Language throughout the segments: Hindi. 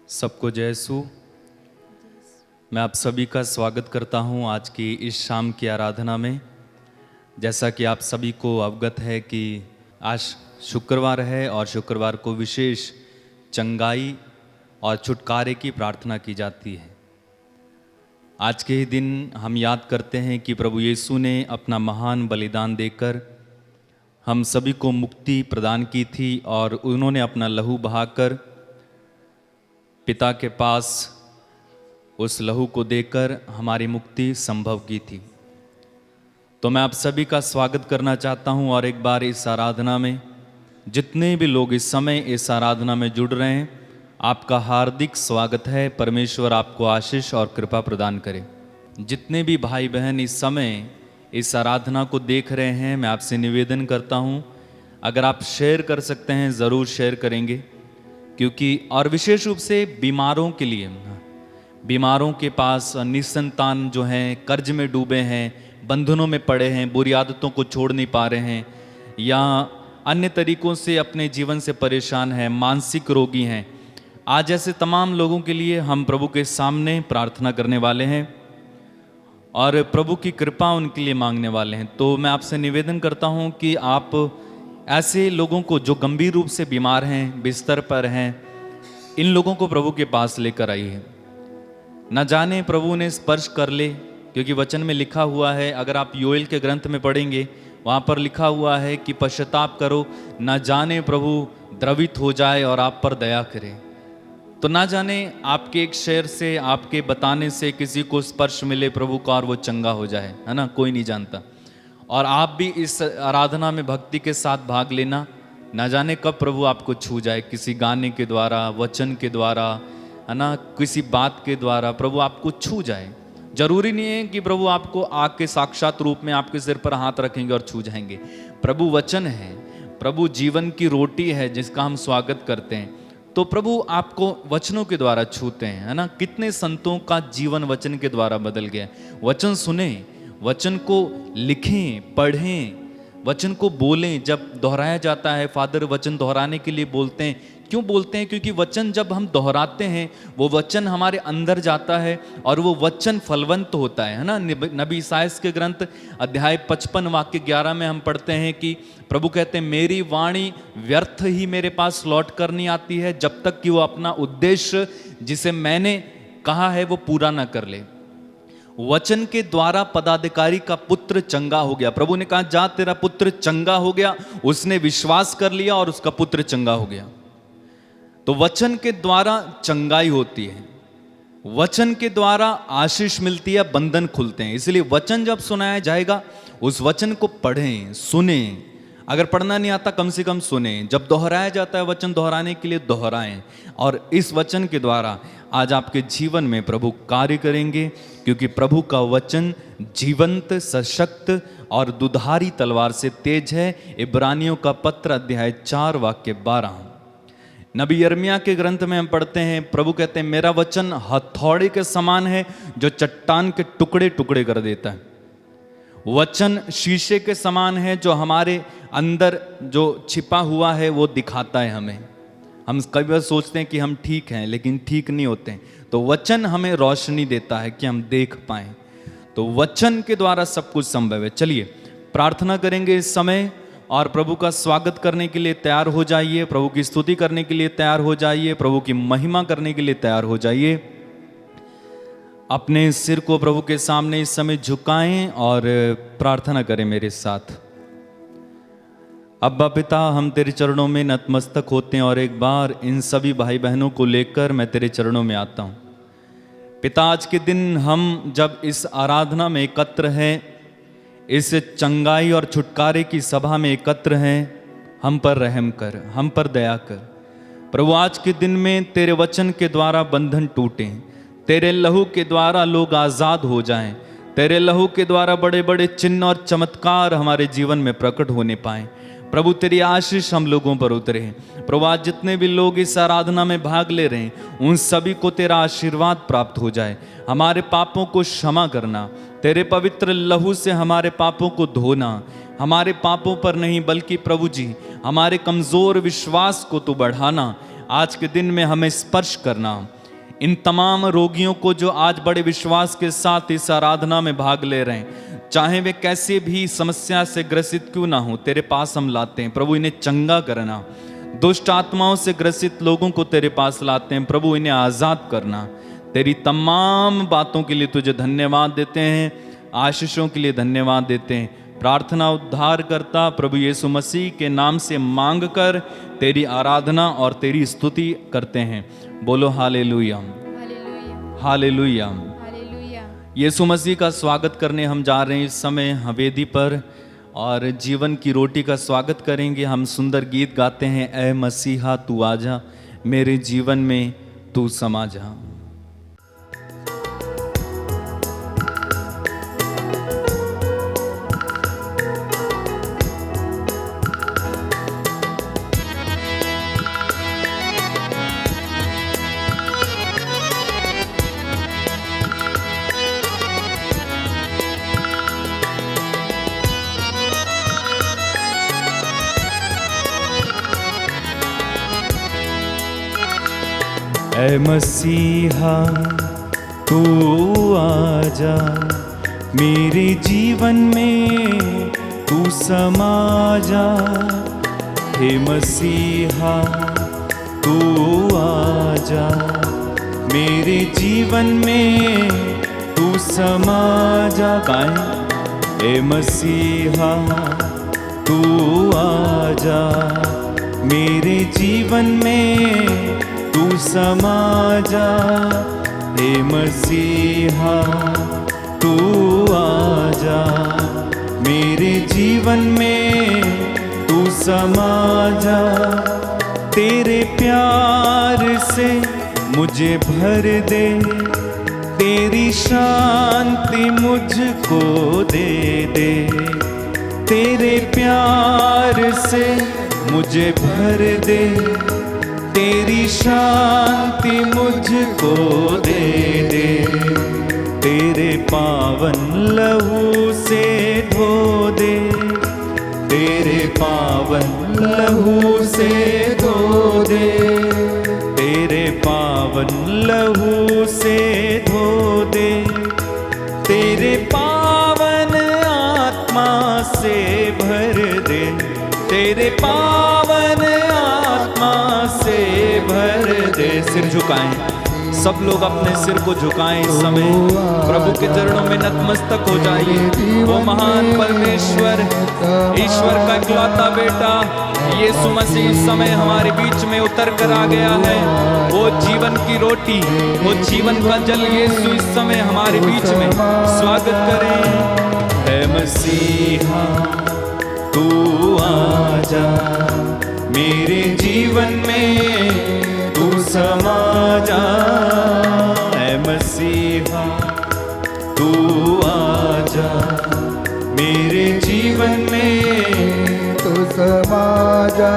सबको जय यीशु। मैं आप सभी का स्वागत करता हूं आज की इस शाम की आराधना में। जैसा कि आप सभी को अवगत है कि आज शुक्रवार है और शुक्रवार को विशेष चंगाई और छुटकारे की प्रार्थना की जाती है। आज के ही दिन हम याद करते हैं कि प्रभु यीशु ने अपना महान बलिदान देकर हम सभी को मुक्ति प्रदान की थी और उन्होंने अपना लहू बहाकर पिता के पास उस लहू को देकर हमारी मुक्ति संभव की थी। तो मैं आप सभी का स्वागत करना चाहता हूं और एक बार इस आराधना में जितने भी लोग इस समय इस आराधना में जुड़ रहे हैं, आपका हार्दिक स्वागत है। परमेश्वर आपको आशीष और कृपा प्रदान करे। जितने भी भाई बहन इस समय इस आराधना को देख रहे हैं, मैं आपसे निवेदन करता हूं, अगर आप शेयर कर सकते हैं ज़रूर शेयर करेंगे, क्योंकि और विशेष रूप से बीमारों के लिए, बीमारों के पास निसंतान जो हैं, कर्ज में डूबे हैं, बंधनों में पड़े हैं, बुरी आदतों को छोड़ नहीं पा रहे हैं या अन्य तरीकों से अपने जीवन से परेशान हैं, मानसिक रोगी हैं, आज ऐसे तमाम लोगों के लिए हम प्रभु के सामने प्रार्थना करने वाले हैं और प्रभु की कृपा उनके लिए मांगने वाले हैं। तो मैं आपसे निवेदन करता हूं कि आप ऐसे लोगों को जो गंभीर रूप से बीमार हैं, बिस्तर पर हैं, इन लोगों को प्रभु के पास लेकर आइए। न जाने प्रभु ने स्पर्श कर ले, क्योंकि वचन में लिखा हुआ है, अगर आप योएल के ग्रंथ में पढ़ेंगे वहाँ पर लिखा हुआ है कि पश्चाताप करो, न जाने प्रभु द्रवित हो जाए और आप पर दया करे। तो ना जाने आपके एक शेर से, आपके बताने से किसी को स्पर्श मिले प्रभु का और वो चंगा हो जाए, है ना, कोई नहीं जानता। और आप भी इस आराधना में भक्ति के साथ भाग लेना, ना जाने कब प्रभु आपको छू जाए, किसी गाने के द्वारा, वचन के द्वारा, है ना, किसी बात के द्वारा प्रभु आपको छू जाए। जरूरी नहीं है कि प्रभु आपको आके साक्षात रूप में आपके सिर पर हाथ रखेंगे और छू जाएंगे। प्रभु वचन है, प्रभु जीवन की रोटी है जिसका हम स्वागत करते हैं। तो प्रभु आपको वचनों के द्वारा छूते हैं, है ना। कितने संतों का जीवन वचन के द्वारा बदल गया। वचन सुने, वचन को लिखें, पढ़ें, वचन को बोलें। जब दोहराया जाता है, फादर वचन दोहराने के लिए बोलते हैं। क्यों बोलते हैं? क्योंकि वचन जब हम दोहराते हैं, वो वचन हमारे अंदर जाता है और वो वचन फलवंत होता है ना। नबी ईसायाह के ग्रंथ अध्याय 55 वाक्य 11 में हम पढ़ते हैं कि प्रभु कहते हैं, मेरी वाणी व्यर्थ ही मेरे पास लौट कर नहीं आती है जब तक कि वो अपना उद्देश्य जिसे मैंने कहा है वो पूरा ना कर ले। वचन के द्वारा पदाधिकारी का पुत्र चंगा हो गया। प्रभु ने कहा, जा तेरा पुत्र चंगा हो गया। उसने विश्वास कर लिया और उसका पुत्र चंगा हो गया। तो वचन के द्वारा चंगाई होती है, वचन के द्वारा आशीष मिलती है, बंधन खुलते हैं। इसलिए वचन जब सुनाया जाएगा, उस वचन को पढ़ें, सुने। अगर पढ़ना नहीं आता कम से कम सुने। जब दोहराया जाता है वचन, दोहराने के लिए दोहराएं। और इस वचन के द्वारा आज आपके जीवन में प्रभु कार्य करेंगे, क्योंकि प्रभु का वचन जीवंत, सशक्त और दुधारी तलवार से तेज है। इब्रानियों का पत्र अध्याय 4 वाक्य 12। नबी यिर्मयाह के ग्रंथ में हम पढ़ते हैं, प्रभु कहते हैं, मेरा वचन हथौड़े के समान है जो चट्टान के टुकड़े टुकड़े कर देता है। वचन शीशे के समान है जो हमारे अंदर जो छिपा हुआ है वो दिखाता है हमें। हम कई बार सोचते हैं कि हम ठीक हैं, लेकिन ठीक नहीं होते हैं। तो वचन हमें रोशनी देता है कि हम देख पाएं। तो वचन के द्वारा सब कुछ संभव है। चलिए प्रार्थना करेंगे इस समय और प्रभु का स्वागत करने के लिए तैयार हो जाइए, प्रभु की स्तुति करने के लिए तैयार हो जाइए, प्रभु की महिमा करने के लिए तैयार हो जाइए। अपने सिर को प्रभु के सामने इस समय झुकाएं और प्रार्थना करें मेरे साथ। अब्बा पिता, हम तेरे चरणों में नतमस्तक होते हैं और एक बार इन सभी भाई बहनों को लेकर मैं तेरे चरणों में आता हूँ। पिता, आज के दिन हम जब इस आराधना में एकत्र हैं, इस चंगाई और छुटकारे की सभा में एकत्र हैं, हम पर रहम कर, हम पर दया कर। प्रभु, आज के दिन में तेरे वचन के द्वारा बंधन टूटें, तेरे लहू के द्वारा लोग आज़ाद हो जाएं, तेरे लहू के द्वारा बड़े बड़े चिन्ह और चमत्कार हमारे जीवन में प्रकट होने पाएं। प्रभु, तेरी आशीष हम लोगों पर उतरे। प्रभु, आज जितने भी लोग इस आराधना में भाग ले रहे हैं, उन सभी को तेरा आशीर्वाद प्राप्त हो जाए। हमारे पापों को क्षमा करना, तेरे पवित्र लहू से हमारे पापों को धोना, हमारे पापों पर नहीं बल्कि प्रभु जी हमारे कमज़ोर विश्वास को तू बढ़ाना। आज के दिन में हमें स्पर्श करना, इन तमाम रोगियों को जो आज बड़े विश्वास के साथ इस आराधना में भाग ले रहे हैं, चाहे वे कैसे भी समस्या से ग्रसित क्यों ना हो, तेरे पास हम लाते हैं प्रभु। इन्हें चंगा करना, दुष्ट आत्माओं से ग्रसित लोगों को तेरे पास लाते हैं प्रभु, इन्हें आज़ाद करना। तेरी तमाम बातों के लिए तुझे धन्यवाद देते हैं, आशीषों के लिए धन्यवाद देते हैं। प्रार्थना उद्धार करता प्रभु यीशु मसीह के नाम से मांग कर तेरी आराधना और तेरी स्तुति करते हैं। बोलो हालेलुया, हालेलुया, हालेलुया। यीशु मसीह का स्वागत करने हम जा रहे हैं इस समय हवेदी पर, और जीवन की रोटी का स्वागत करेंगे। हम सुंदर गीत गाते हैं, ऐ मसीहा तू आजा, मेरे जीवन में तू समा जा। ऐ मसीहा तू आजा, मेरे जीवन में तू समा जा। हे मसीहा तू आजा, मेरे जीवन में तू समा जा। गाएं, ऐ मसीहा तू आजा, मेरे जीवन में तू समा जा। हे मसीहा तू आजा, मेरे जीवन में तू समा जा। तेरे प्यार से मुझे भर दे, तेरी शांति मुझको दे दे। तेरे प्यार से मुझे भर दे, तेरी शांति मुझको दे दे। तेरे पावन लहू से धो दे, तेरे पावन लहू से धो दे। तेरे पावन लहू से धो दे, तेरे पावन आत्मा से भर दे। तेरे पावन आत्मा से भर दे। सिर झुकाएं, सब लोग अपने सिर को झुकाएं इस समय, प्रभु के चरणों में नतमस्तक हो जाइए। वो महान परमेश्वर, ईश्वर का इकलौता बेटा यीशु मसीह इस समय हमारे बीच में उतर कर आ गया है। वो जीवन की रोटी, वो जीवन का जल यीशु इस समय हमारे बीच में। स्वागत करें। है मसीहा तू आजा, मेरे जीवन में तू समा जा। ऐ मसीहा तू आजा, मेरे जीवन में तू समा जा।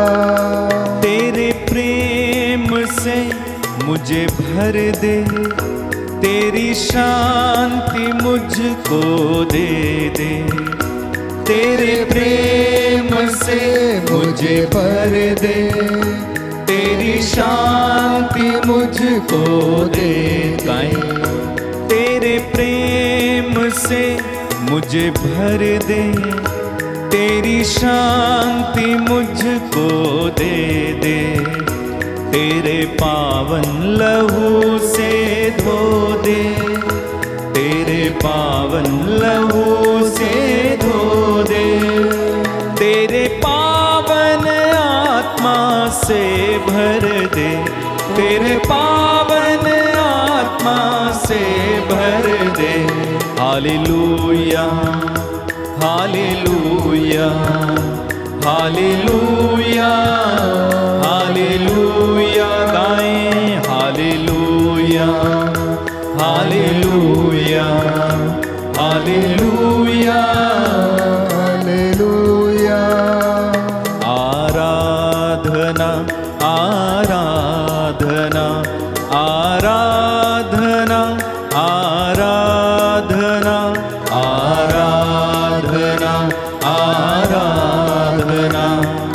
तेरे प्रेम से मुझे भर दे, तेरी शांति मुझको दे दे। तेरे प्रेम से मुझे भर दे, तेरी शांति मुझको दे। तेरे प्रेम से मुझे भर दे, तेरी शांति मुझको दे दे। तेरे पावन लहू से धो दे, तेरे पावन लहू से धो दे। तेरे पावन आत्मा से भर दे, तेरे पावन आत्मा से भर दे। हालेलुया, हालेलुया, हालेलुया, हालेलुया। गाएं हालेलुया, हालेलुया, हालेलुया, हालेलुया। आराधना, आराधना, आराधना, आराधना, आराधना, आराधना,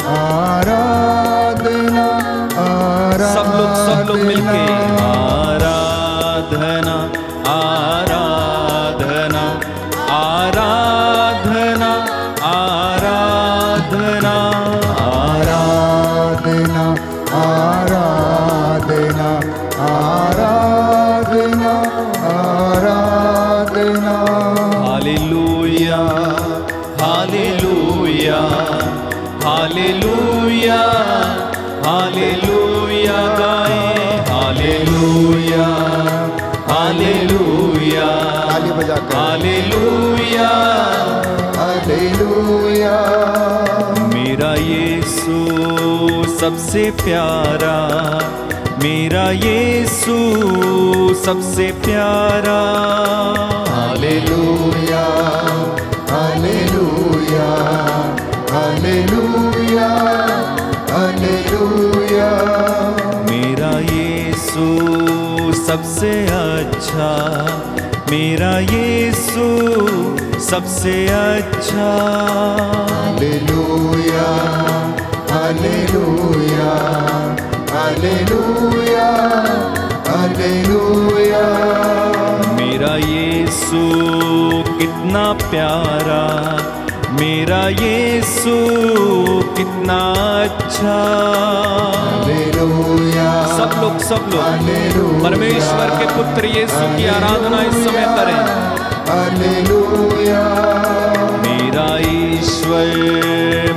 आराधना। आराधना आराधना आराधना आराधना। हालेलुया हालेलुया हालेलुया हालेलुया गाए हालेलुया हालेलुया ताली बजाकर हालेलुया हालेलुया। मेरा यीशु सबसे प्यारा, मेरा यीशु सबसे प्यारा। हालेलुया हालेलुया हालेलुया हालेलुया। मेरा यीशु सबसे अच्छा, मेरा यीशु सबसे अच्छा। हालेलुया हालेलुया हालेलुया हालेलुया। मेरा यीशु कितना प्यारा, मेरा यीशु कितना अच्छा। हालेलुया सब लोग हालेलुया। परमेश्वर के पुत्र यीशु की आराधना इस समय करें। हालेलुया। मेरा ईश्वर,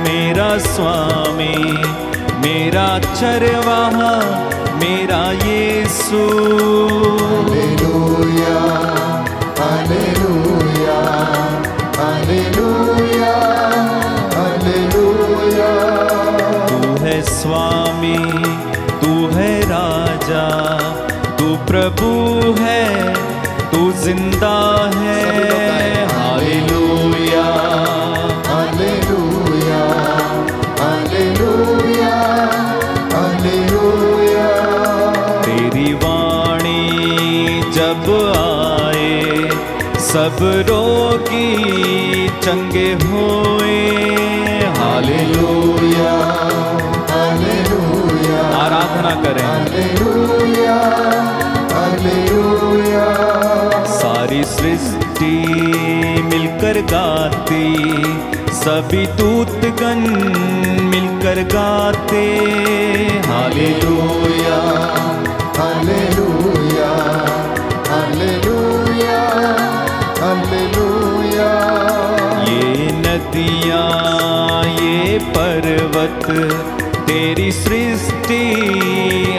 मेरा स्वामी, मेरा चरवाहा, मेरा यीशु। हालेलुया हालेलुया हालेलुया हालेलुया। तू है स्वामी, तू है राजा, तू प्रभु है, तू जिंदा है। हालेलुया हालेलुया हालेलुया हालेलुया। तेरी वाणी जब आए, सब रोगी चंगे हुए। हालेलुया हालेलुया आराधना करें। हालेलुया हालेलुया। सारी सृष्टि मिलकर गाती, सभी दूतगण मिलकर गाते। हालेलुया हालेलुया हालेलुया हालेलुया। ये नदियाँ, ये पर्वत तेरी सृष्टि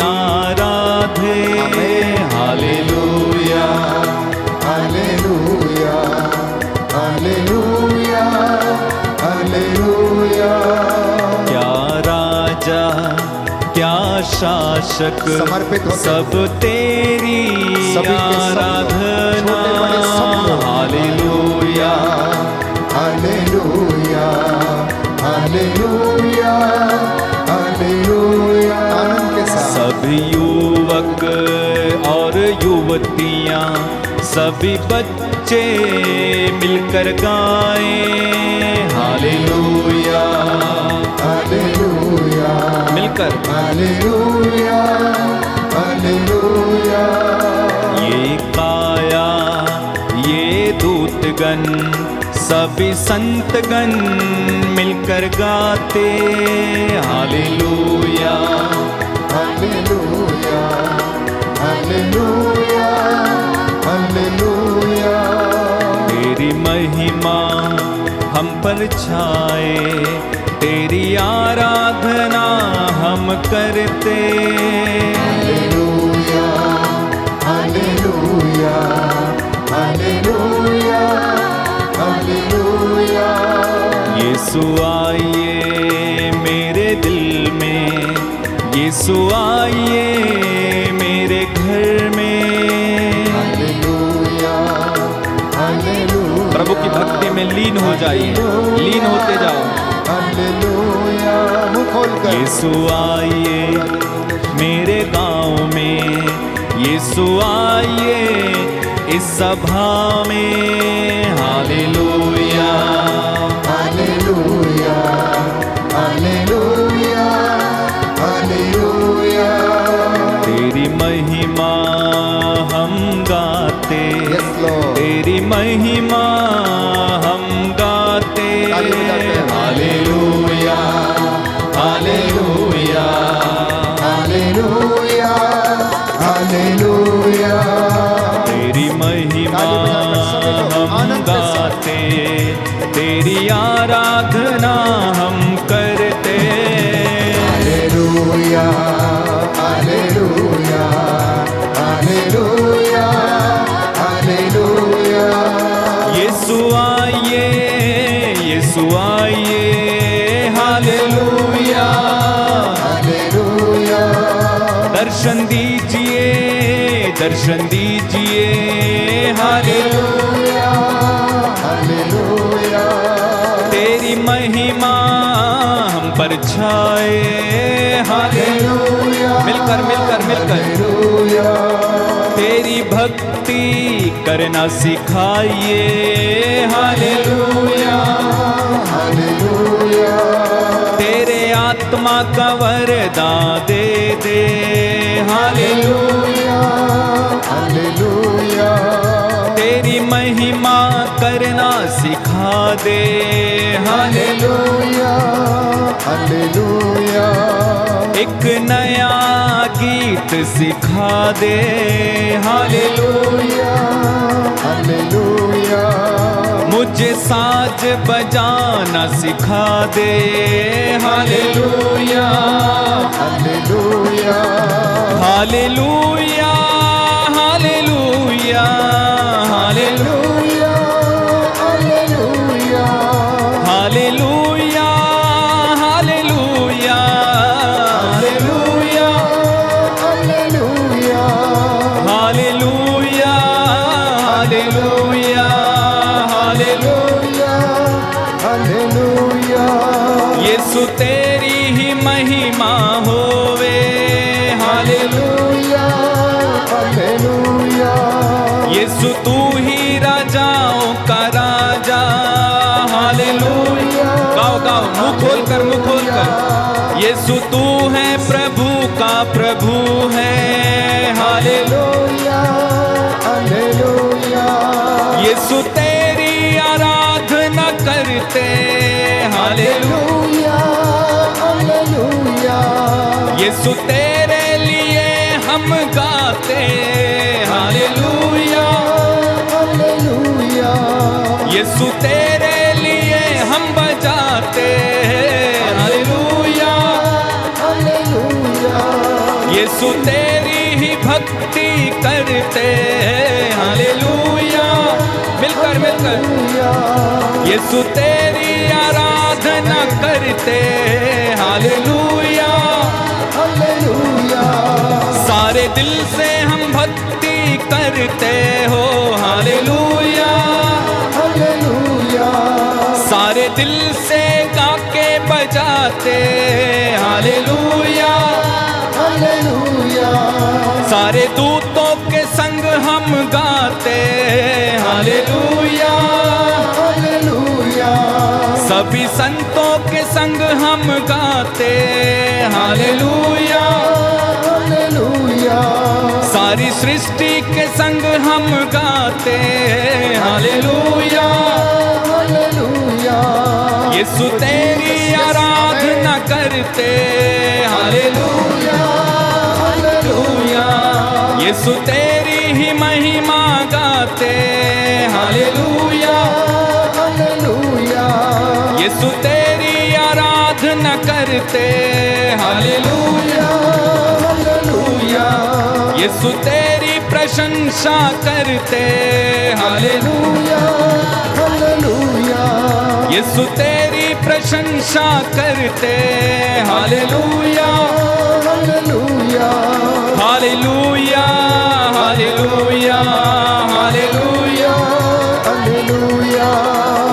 आराधे। हालेलुया हालेलुया हालेलुया हालेलुया। क्या राजा, क्या शासक, समर्पित होते सब तेरी सभी के सब लोग, आराधना। छोटे बड़े सब लोग। हालेलुया हालेलुया हालेलुया हालेलुया। आनंद के साथ सभी युवक और युवतियाँ, सभी बच्चे मिलकर गाएं। हालेलुया हालेलुया मिलकर। हालेलुया हालेलुया। ये काया, ये दूतगण, सभी संतगण मिलकर गाते। हालेलुया हालेलुया हालेलुया हालेलुया। तेरी महिमा हम पर छाए, तेरी आराधना हम करते। हालेलुया हालेलुया हालेलुया हालेलुया। यीशु आइए मेरे दिल में, यीशु आइए मेरे घर में। Hallelujah hallelujah. प्रभु की भक्ति में लीन हो जाइए, लीन होते जाओ। हालेलुया। मुंह खोलकर यीशु आइए मेरे गांव में, यीशु आइए इस सभा में। हालेलुया हालेलुया हालेलुया हालेलुया। तेरी महिमा हम गाते, Yes, Lord. तेरी महिमा हम गाते। ताली बजाते हैं। हालेलुया दर्शन दीजिए, दर्शन दीजिए, हालेलुया, हालेलुया, तेरी महिमा हम पर छाए, हालेलुया, मिलकर मिलकर मिलकर, हालेलुया, तेरी भक्ति करना सिखाइए, हालेलुया, हालेलुया, तेरे आत्मा का वरदान दे दे, हालेलुया, हालेलुया, तेरी महिमा करना सिखा दे, हालेलुया, हालेलुया, एक नया गीत सिखा दे, हालेलुया, हालेलुया, मुझे साज बजाना सिखा दे, हालेलुया, हालेलुया, हालेलुया, हालेलुया, हालेलुया, हालेलुया, हालेलुया, हालेलुया, हालेलुया, हालेलुया, हालेलुया, हालेलुया, हालेलुया, हालेलुया, यीशु तेरी ही महिमा होवे, हालेलुया, हालेलुया, यीशु तू ही राजाओं का राजा, हालेलुया, गाओ गाओ मुंह खोल कर, यीशु तू है प्रभु का प्रभु है, हालेलुया, हालेलुया, यीशु तेरी आराधना करते, हालेलुया, हालेलुया, यीशु तेरे लिए हम गाते, हालेलुया, हालेलुया, यीशु तेरे लिए हम बजाते, हालेलुया, हालेलुया, यीशु तेरी ही भक्ति करते, हालेलुया, मिलकर मिलकर, यीशु तेरी आराधना करते, हालेलुया, हालेलुया, सारे दिल से हम भक्ति करते हो, हालेलुया, हालेलुया, सारे दिल से गा के बजाते, हालेलुया, हालेलुया, सारे दूतों के संग हम गाते, हालेलुया, हालेलुया, सभी संतों के संग हम गाते, हालेलुया, हालेलुया, सारी सृष्टि के संग हम गाते, हालेलुया, हालेलुया, यीशु तेरी आराधना करते, हालेलुया, हालेलुया, यीशु तेरी ही महिमा गाते, हालेलुया, हालेलुया, यीशु तेरी आराधना करते, हालेलुया, हालेलुया, यीशु तेरी प्रशंसा करते, हालेलुया, हालेलुया, यीशु तेरी प्रशंसा करते, हालेलुया, हालेलुया, हालेलुया, हालेलुया, हालेलुया, हालेलुया,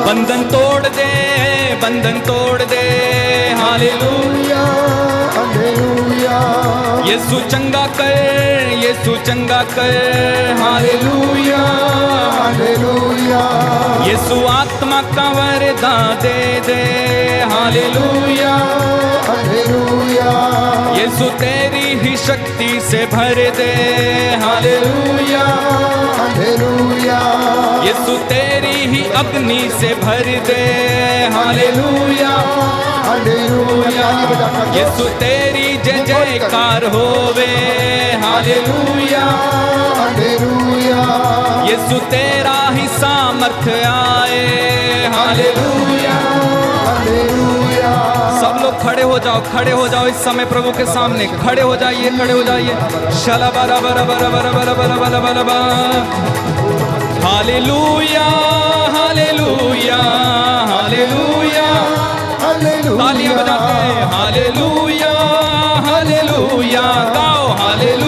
बंधन तोड़ दे, बंधन तोड़ दे, हालेलुया, हालेलुया, यीशु चंगा कर, यीशु चंगा कर, हालेलुया, हालेलुया, यीशु आत्मा का वरदान दे दे, हालेलुया, हालेलुया, यीशु तेरी ही शक्ति से भर दे, हालेलुया, हालेलुया, यीशु तेरी ही अग्नि से भर दे, हालेलुया, हालेलुया, यीशु तेरी जय जयकार होवे, हालेलुया, हालेलुया, यीशु तेरा ही सामर्थ्य आए, हालेलुया, हालेलुया, सब लोग खड़े हो जाओ, खड़े हो जाओ इस समय प्रभु के सामने, खड़े हो जाइए, खड़े हो जाइए, शला बरा बरा बरा बरा बरा बरा बरा बरा बरा, हालेलुया, हालेलुया, हालेलुया, तालियां बजाते हैं, हालेलुया, हालेलुया, गाओ हालेलुया।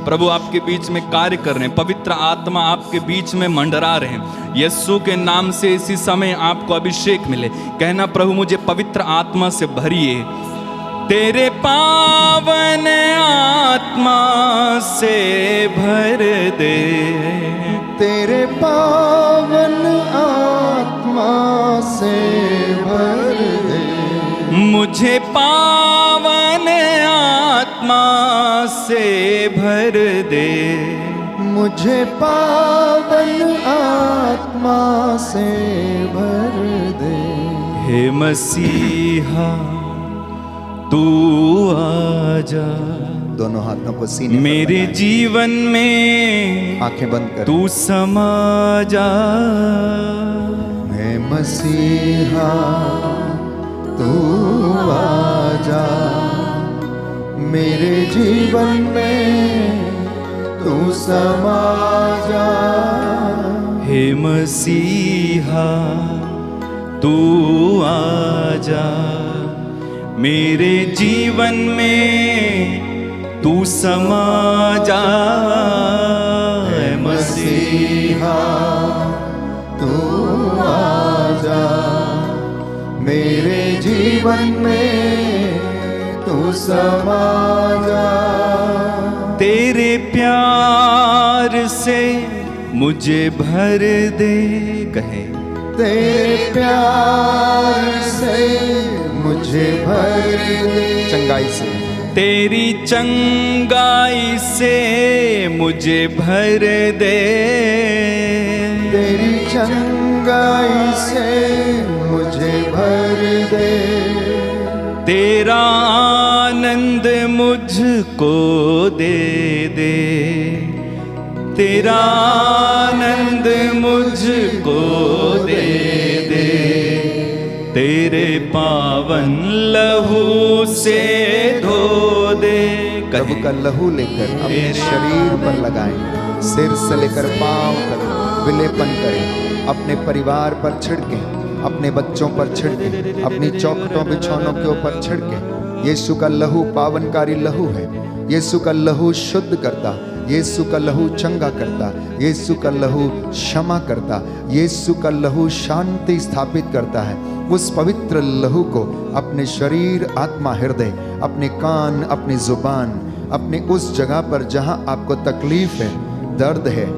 प्रभु आपके बीच में कार्य कर रहे हैं, पवित्र आत्मा आपके बीच में मंडरा रहे हैं। यीशु के नाम से इसी समय आपको अभिषेक मिले। कहना, प्रभु मुझे पवित्र आत्मा से भरिए, तेरे पावन आत्मा से भर दे, तेरे पावन आत्मा से भर दे, मुझे पावन आत्मा से भर दे, मुझे पावन आत्मा से भर दे। हे मसीहा तू आजा, दोनों हाथों को सीने पर मेरे लगाएं। जीवन में आंखें बंद कर। तू समा जा, मैं मसीहा तू आजा, मेरे जीवन में तू समा जा। हे मसीहा तू आजा, मेरे जीवन में तू समा जा। हे मसीहा तू आजा, मेरे जीवन में तू समा जा। तेरे प्यार से मुझे भर दे, कहे तेरे प्यार से मुझे भर दे, चंगाई से, तेरी चंगाई से मुझे भर दे, तेरी चंगाई से मुझे भर दे, तेरा आनंद मुझको दे दे, तेरा आनंद मुझको दे दे, तेरे पावन लहू से धो दे। प्रभु का लहू लेकर अपने शरीर पर लगाएं, सिर से लेकर पांव तक विलेपन करें, अपने परिवार पर छिड़कें, अपने बच्चों पर छिड़कें, अपनी चौखटों बिछौनों के ऊपर छिड़कें। यीशु का लहू पावनकारी लहू है। यीशु का लहू शुद्ध करता, यीशु का लहू चंगा करता, यीशु का लहू क्षमा करता, यीशु का लहू शांति स्थापित करता है। उस पवित्र लहू को अपने शरीर, आत्मा, हृदय, अपने कान, अपनी जुबान, अपने उस जगह पर जहां आपको तकलीफ है, दर्द है,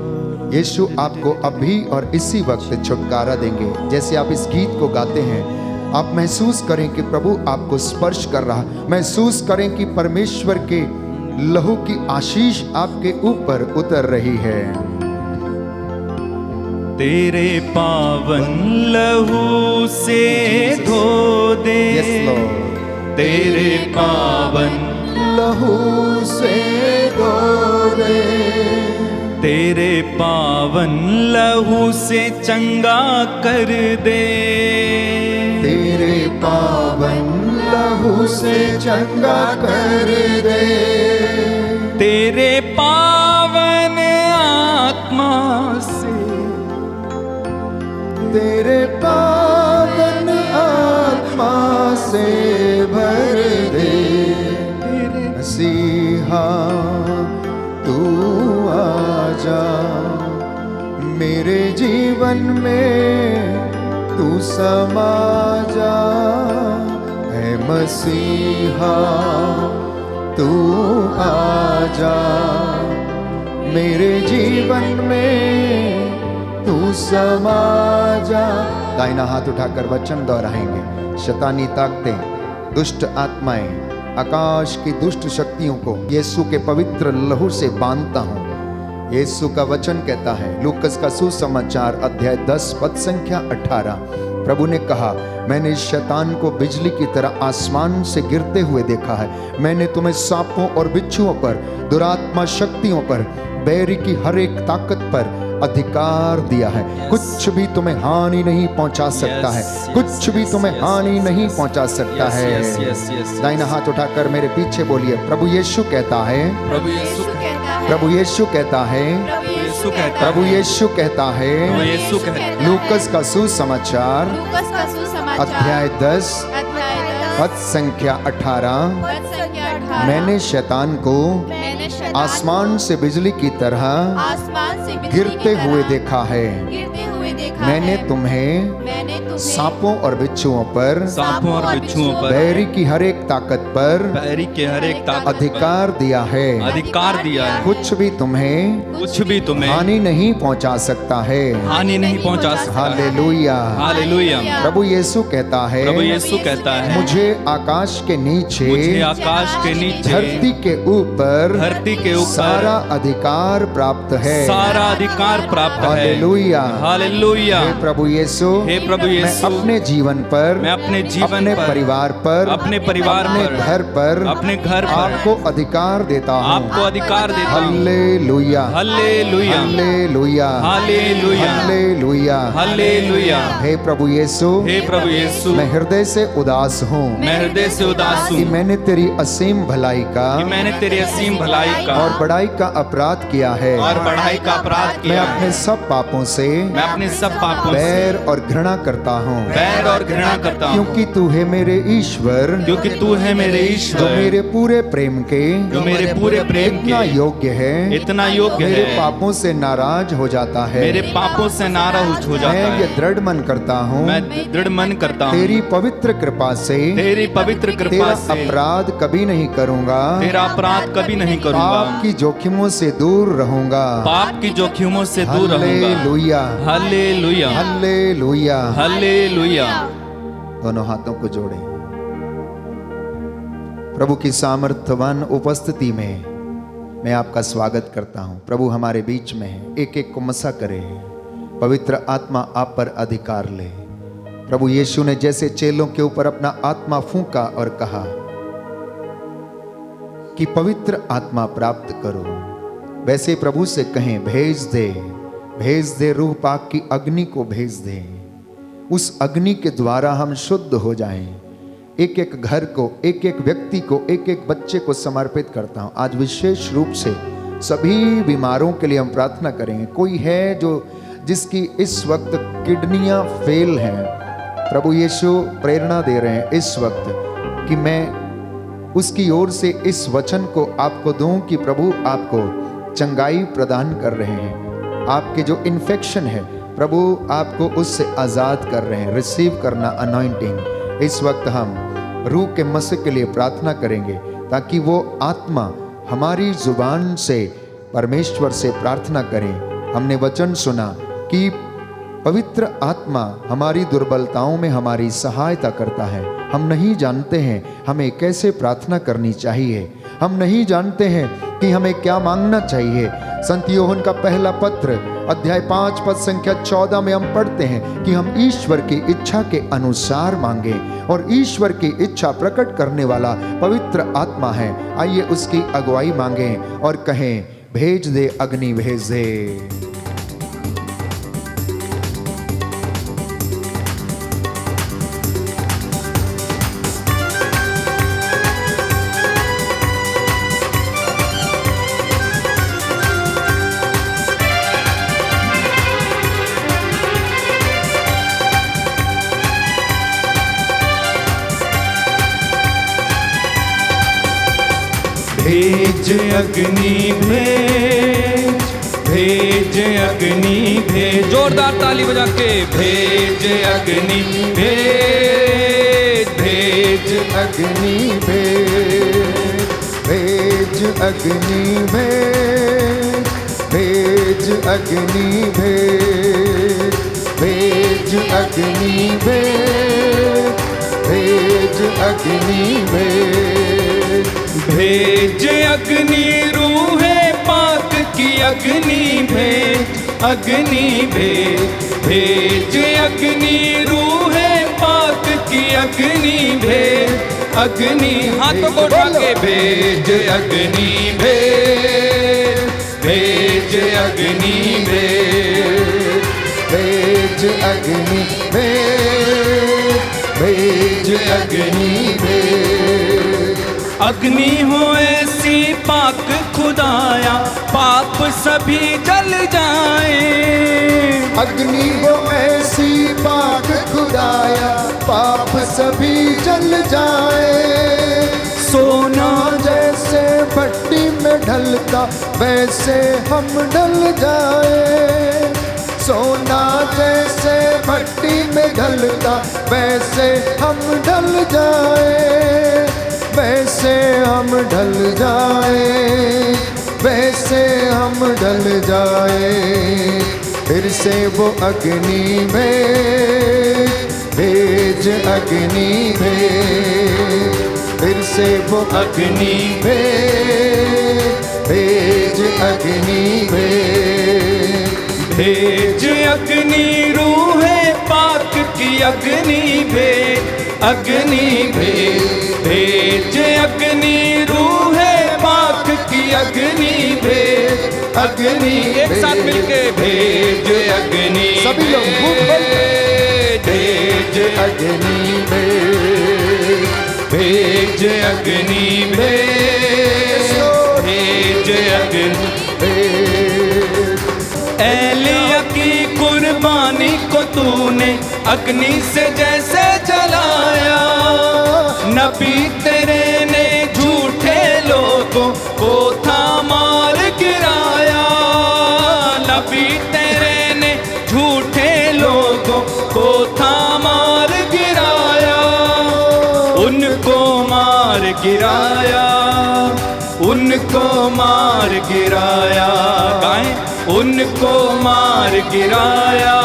यीशु आपको अभी और इसी वक्त छुटकारा देंगे। जैसे आप इस गीत को गाते हैं, आप महसूस करें कि प्रभु आपको स्पर्श कर रहा, महसूस करें कि परमेश्वर के लहू की आशीष आपके ऊपर उतर रही है। तेरे पावन लहू से धो दे, Yes, Lord. तेरे पावन लहू से धो दे, तेरे पावन लहू से चंगा कर दे, तेरे पावन लहू से चंगा कर दे, तेरे पावन आत्मा से, तेरे पावन आत्मा से भर दे। मसीहा तू आजा, मेरे जीवन में तू समा जा। है मसीहा तू आजा, मेरे जीवन में तू समा जा। दाहिना हाथ उठाकर वचन दोहराएंगे। शैतानी ताकतें, दुष्ट आत्माएं, आकाश की दुष्ट शक्तियों को यीशु के पवित्र लहू से बांधता हूँ। यीशु का वचन कहता है, लूकस का सुसमाचार अध्याय 10 पद संख्या 18, प्रभु ने कहा, मैंने शैतान को बिजली की तरह आसमान से गिरते हुए देखा है। मैंने तुम्हें सांपों और बिच्छुओं पर, दुरात्मा शक्तियों पर, बैरी की हर एक ताकत पर अधिकार दिया है। कुछ भी तुम्हें हानि नहीं पहुंचा सकता है, कुछ भी तुम्हें हानि नहीं पहुंचा सकता है। दाहिना हाथ उठाकर मेरे पीछे बोलिए, प्रभु यीशु कहता है, प्रभु यीशु कहता है, प्रभु यीशु कहता है, यीशु कहता है, प्रभु यीशु कहता है। यीशु कहता है। लूकस का सुसमाचार अध्याय 10 पद संख्या 18। पद संख्या 18। मैंने शैतान को मैंने शैतान आसमान से बिजली की तरह आसमान से बिजली की गिरते तरह हुए देखा है। गिरते हुए देखा मैंने है। तुम्हें मैंने तुम्हें सांपों और बिच्छुओं पर, सांपों और बिच्छुओं पर, बैरी की हर एक ताकत पर बैरी के हर एक ताकत पर अधिकार दिया है। अधिकार दिया है। कुछ भी तुम्हें कुछ भी तुम्हें हानि नहीं पहुंचा सकता है। हानि नहीं पहुंचा सकता। हालेलुया। हालेलुया। प्रभु यीशु कहता है, प्रभु यीशु कहता है, मुझे आकाश के नीचे, मुझे आकाश के नीचे, धरती के ऊपर, धरती के ऊपर सारा अधिकार प्राप्त है। सारा अधिकार प्राप्त है। हालेलुया। हालेलुया। हे प्रभु यीशु, हे प्रभु मैं यीशु, अपने जीवन पर, मैं अपने जीवन अपने पर, परिवार पर, अपने परिवार अपने पर, घर पर, अपने घर पर आपको अधिकार देता हूँ। आपको अधिकार देता हूँ। हालेलुया। हालेलुया। हालेलुया। हालेलुया। हालेलुया। हालेलुया। हे प्रभु यीशु, हे प्रभु यीशु, मैं हृदय से उदास हूँ मैं हृदय से उदास कि हूँ मैंने तेरी असीम भलाई का कि मैंने तेरी असीम भलाई का और बड़ाई का अपराध किया है। और बढ़ाई का अपराध मैं किया है। अपने सब पापों से मैं अपने सब पापों से बैर और घृणा करता हूँ, बैर और घृणा करता हूँ, क्योंकि तू है मेरे ईश्वर, क्योंकि तू है मेरे जो ईश्वर, मेरे पूरे प्रेम के, जो मेरे पूरे प्रेम इतना के योग्य है, इतना योग्य मेरे है, पापों से नाराज हो जाता है। मेरे पापों से नाराज हो जाता मैं ये है। दृढ़ मन करता हूँ, मैं दृढ़ मन करता हूँ, तेरी पवित्र कृपा से तेरी पवित्र कृपा तेरा से अपराध कभी नहीं करूँगा, तेरा अपराध कभी नहीं पाप करूँगा, की जोखिमों से दूर रहूंगा। पाप की जोखिमों से दूर रहूंगा। हालेलुया। हालेलुया। हालेलुया। हालेलुया। दोनों हाथों को जोड़ें। प्रभु की सामर्थ्यवान उपस्थिति में मैं आपका स्वागत करता हूं। प्रभु हमारे बीच में है, एक एक को मसा करे। पवित्र आत्मा आप पर अधिकार ले। प्रभु यीशु ने जैसे चेलों के ऊपर अपना आत्मा फूंका और कहा कि पवित्र आत्मा प्राप्त करो, वैसे प्रभु से कहें भेज दे रूह पाक की अग्नि को भेज दे। उस अग्नि के द्वारा हम शुद्ध हो जाएं। एक एक घर को, एक एक व्यक्ति को, एक एक बच्चे को समर्पित करता हूं। आज विशेष रूप से सभी बीमारों के लिए हम प्रार्थना करेंगे। कोई है जिसकी इस वक्त किडनियां फेल हैं, प्रभु यीशु प्रेरणा दे रहे हैं इस वक्त कि मैं उसकी ओर से इस वचन को आपको दूं कि प्रभु आपको चंगाई प्रदान कर रहे हैं। आपके जो इन्फेक्शन है प्रभु आपको उससे आज़ाद कर रहे हैं। रिसीव करना अनॉइंटिंग। इस वक्त हम रूह के मसीह के लिए प्रार्थना करेंगे ताकि वो आत्मा हमारी जुबान से परमेश्वर से प्रार्थना करें। हमने वचन सुना कि पवित्र आत्मा हमारी दुर्बलताओं में हमारी सहायता करता है। हम नहीं जानते हैं हमें कैसे प्रार्थना करनी चाहिए, हम नहीं जानते हैं कि हमें क्या मांगना चाहिए। संत यूहन्ना का पहला पत्र अध्याय 5 पद संख्या 14 में हम पढ़ते हैं कि हम ईश्वर की इच्छा के अनुसार मांगे और ईश्वर की इच्छा प्रकट करने वाला पवित्र आत्मा है। आइए उसकी अगुवाई मांगे और कहें भेज दे अग्नि भेज दे। भेज अग्नि भेज, भेज अग्नि भेज। जोरदार ताली बजा के भेज अग्नि भेज, भेज अग्नि भेज, भेज अग्नि भेज, भेज अग्नि भेज, भेज अग्नि भेज, भेज अग्नि भेज, भेज अग्नि रूहे पाक की अग्नि भेज, अग्नि भेज, भेज अग्नि रूहे पाक की अग्नि भेज, अग्नि। हाथों को उठा के भेज अग्नि भेज, भेज अग्नि भेज, भेज अग्नि भेज, भेज अग्नि भेज। अग्नि हो ऐसी पाक खुदाया पाप सभी जल जाए। अग्नि हो ऐसी पाक खुदाया पाप सभी जल जाए। सोना जैसे भट्टी में ढलता वैसे हम ढल जाए। सोना जैसे भट्टी में ढलता वैसे हम ढल जाए। वैसे हम ढल जाए, वैसे हम ढल जाए। फिर से वो अग्नि भेज अग्नि भेज। फिर से वो अग्नि भेज अग्नि भेज। भेज अग्नि रूहे पाक की अग्नि भेज अग्नि भेज। भेज अग्नि रूहे पाक की अग्नि भेज अग्नि। एक साथ मिलके भेज अग्नि। सभी लोग भेज अग्नि भेज। भेज अग्नि भेज। भेज अग्नि भेज। एलिया की कुर्बानी को तूने अग्नि से जैसे जलाया। नबी तेरे ने झूठे लोगों को था मार गिराया। नबी तेरे ने झूठे लोगों को था मार गिराया। उनको मार गिराया, उनको मार गिराया। गाएं, उनको मार गिराया,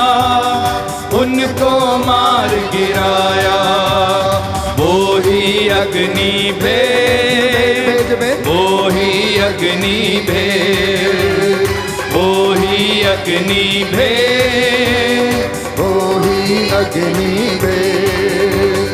उनको मार गिराया। वो ही अग्नि भेज, वो ही अग्नि भेज। वो ही अग्नि भेज, वो ही अग्नि भेज।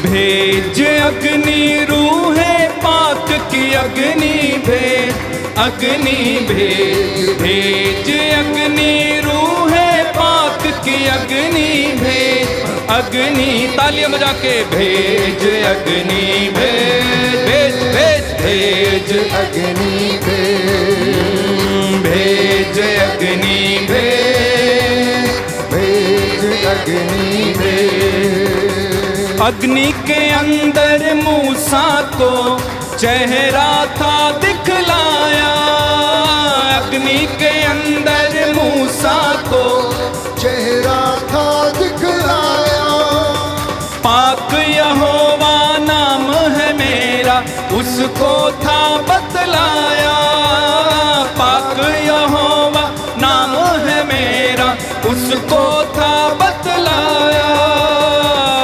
भेज अग्नि रूहे पाक की अग्नि भेज अग्नि भेज। भेज अग्नि रूहे पाक की अग्नि भेज अग्नि। तालियां बजा के भेज अग्नि भेज भेज भेज। भेज अग्नि भेज। भेज अग्नि भेज। भेज अग्नि भेज। अग्नि के अंदर मूसा को चेहरा था दिखलाया। अग्नि के अंदर मूसा को चेहरा था दिखलाया। पाक यहोवा नाम है मेरा उसको था बतलाया। पाक यहोवा नाम है मेरा उसको था बतलाया।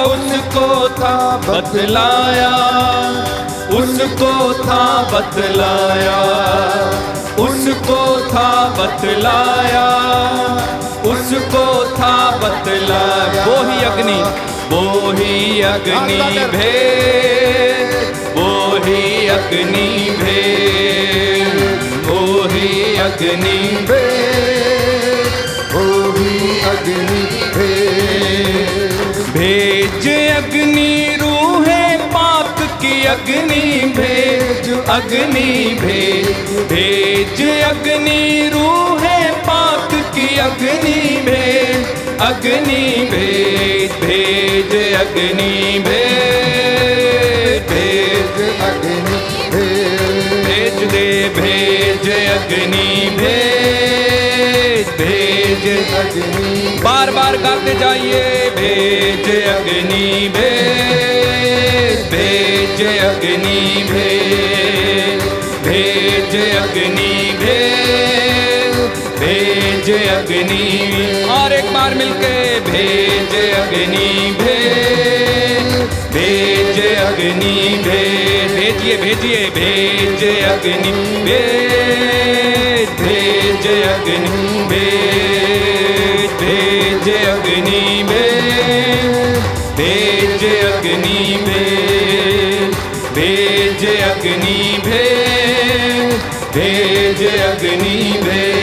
उसको था बतलाया, उसको था बतलाया। उसको था बतलाया, उसको था बतलाया। वो ही अग्नि, वो ही अग्नि भेज। वो ही अग्नि भेज। वो ही अग्नि भेज। वो ही अग्नि भेज। भेज अग्नि रूहे पाक की अग्नि भेज अग्नि भेज। भेज अग्नि रूहे पाक की अग्नि भेज अग्नि भेज। भेज अग्नि भेज। भेज अग्नि भेज। भेज दे भेज अग्नि भेज। भेज अग्नि बार बार गाते जाइए। भेज अग्नि भेज। भेज अग्नि भेज। भेज अग्नि भेज। भेज अग्नि। और एक बार मिलके भेज अग्नि भेज। भेज अग्नि भेज। भेजिए भेजिए भेज अग्नि भेज। भेज अग्नि भेज। भेज अग्नि भेज। भेज अग्नि भेज। भेज अग्नि भेज। भेज अग्नि भेज।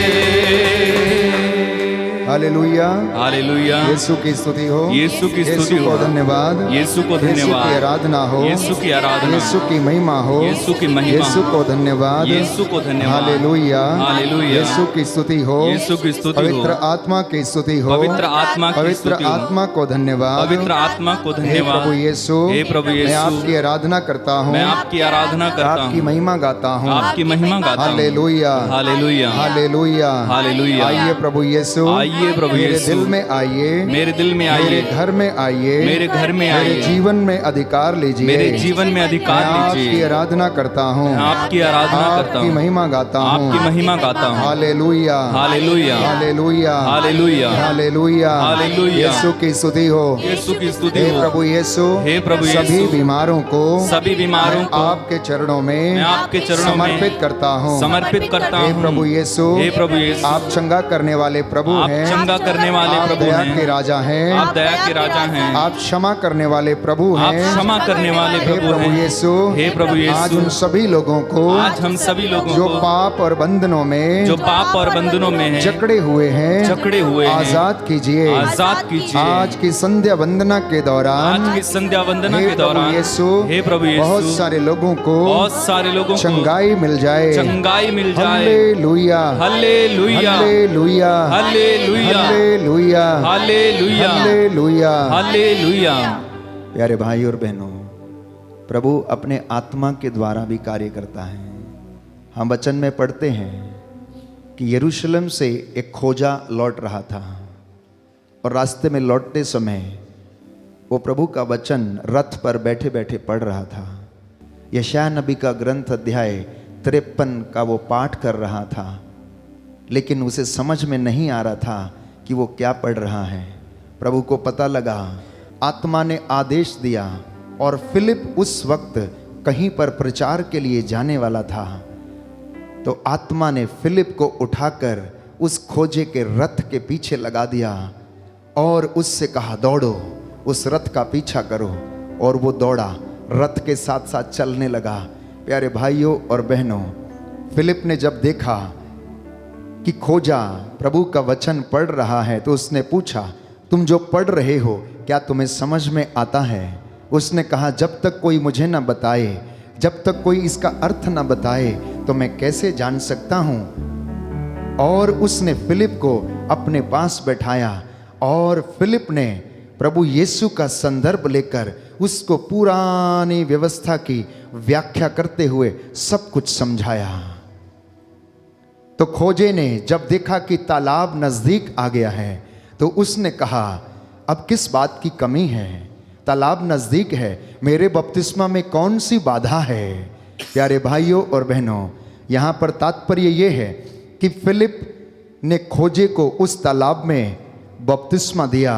हालेलुया, हालेलुया। यीशु की स्तुति हो, यीशु की स्तुति यीशु को हो, धन्यवाद, यीशु को यीशु की धन्यवाद, आराधना हो, यीशु की आराधना, यीशु की महिमा हो, यीशु की महिमा, यीशु को धन्यवाद, यीशु को धन्यवाद, हालेलुया, हालेलुया। यीशु की स्तुति हो, यीशु की स्तुति हो, पवित्र आत्मा की स्तुति हो, पवित्र आत्मा की पवित्र स्तुति हो, आत्मा को धन्यवाद, पवित्र आत्मा को हे धन्यवाद। प्रभु यीशु, हे प्रभु मैं यीशु, आपकी आराधना करता हूँ, मैं आपकी आराधना करता आपकी हूँ, महिमा गाता हूँ, आपकी महिमा गाता हूँ। हालेलुया, हालेलुया, हालेलुया, हालेलुया। आइए प्रभु यीशु, आइए प्रभु मेरे यीशु, दिल में आइए, मेरे दिल में मेरे आइए, घर में आइए, मेरे घर में मेरे आइए, जीवन में अधिकार लीजिए, मेरे जीवन में अधिकार मैं आपकी लीजिए। आराधना करता हूँ, मैं आपकी आराधना करता आपकी हूँ, महिमा गाता हूँ, आपकी महिमा गाता हूँ। हालेलुया, हालेलुया, हालेलुया, हालेलुया, हालेलुया, हालेलुया। यीशु की स्तुति हो, यीशु की स्तुति हे हो। प्रभु यीशु, हे प्रभु सभी यीशु, बीमारों को, सभी बीमारों को आपके चरणों में मैं आपके चरणों में समर्पित करता हूँ, समर्पित करता हे हूँ। प्रभु यीशु, हे प्रभु यीशु, आप चंगा करने वाले प्रभु आप हैं, चंगा करने वाले आप प्रभु दया के हैं, राजा हैं, आप दया के राजा हैं, आप क्षमा करने वाले प्रभु आप हैं, क्षमा करने वाले हे प्रभु प्रभु हैं। यीशु, हे प्रभु आज उन यीशु, सभी लोगों को आज हम सभी लोगों जो को पाप और बंधनों में जो पाप और बंधनों में हैं, जकड़े हुए हैं, जकड़े हुए हैं, आजाद कीजिए, आजाद कीजिए। आज की संध्या वंदना के दौरान आज की संध्या वंदना हे के प्रभु दौरान यीशु, हे प्रभु बहुत यीशु, सारे लोगों को बहुत सारे लोगों को चंगाई मिल जाए, चंगाई मिल जाए। हालेलुया, हालेलुया, हालेलुया, हालेलुया, हालेलुया, हालेलुया, हालेलुया। हालेलुया। प्यारे भाई और बहनों, प्रभु अपने आत्मा के द्वारा भी कार्य करता है। हम वचन में पढ़ते हैं कि यरूशलेम से एक खोजा लौट रहा था और रास्ते में लौटते समय वो प्रभु का वचन रथ पर बैठे बैठे पढ़ रहा था। यशायाह नबी का ग्रंथ अध्याय 53 का वो पाठ कर रहा था, लेकिन उसे समझ में नहीं आ रहा था कि वो क्या पढ़ रहा है। प्रभु को पता लगा, आत्मा ने आदेश दिया और फिलिप उस वक्त कहीं पर प्रचार के लिए जाने वाला था। तो आत्मा ने फिलिप को उठाकर उस खोजे के रथ के पीछे लगा दिया और उससे कहा, दौड़ो, उस रथ का पीछा करो। और वो दौड़ा, रथ के साथ साथ चलने लगा। प्यारे भाइयों और बहनों, फिलिप ने जब देखा कि खोजा प्रभु का वचन पढ़ रहा है तो उसने पूछा, तुम जो पढ़ रहे हो क्या तुम्हें समझ में आता है? उसने कहा, जब तक कोई मुझे ना बताए, जब तक कोई इसका अर्थ ना बताए तो मैं कैसे जान सकता हूँ। और उसने फिलिप को अपने पास बैठाया और फिलिप ने प्रभु यीशु का संदर्भ लेकर उसको पुरानी व्यवस्था की व्याख्या करते हुए सब कुछ समझाया। तो खोजे ने जब देखा कि तालाब नजदीक आ गया है तो उसने कहा, अब किस बात की कमी है? तालाब नजदीक है, मेरे बपतिस्मा में कौन सी बाधा है? प्यारे भाइयों और बहनों, यहाँ पर तात्पर्य ये है कि फिलिप ने खोजे को उस तालाब में बपतिस्मा दिया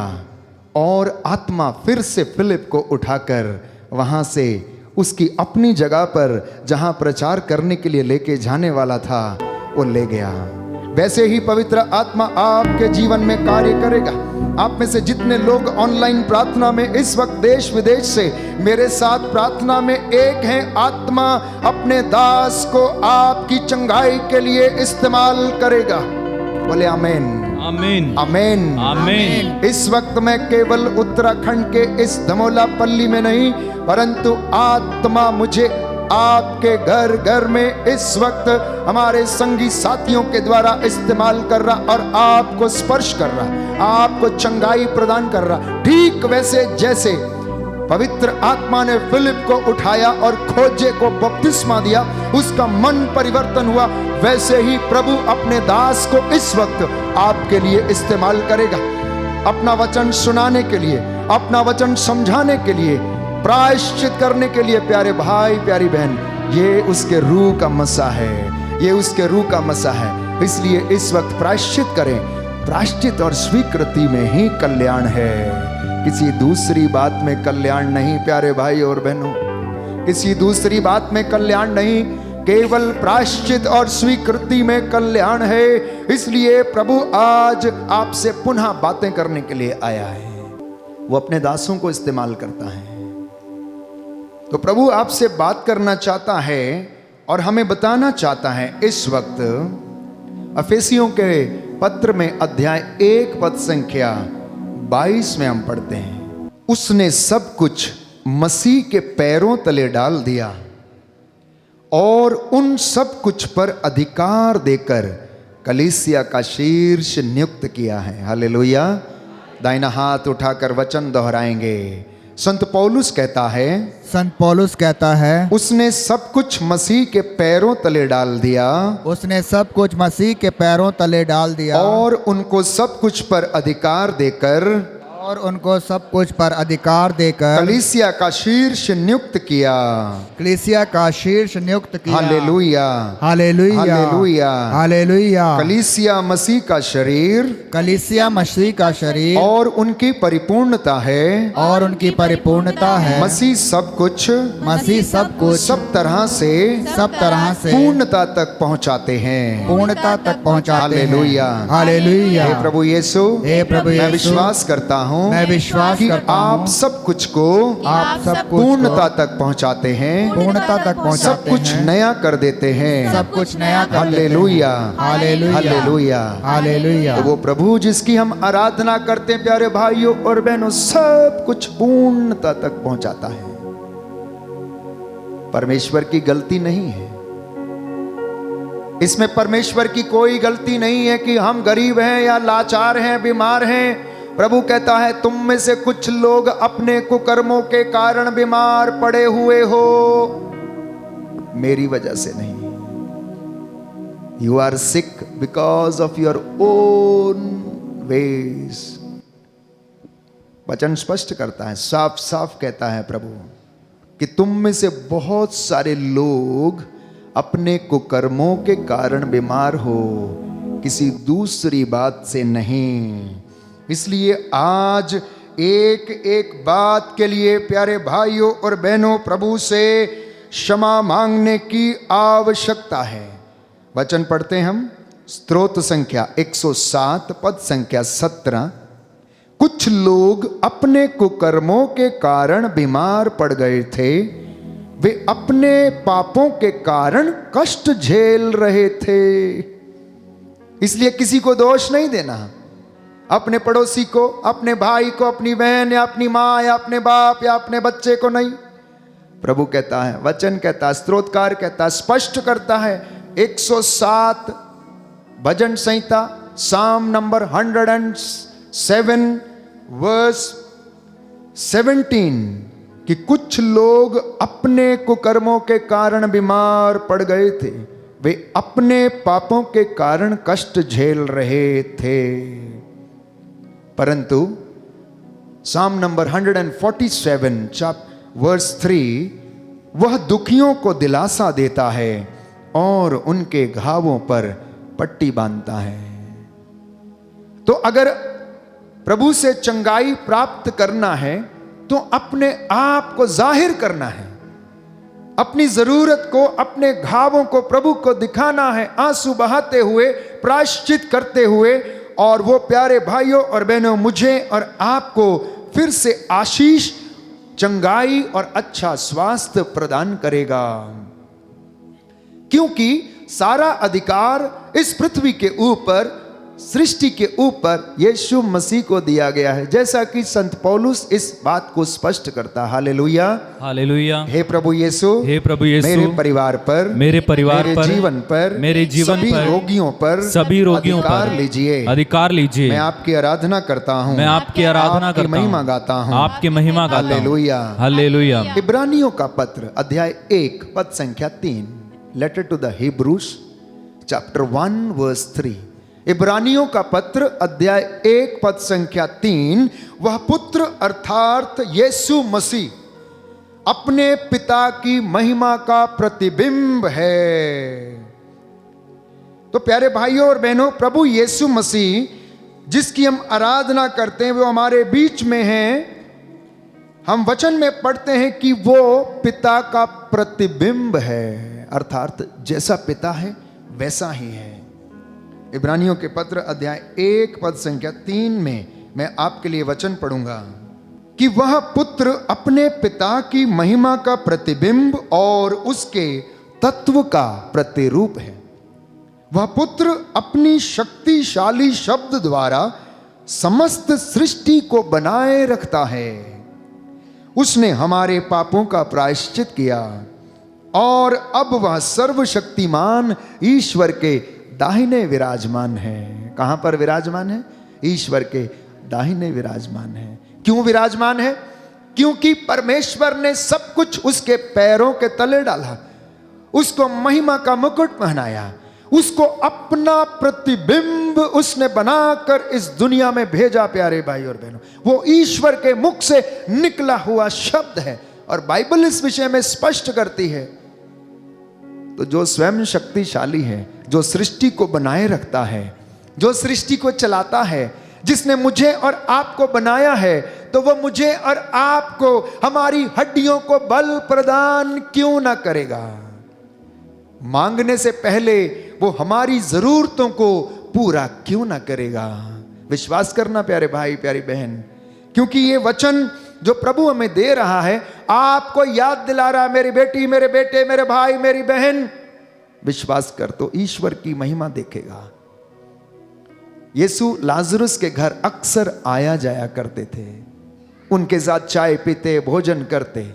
और आत्मा फिर से फिलिप को उठाकर वहाँ से उसकी अपनी जगह पर जहाँ प्रचार करने के लिए लेके जाने वाला था वो ले गया। वैसे ही पवित्र आत्मा आपके जीवन में कार्य करेगा। आप में से जितने लोग ऑनलाइन प्रार्थना में इस वक्त देश विदेश से मेरे साथ प्रार्थना में एक हैं, आत्मा अपने दास को आपकी चंगाई के लिए इस्तेमाल करेगा। बोले आमीन, आमीन, आमीन, आमीन। इस वक्त मैं केवल उत्तराखंड के इस धमोला पल्ली में नहीं, परंतु आत्मा मुझे आपके घर घर में इस वक्त हमारे संगी साथियों के द्वारा इस्तेमाल कर रहा और आपको स्पर्श कर रहा, आपको चंगाई प्रदान कर रहा। ठीक वैसे जैसे पवित्र आत्मा ने फिलिप को उठाया और खोजे को बपतिस्मा दिया, उसका मन परिवर्तन हुआ, वैसे ही प्रभु अपने दास को इस वक्त आपके लिए इस्तेमाल करेगा, अपना वचन सुनाने के लिए, अपना वचन समझाने के लिए, प्रायश्चित करने के लिए। प्यारे भाई, प्यारी बहन, ये उसके रूह का मसा है, ये उसके रूह का मसा है। इसलिए इस वक्त प्रायश्चित करें। प्रायश्चित और स्वीकृति में ही कल्याण है, किसी दूसरी बात में कल्याण नहीं। प्यारे भाई और बहनों, किसी दूसरी बात में कल्याण नहीं, केवल प्रायश्चित और स्वीकृति में कल्याण है। इसलिए प्रभु आज आपसे पुनः बातें करने के लिए आया है। वो अपने दासों को इस्तेमाल करता है। तो प्रभु आपसे बात करना चाहता है और हमें बताना चाहता है इस वक्त। अफेसियों के पत्र में अध्याय 1 पद संख्या 22 में हम पढ़ते हैं, उसने सब कुछ मसीह के पैरों तले डाल दिया और उन सब कुछ पर अधिकार देकर कलीसिया का शीर्ष नियुक्त किया है। हालेलुया। दाहिना हाथ उठाकर वचन दोहराएंगे। संत पौलुस कहता है, संत पौलुस कहता है, उसने सब कुछ मसीह के पैरों तले डाल दिया उसने सब कुछ मसीह के पैरों तले डाल दिया और उनको सब कुछ पर अधिकार देकर और उनको सब कुछ पर अधिकार देकर कलीसिया का शीर्ष नियुक्त किया। कलीसिया का शीर्ष नियुक्त किया। हालेलुया, हालेलुया, हालेलुया, हालेलुया। कलीसिया मसीह का शरीर कलीसिया मसीह का शरीर और उनकी परिपूर्णता है। और उनकी परिपूर्णता है। मसीह सब कुछ मसीह सब कुछ सब तरह से पूर्णता तक पहुंचाते हैं। पूर्णता तक पहुंचाते हैं। हालेलुया, हालेलुया। हे प्रभु यीशु, हे प्रभु मैं यीशु, विश्वास करता हूँ मैं विश्वास कि करता आप हूँ सब कुछ को आप सब कुछ पूर्णता तक पहुंचाते हैं। पूर्णता तक सब पहुंचाते कुछ हैं। नया कर देते हैं। सब कुछ नया कर देते हैं। हालेलुया, हालेलुया, हालेलुया, हालेलुया। तो वो प्रभु जिसकी हम आराधना करते हैं प्यारे भाइयों और बहनों, सब कुछ पूर्णता तक पहुंचाता है। परमेश्वर की गलती नहीं है इसमें। परमेश्वर की कोई गलती नहीं है कि हम गरीब हैं या लाचार हैं, बीमार हैं। प्रभु कहता है, तुम में से कुछ लोग अपने कुकर्मों के कारण बीमार पड़े हुए हो, मेरी वजह से नहीं। You are sick because of your own ways. वचन स्पष्ट करता है, साफ साफ कहता है प्रभु कि तुम में से बहुत सारे लोग अपने कुकर्मों के कारण बीमार हो, किसी दूसरी बात से नहीं। इसलिए आज एक एक बात के लिए प्यारे भाइयों और बहनों, प्रभु से क्षमा मांगने की आवश्यकता है। वचन पढ़ते हैं हम, स्तोत्र संख्या 107 पद संख्या 17। कुछ लोग अपने कुकर्मों के कारण बीमार पड़ गए थे, वे अपने पापों के कारण कष्ट झेल रहे थे। इसलिए किसी को दोष नहीं देना, अपने पड़ोसी को, अपने भाई को, अपनी बहन या अपनी माँ या अपने बाप या अपने बच्चे को नहीं। प्रभु कहता है, वचन कहता है, स्तोत्रकार कहता है, स्पष्ट करता है 107 भजन संहिता साम नंबर 107 वर्स 17 कि कुछ लोग अपने कुकर्मों के कारण बीमार पड़ गए थे, वे अपने पापों के कारण कष्ट झेल रहे थे। परंतु साम नंबर 147 वर्स 3, वह दुखियों को दिलासा देता है और उनके घावों पर पट्टी बांधता है। तो अगर प्रभु से चंगाई प्राप्त करना है तो अपने आप को जाहिर करना है, अपनी जरूरत को, अपने घावों को प्रभु को दिखाना है, आंसू बहाते हुए, प्रायश्चित करते हुए। और वो प्यारे भाइयों और बहनों, मुझे और आपको फिर से आशीष, चंगाई और अच्छा स्वास्थ्य प्रदान करेगा, क्योंकि सारा अधिकार इस पृथ्वी के ऊपर, सृष्टि के ऊपर यीशु मसीह को दिया गया है, जैसा कि संत पौलुस इस बात को स्पष्ट करता। हालेलुया, हालेलुया। हे प्रभु यीशु, हे प्रभु यीशु, मेरे परिवार पर, मेरे जीवन पर, सभी रोगियों पर अधिकार लीजिए, अधिकार लीजिए। मैं आपकी आराधना करता हूँ, मैं आपकी आराधना करता हूँ, महिमा गाता हूँ, आपकी महिमा गाता हूँ। हालेलुया, हालेलुया। इब्रानियों का पत्र अध्याय 1 पद संख्या 3, letter to the Hebrews chapter 1 verse 3। इब्रानियों का पत्र अध्याय 1 पद संख्या 3, वह पुत्र अर्थात यीशु मसीह अपने पिता की महिमा का प्रतिबिंब है। तो प्यारे भाइयों और बहनों, प्रभु यीशु मसीह जिसकी हम आराधना करते हैं, वो हमारे बीच में हैं। हम वचन में पढ़ते हैं कि वो पिता का प्रतिबिंब है, अर्थात जैसा पिता है वैसा ही है। इब्रानियों के पत्र अध्याय 1 पद संख्या 3 में मैं आपके लिए वचन पढ़ूंगा कि वह पुत्र अपने पिता की महिमा का प्रतिबिंब और उसके तत्व का प्रतिरूप है। वह पुत्र अपनी शक्तिशाली शब्द द्वारा समस्त सृष्टि को बनाए रखता है। उसने हमारे पापों का प्रायश्चित किया और अब वह सर्वशक्तिमान ईश्वर के दाहिने विराजमान है। कहां पर विराजमान है? ईश्वर के दाहिने विराजमान है। क्यों विराजमान है? क्योंकि परमेश्वर ने सब कुछ उसके पैरों के तले डाला, उसको महिमा का मुकुट पहनाया, उसको अपना प्रतिबिंब उसने बनाकर इस दुनिया में भेजा। प्यारे भाई और बहनों, वो ईश्वर के मुख से निकला हुआ शब्द है और बाइबल इस विषय में स्पष्ट करती है। तो जो स्वयं शक्तिशाली है, जो सृष्टि को बनाए रखता है, जो सृष्टि को चलाता है, जिसने मुझे और आपको बनाया है, तो वह मुझे और आपको, हमारी हड्डियों को बल प्रदान क्यों ना करेगा? मांगने से पहले वो हमारी जरूरतों को पूरा क्यों ना करेगा? विश्वास करना प्यारे भाई प्यारी बहन, क्योंकि ये वचन जो प्रभु हमें दे रहा है, आपको याद दिला रहा है, मेरी बेटी, मेरे बेटे, मेरे भाई, मेरी बहन, विश्वास कर तो ईश्वर की महिमा देखेगा। यीशु लाजरुस के घर अक्सर आया जाया करते थे, उनके साथ चाय पीते, भोजन करते।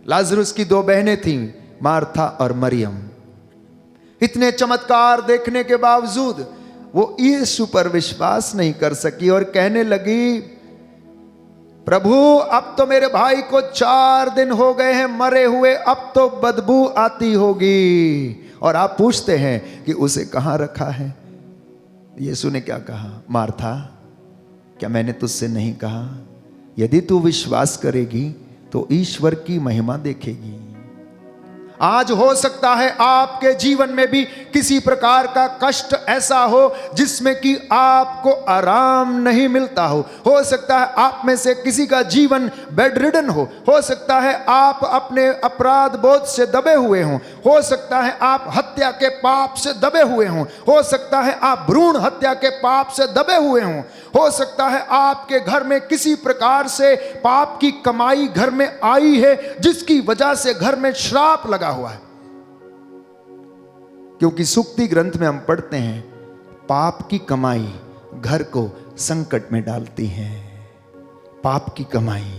लाजरुस की 2 बहनें थीं, मार्था और मरियम। इतने चमत्कार देखने के बावजूद वो यीशु पर विश्वास नहीं कर सकी और कहने लगी, प्रभु अब तो मेरे भाई को 4 दिन हो गए हैं मरे हुए, अब तो बदबू आती होगी, और आप पूछते हैं कि उसे कहां रखा है? यीशु ने क्या कहा? मार्था, क्या मैंने तुझसे नहीं कहा, यदि तू विश्वास करेगी तो ईश्वर की महिमा देखेगी। आज हो सकता है आपके जीवन में भी किसी प्रकार का कष्ट ऐसा हो जिसमें कि आपको आराम नहीं मिलता हो सकता है आप में से किसी का जीवन बेड रिडन हो सकता है आप अपने अपराध बोध से दबे हुए हो सकता है आप हत्या के पाप से दबे हुए हो सकता है आप भ्रूण हत्या के पाप से दबे हुए हो सकता है आपके घर में किसी प्रकार से पाप की कमाई घर में आई है जिसकी वजह से घर में श्राप लगा हुआ है। क्योंकि सुक्ति ग्रंथ में हम पढ़ते हैं, पाप की कमाई घर को संकट में डालती है। पाप की कमाई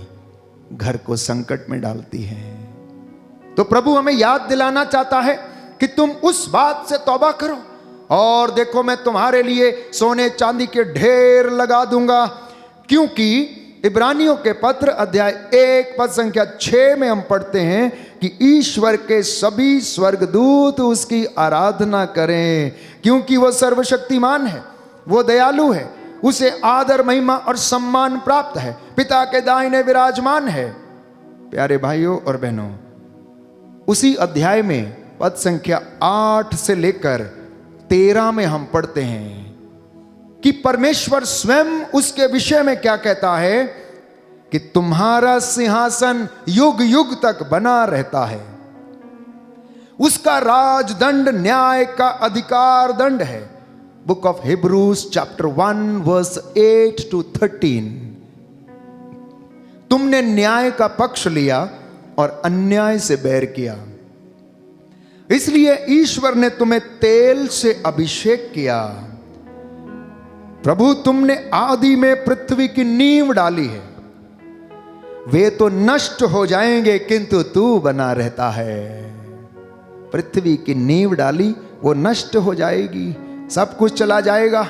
घर को संकट में डालती है। तो प्रभु हमें याद दिलाना चाहता है कि तुम उस बात से तौबा करो और देखो मैं तुम्हारे लिए सोने चांदी के ढेर लगा दूंगा। क्योंकि इब्रानियों के पत्र अध्याय 1 पद संख्या 6 में हम पढ़ते हैं कि ईश्वर के सभी स्वर्गदूत उसकी आराधना करें, क्योंकि वह सर्वशक्तिमान है, वो दयालु है, उसे आदर महिमा और सम्मान प्राप्त है, पिता के दाहिने विराजमान है। प्यारे भाइयों और बहनों, उसी अध्याय में पद संख्या 8 से लेकर 13 में हम पढ़ते हैं कि परमेश्वर स्वयं उसके विषय में क्या कहता है कि तुम्हारा सिंहासन युग युग तक बना रहता है, उसका राजदंड न्याय का अधिकार दंड है। Book of Hebrews chapter 1 verse 8 to 13। तुमने न्याय का पक्ष लिया और अन्याय से बैर किया, इसलिए ईश्वर ने तुम्हें तेल से अभिषेक किया। प्रभु तुमने आदि में पृथ्वी की नींव डाली है, वे तो नष्ट हो जाएंगे किंतु तू बना रहता है। पृथ्वी की नींव डाली, वो नष्ट हो जाएगी, सब कुछ चला जाएगा,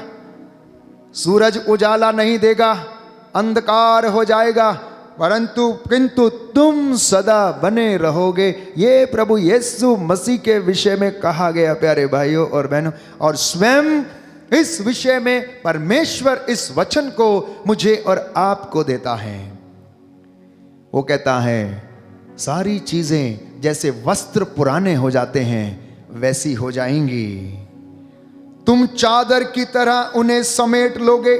सूरज उजाला नहीं देगा, अंधकार हो जाएगा, परंतु किंतु तुम सदा बने रहोगे। ये प्रभु यीशु मसीह के विषय में कहा गया प्यारे भाइयों और बहनों। और स्वयं इस विषय में परमेश्वर इस वचन को मुझे और आपको देता है। वो कहता है सारी चीजें जैसे वस्त्र पुराने हो जाते हैं वैसी हो जाएंगी, तुम चादर की तरह उन्हें समेट लोगे,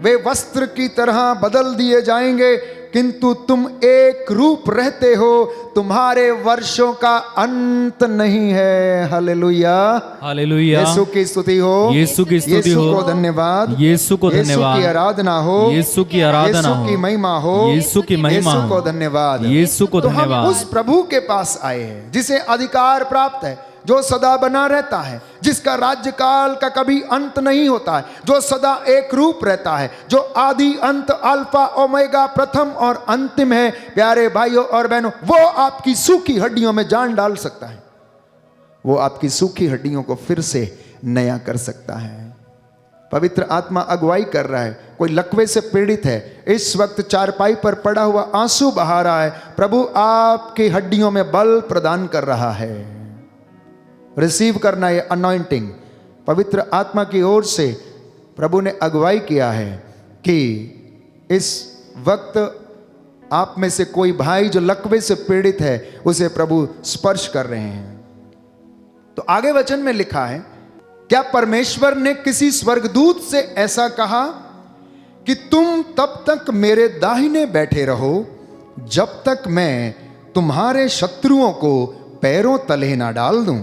वे वस्त्र की तरह बदल दिए जाएंगे, किंतु तुम एक रूप रहते हो, तुम्हारे वर्षों का अंत नहीं है। हालेलुया, हालेलुया। यीशु की स्तुति हो, यीशु की स्तुति हो, यीशु को धन्यवाद, यीशु को धन्यवाद, यीशु की आराधना हो, यीशु की आराधना हो, यीशु की महिमा हो, यीशु की महिमा यीशु हो, को धन्यवाद, यीशु को तो हम धन्यवाद। उस प्रभु के पास आए हैं जिसे अधिकार प्राप्त है, जो सदा बना रहता है, जिसका राज्यकाल का कभी अंत नहीं होता है, जो सदा एक रूप रहता है, जो आदि अंत अल्फा ओमेगा प्रथम और अंतिम है। प्यारे भाइयों और बहनों, वो आपकी सूखी हड्डियों में जान डाल सकता है, वो आपकी सूखी हड्डियों को फिर से नया कर सकता है। पवित्र आत्मा अगुवाई कर रहा है। कोई लकवे से पीड़ित है, इस वक्त चारपाई पर पड़ा हुआ आंसू बहा रहा है, प्रभु आपकी हड्डियों में बल प्रदान कर रहा है। रिसीव करना ये अनॉइंटिंग पवित्र आत्मा की ओर से प्रभु ने अगुवाई किया है कि इस वक्त आप में से कोई भाई जो लकवे से पीड़ित है, उसे प्रभु स्पर्श कर रहे हैं। तो आगे वचन में लिखा है, क्या परमेश्वर ने किसी स्वर्गदूत से ऐसा कहा कि तुम तब तक मेरे दाहिने बैठे रहो जब तक मैं तुम्हारे शत्रुओं को पैरों तले ना डाल दूं,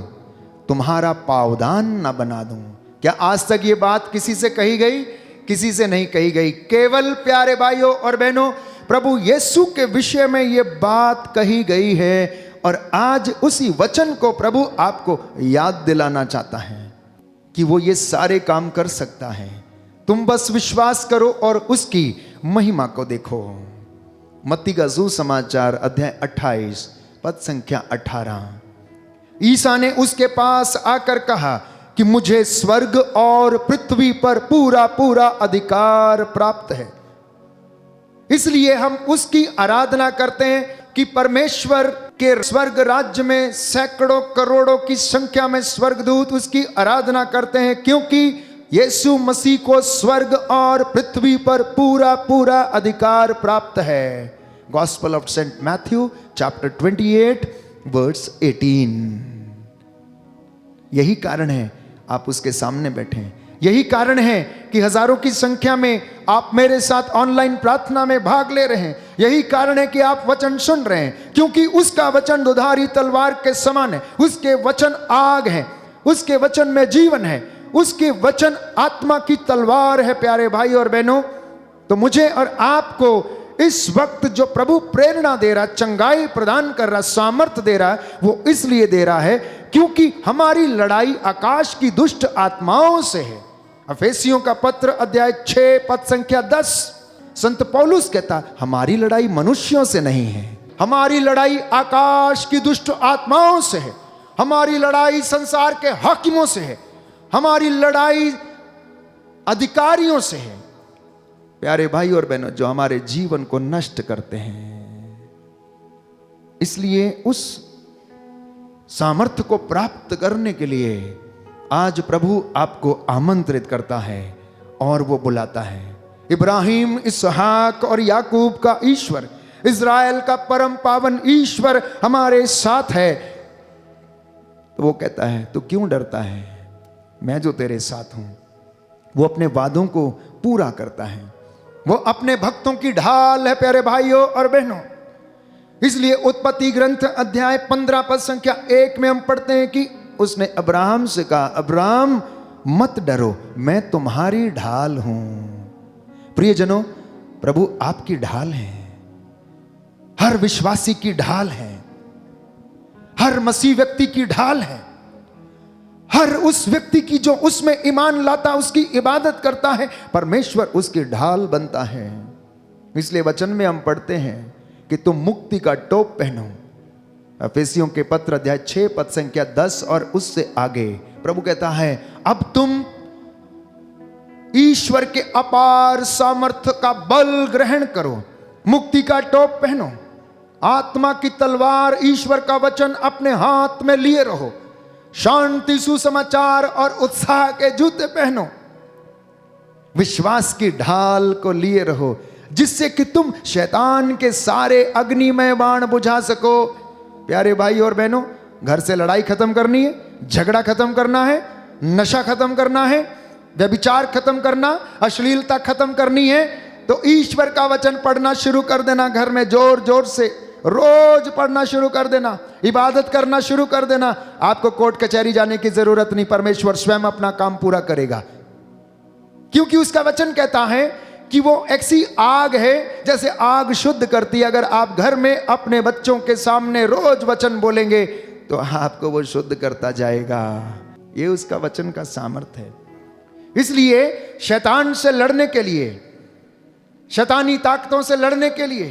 तुम्हारा पावदान ना बना दूं? क्या आज तक ये बात किसी से कही गई? किसी से नहीं कही गई। केवल प्यारे भाइयों और बहनों, प्रभु यीशु के विषय में ये बात कही गई है, और आज उसी वचन को प्रभु आपको याद दिलाना चाहता है कि वो ये सारे काम कर सकता है। तुम बस विश्वास करो और उसकी महिमा को देखो। मत्ती का सुसमाचार अध्याय 28 पद संख्या 18। ईसा ने उसके पास आकर कहा कि मुझे स्वर्ग और पृथ्वी पर पूरा पूरा अधिकार प्राप्त है, इसलिए हम उसकी आराधना करते हैं कि परमेश्वर के स्वर्ग राज्य में सैकड़ों करोड़ों की संख्या में स्वर्गदूत उसकी आराधना करते हैं, क्योंकि यीशु मसीह को स्वर्ग और पृथ्वी पर पूरा पूरा अधिकार प्राप्त है। Gospel of saint Matthew chapter 28 verse 18। यही कारण है आप उसके सामने बैठे हैं। यही कारण है कि हजारों की संख्या में आप मेरे साथ ऑनलाइन प्रार्थना में भाग ले रहे हैं। यही कारण है कि आप वचन सुन रहे हैं, क्योंकि उसका वचन दुधारी तलवार के समान है। उसके वचन आग है, उसके वचन में जीवन है, उसके वचन आत्मा की तलवार है। प्यारे भाई और बहनों, तो मुझे और आपको इस वक्त जो प्रभु प्रेरणा दे रहा, चंगाई प्रदान कर रहा, सामर्थ्य दे रहा है, वो इसलिए दे रहा है क्योंकि हमारी लड़ाई आकाश की दुष्ट आत्माओं से है। अफेसियों का पत्र अध्याय 6 पद संख्या 10, संत पौलुस कहता, हमारी लड़ाई मनुष्यों से नहीं है, हमारी लड़ाई आकाश की दुष्ट आत्माओं से है, हमारी लड़ाई संसार के हाकिमों से है, हमारी लड़ाई अधिकारियों से है। प्यारे भाई और बहनों, जो हमारे जीवन को नष्ट करते हैं। इसलिए उस सामर्थ्य को प्राप्त करने के लिए आज प्रभु आपको आमंत्रित करता है और वो बुलाता है। इब्राहिम, इसहाक और याकूब का ईश्वर, इज़राइल का परम पावन ईश्वर हमारे साथ है। तो वो कहता है, तू क्यों डरता है, मैं जो तेरे साथ हूं। वो अपने वादों को पूरा करता है, वो अपने भक्तों की ढाल है। प्यारे भाइयों और बहनों, इसलिए उत्पत्ति ग्रंथ अध्याय 15 पद संख्या 1 में हम पढ़ते हैं कि उसने अब्राहम से कहा, अब्राहम मत डरो, मैं तुम्हारी ढाल हूं। प्रियजनों, प्रभु आपकी ढाल है, हर विश्वासी की ढाल है, हर मसीह व्यक्ति की ढाल है, हर उस व्यक्ति की जो उसमें ईमान लाता, उसकी इबादत करता है, परमेश्वर उसकी ढाल बनता है। इसलिए वचन में हम पढ़ते हैं कि तुम मुक्ति का टोप पहनो। अफेसियों के पत्र अध्याय 6 पद संख्या 10 और उससे आगे प्रभु कहता है, अब तुम ईश्वर के अपार सामर्थ्य का बल ग्रहण करो, मुक्ति का टोप पहनो, आत्मा की तलवार ईश्वर का वचन अपने हाथ में लिए रहो, शांति, सुसमाचार और उत्साह के जूते पहनो, विश्वास की ढाल को लिए रहो, जिससे कि तुम शैतान के सारे अग्निमय बाण बुझा सको। प्यारे भाई और बहनों, घर से लड़ाई खत्म करनी है, झगड़ा खत्म करना है, नशा खत्म करना है, व्यभिचार खत्म करना, अश्लीलता खत्म करनी है, तो ईश्वर का वचन पढ़ना शुरू कर देना। घर में जोर जोर से रोज पढ़ना शुरू कर देना, इबादत करना शुरू कर देना। आपको कोर्ट कचहरी जाने की जरूरत नहीं, परमेश्वर स्वयं अपना काम पूरा करेगा, क्योंकि उसका वचन कहता है कि वो ऐसी आग है जैसे आग शुद्ध करती है। अगर आप घर में अपने बच्चों के सामने रोज वचन बोलेंगे तो आपको वो शुद्ध करता जाएगा। ये उसका वचन का सामर्थ्य है। इसलिए शैतान से लड़ने के लिए, शैतानी ताकतों से लड़ने के लिए,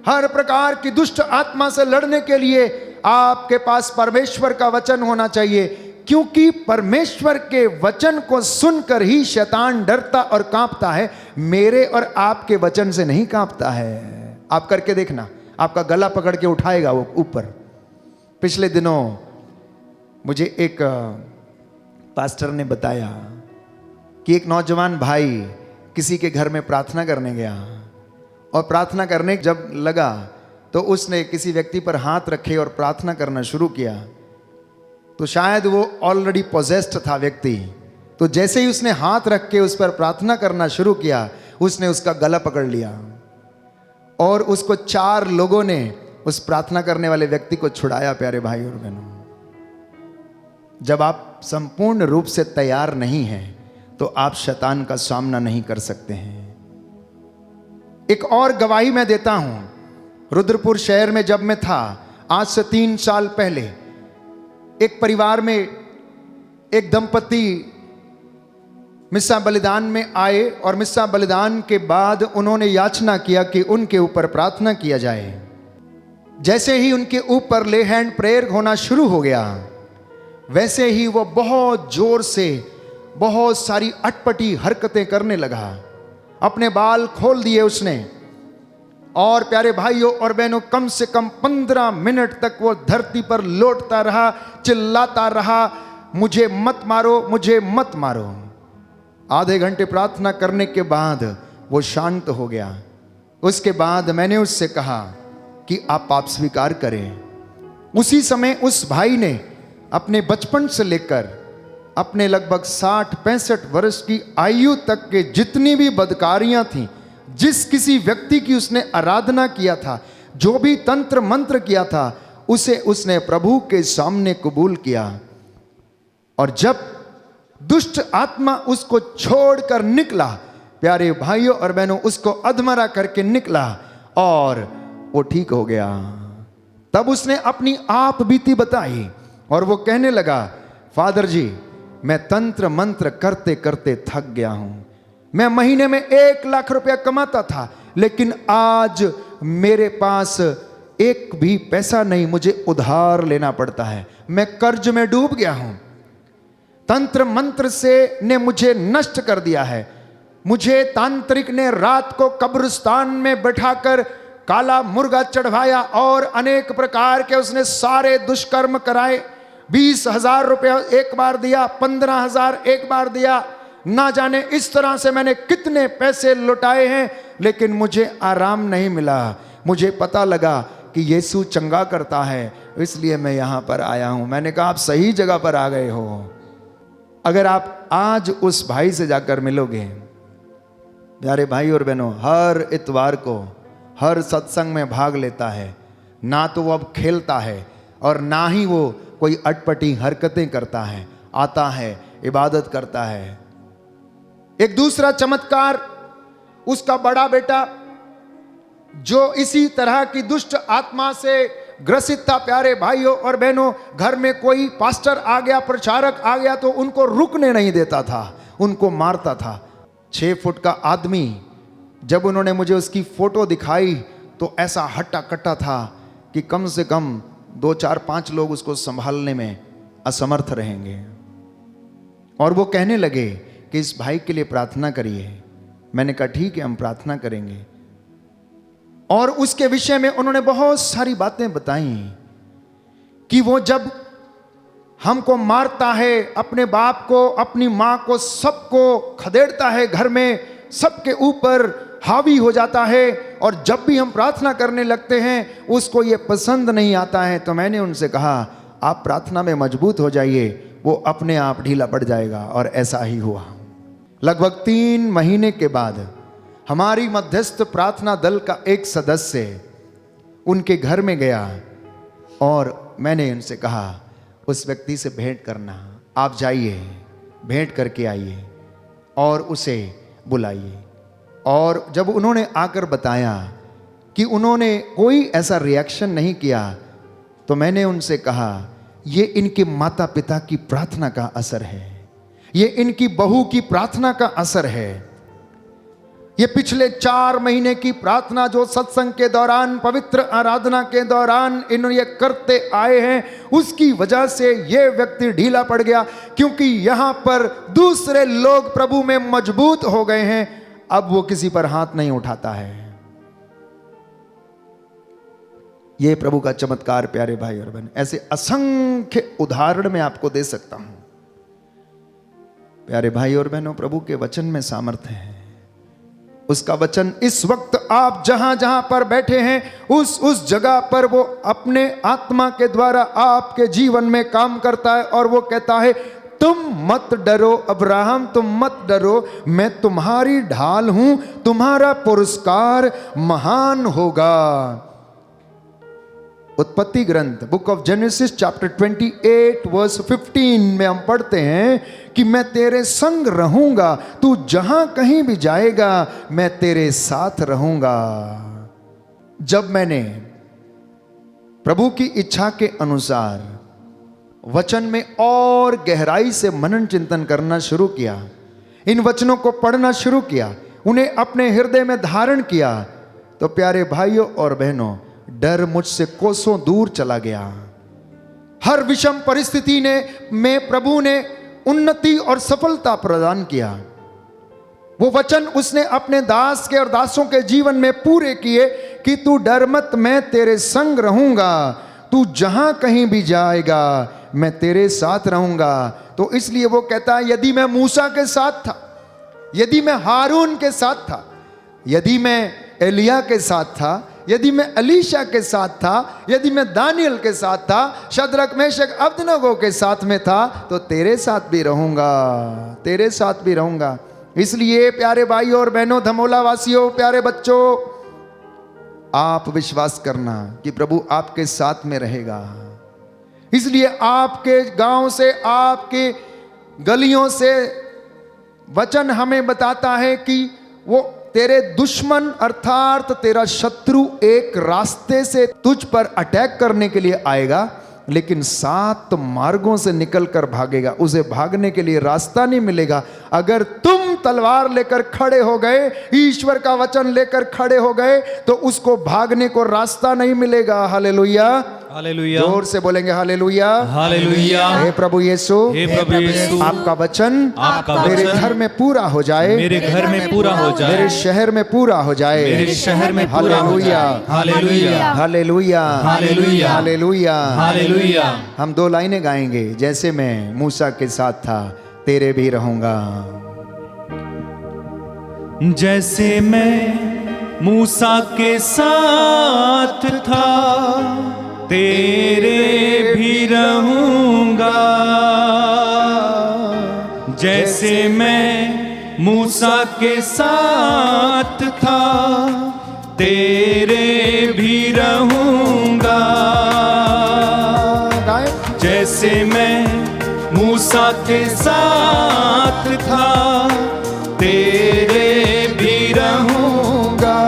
हर प्रकार की दुष्ट आत्मा से लड़ने के लिए आपके पास परमेश्वर का वचन होना चाहिए, क्योंकि परमेश्वर के वचन को सुनकर ही शैतान डरता और कांपता है। मेरे और आपके वचन से नहीं कांपता है। आप करके देखना, आपका गला पकड़ के उठाएगा वो ऊपर। पिछले दिनों मुझे एक पास्टर ने बताया कि एक नौजवान भाई किसी के घर में प्रार्थना करने गया, और प्रार्थना करने जब लगा तो उसने किसी व्यक्ति पर हाथ रखे और प्रार्थना करना शुरू किया। तो शायद वो ऑलरेडी पोजेस्ड था व्यक्ति। तो जैसे ही उसने हाथ रख के उस पर प्रार्थना करना शुरू किया, उसने उसका गला पकड़ लिया और उसको 4 लोगों ने उस प्रार्थना करने वाले व्यक्ति को छुड़ाया। प्यारे भाई और बहनों, जब आप संपूर्ण रूप से तैयार नहीं हैं तो आप शैतान का सामना नहीं कर सकते हैं। एक और गवाही मैं देता हूं। रुद्रपुर शहर में जब मैं था, आज से 3 साल पहले, एक परिवार में एक दंपति मिस्सा बलिदान में आए और मिस्सा बलिदान के बाद उन्होंने याचना किया कि उनके ऊपर प्रार्थना किया जाए। जैसे ही उनके ऊपर ले हैंड प्रेयर होना शुरू हो गया, वैसे ही वो बहुत जोर से बहुत सारी अटपटी हरकतें करने लगा। अपने बाल खोल दिए उसने, और प्यारे भाइयों और बहनों, कम से कम 15 मिनट तक वो धरती पर लौटता रहा, चिल्लाता रहा, मुझे मत मारो, मुझे मत मारो। आधे घंटे प्रार्थना करने के बाद वो शांत हो गया। उसके बाद मैंने उससे कहा कि आप पाप स्वीकार करें। उसी समय उस भाई ने अपने बचपन से लेकर अपने लगभग 60-65 वर्ष की आयु तक के जितनी भी बदकारियां थीं, जिस किसी व्यक्ति की उसने आराधना किया था, जो भी तंत्र मंत्र किया था, उसे उसने प्रभु के सामने कबूल किया। और जब दुष्ट आत्मा उसको छोड़कर निकला, प्यारे भाइयों और बहनों, उसको अधमरा करके निकला और वो ठीक हो गया। तब उसने अपनी आप बीती बताई और वो कहने लगा, फादर जी, मैं तंत्र मंत्र करते करते थक गया हूं। मैं महीने में 1 लाख रुपया कमाता था, लेकिन आज मेरे पास एक भी पैसा नहीं, मुझे उधार लेना पड़ता है। मैं कर्ज में डूब गया हूं। तंत्र मंत्र से ने मुझे नष्ट कर दिया है। मुझे तांत्रिक ने रात को कब्रिस्तान में बैठाकर काला मुर्गा चढ़वाया और अनेक प्रकार के उसने सारे दुष्कर्म कराए। 20,000 रुपया एक बार दिया, 15,000 एक बार दिया, ना जाने इस तरह से मैंने कितने पैसे लुटाए हैं, लेकिन मुझे आराम नहीं मिला। मुझे पता लगा कि यीशु चंगा करता है, इसलिए मैं यहाँ पर आया हूँ। मैंने कहा, आप सही जगह पर आ गए हो। अगर आप आज उस भाई से जाकर मिलोगे, प्यारे भाई और बहनों, हर इतवार को हर सत्संग में भाग लेता है। ना तो वो अब खेलता है और ना ही वो कोई अटपटी हरकतें करता है। आता है, इबादत करता है। एक दूसरा चमत्कार, उसका बड़ा बेटा जो इसी तरह की दुष्ट आत्मा से ग्रसित था। प्यारे भाइयों और बहनों, घर में कोई पास्टर आ गया, प्रचारक आ गया तो उनको रुकने नहीं देता था, उनको मारता था। 6 फुट का आदमी, जब उन्होंने मुझे उसकी फोटो दिखाई तो ऐसा हट्टा कट्टा था कि कम से कम 2, 4, 5 लोग उसको संभालने में असमर्थ रहेंगे। और वो कहने लगे कि इस भाई के लिए प्रार्थना करिए। मैंने कहा, ठीक है, हम प्रार्थना करेंगे। और उसके विषय में उन्होंने बहुत सारी बातें बताई कि वो जब हमको मारता है, अपने बाप को, अपनी माँ को, सबको खदेड़ता है, घर में सबके ऊपर हावी हो जाता है, और जब भी हम प्रार्थना करने लगते हैं उसको ये पसंद नहीं आता है। तो मैंने उनसे कहा, आप प्रार्थना में मजबूत हो जाइए, वो अपने आप ढीला पड़ जाएगा। और ऐसा ही हुआ। लगभग 3 महीने के बाद हमारी मध्यस्थ प्रार्थना दल का एक सदस्य उनके घर में गया और मैंने उनसे कहा, उस व्यक्ति से भेंट करना, आप जाइए, भेंट करके आइए और उसे बुलाइए। और जब उन्होंने आकर बताया कि उन्होंने कोई ऐसा रिएक्शन नहीं किया, तो मैंने उनसे कहा, ये इनके माता पिता की प्रार्थना का असर है, ये इनकी बहू की प्रार्थना का असर है। ये पिछले 4 महीने की प्रार्थना जो सत्संग के दौरान, पवित्र आराधना के दौरान इन्होंने करते आए हैं, उसकी वजह से ये व्यक्ति ढीला पड़ गया, क्योंकि यहां पर दूसरे लोग प्रभु में मजबूत हो गए हैं। अब वो किसी पर हाथ नहीं उठाता है। ये प्रभु का चमत्कार प्यारे भाई और बहन, ऐसे असंख्य उदाहरण मैं आपको दे सकता हूं। प्यारे भाई और बहनों, प्रभु के वचन में सामर्थ्य है। उसका वचन इस वक्त आप जहां जहां पर बैठे हैं, उस जगह पर वो अपने आत्मा के द्वारा आपके जीवन में काम करता है। और वो कहता है, तुम मत डरो अब्राहम, तुम मत डरो, मैं तुम्हारी ढाल हूं, तुम्हारा पुरस्कार महान होगा। उत्पत्ति ग्रंथ, book of Genesis chapter 28 verse 15 में हम पढ़ते हैं कि मैं तेरे संग रहूंगा, तू जहां कहीं भी जाएगा मैं तेरे साथ रहूंगा। जब मैंने प्रभु की इच्छा के अनुसार वचन में और गहराई से मनन चिंतन करना शुरू किया, इन वचनों को पढ़ना शुरू किया, उन्हें अपने हृदय में धारण किया, तो प्यारे भाइयों और बहनों, डर मुझसे कोसों दूर चला गया। हर विषम परिस्थिति में प्रभु ने उन्नति और सफलता प्रदान किया। वो वचन उसने अपने दास के और दासों के जीवन में पूरे किए कि तू डर मत, मैं तेरे संग रहूंगा, तू जहां कहीं भी जाएगा मैं तेरे साथ रहूंगा। तो इसलिए वो कहता है, यदि मैं मूसा के साथ था, यदि मैं हारून के साथ था, यदि मैं एलिया के साथ था, यदि मैं अलीशा के साथ था, यदि मैं दानियल के साथ था, शद्रक मेशक अबदनगो के साथ में था, तो तेरे साथ भी रहूंगा, तेरे साथ भी रहूंगा। इसलिए प्यारे भाइयों और बहनों, धमोला वासियों, प्यारे बच्चों, आप विश्वास करना कि प्रभु आपके साथ में रहेगा। इसलिए आपके गांव से, आपके गलियों से वचन हमें बताता है कि वो तेरे दुश्मन अर्थात तेरा शत्रु एक रास्ते से तुझ पर अटैक करने के लिए आएगा, लेकिन 7 मार्गों से निकलकर भागेगा। उसे भागने के लिए रास्ता नहीं मिलेगा। अगर तुम तलवार लेकर खड़े हो गए, ईश्वर का वचन लेकर खड़े हो गए, तो उसको भागने को रास्ता नहीं मिलेगा। हालेलुया, हालेलुया, जोर से बोलेंगे हालेलुया, हालेलुया। हे प्रभु यीशु, हे प्रभु यीशु, आपका वचन मेरे घर में पूरा हो जाए, मेरे घर में पूरा हो जाए, मेरे शहर में पूरा हो जाए, मेरे शहर में पूरा हो जाए। हालेलुया, हालेलुया, हालेलुया, हालेलुया, हालेलुया। हम 2 लाइनें गाएंगे। जैसे मैं मूसा के साथ था, तेरे भी रहूंगा। जैसे मैं मूसा के साथ था, तेरे भी रहूंगा। जैसे मैं मूसा के साथ था, तेरे भी रहूंगा। जैसे मैं मूसा के साथ था, तेरे भी रहूंगा।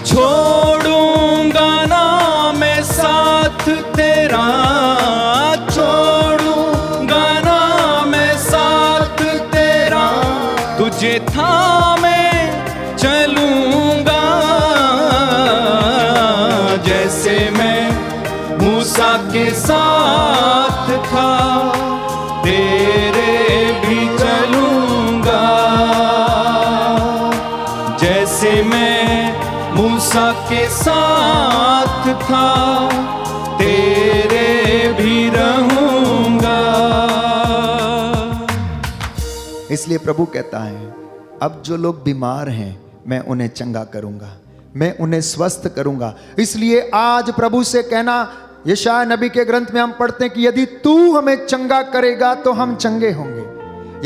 छोड़ूंगा ना मैं साथ तेरा, छोड़ूंगा ना मैं साथ तेरा, तुझे थामे चलूंगा। जैसे मैं मूसा के साथ था, तेरे भी चलूंगा। जैसे मैं मूसा के साथ था, तेरे भी रहूंगा। इसलिए प्रभु कहता है, अब जो लोग बीमार हैं मैं उन्हें चंगा करूंगा, मैं उन्हें स्वस्थ करूंगा। इसलिए आज प्रभु से कहना, यशायाह नबी के ग्रंथ में हम पढ़ते हैं कि यदि तू हमें चंगा करेगा तो हम चंगे होंगे,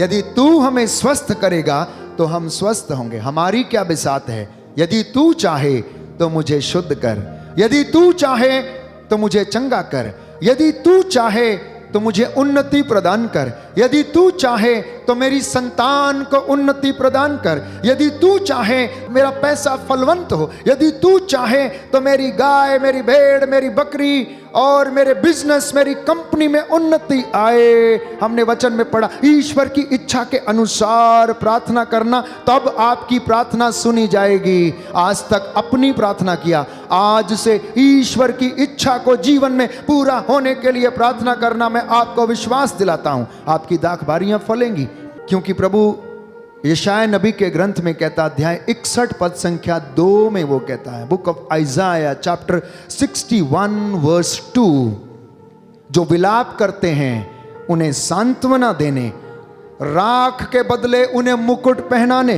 यदि तू हमें स्वस्थ करेगा तो हम स्वस्थ होंगे। हमारी क्या बिसात है, यदि तू चाहे तो मुझे शुद्ध कर, यदि तू चाहे तो मुझे चंगा कर, यदि तू चाहे तो मुझे उन्नति प्रदान कर, यदि तू चाहे तो मेरी संतान को उन्नति प्रदान कर, यदि तू चाहे मेरा पैसा फलवंत हो, यदि तू चाहे तो मेरी गाय, मेरी भेड़, मेरी बकरी और मेरे बिजनेस, मेरी कंपनी में उन्नति आए। हमने वचन में पढ़ा, ईश्वर की इच्छा के अनुसार प्रार्थना करना, तब आपकी प्रार्थना सुनी जाएगी। आज तक अपनी प्रार्थना किया, आज से ईश्वर की इच्छा को जीवन में पूरा होने के लिए प्रार्थना करना मैं आपको विश्वास दिलाता हूं। आपकी दाख बारियां फलेंगी, क्योंकि प्रभु यशाया नबी के ग्रंथ में कहता, अध्याय 61 पद संख्या 2 में वो कहता है, book of Isaiah chapter 61 verse 2, जो विलाप करते हैं उन्हें सांत्वना देने, राख के बदले उन्हें मुकुट पहनाने,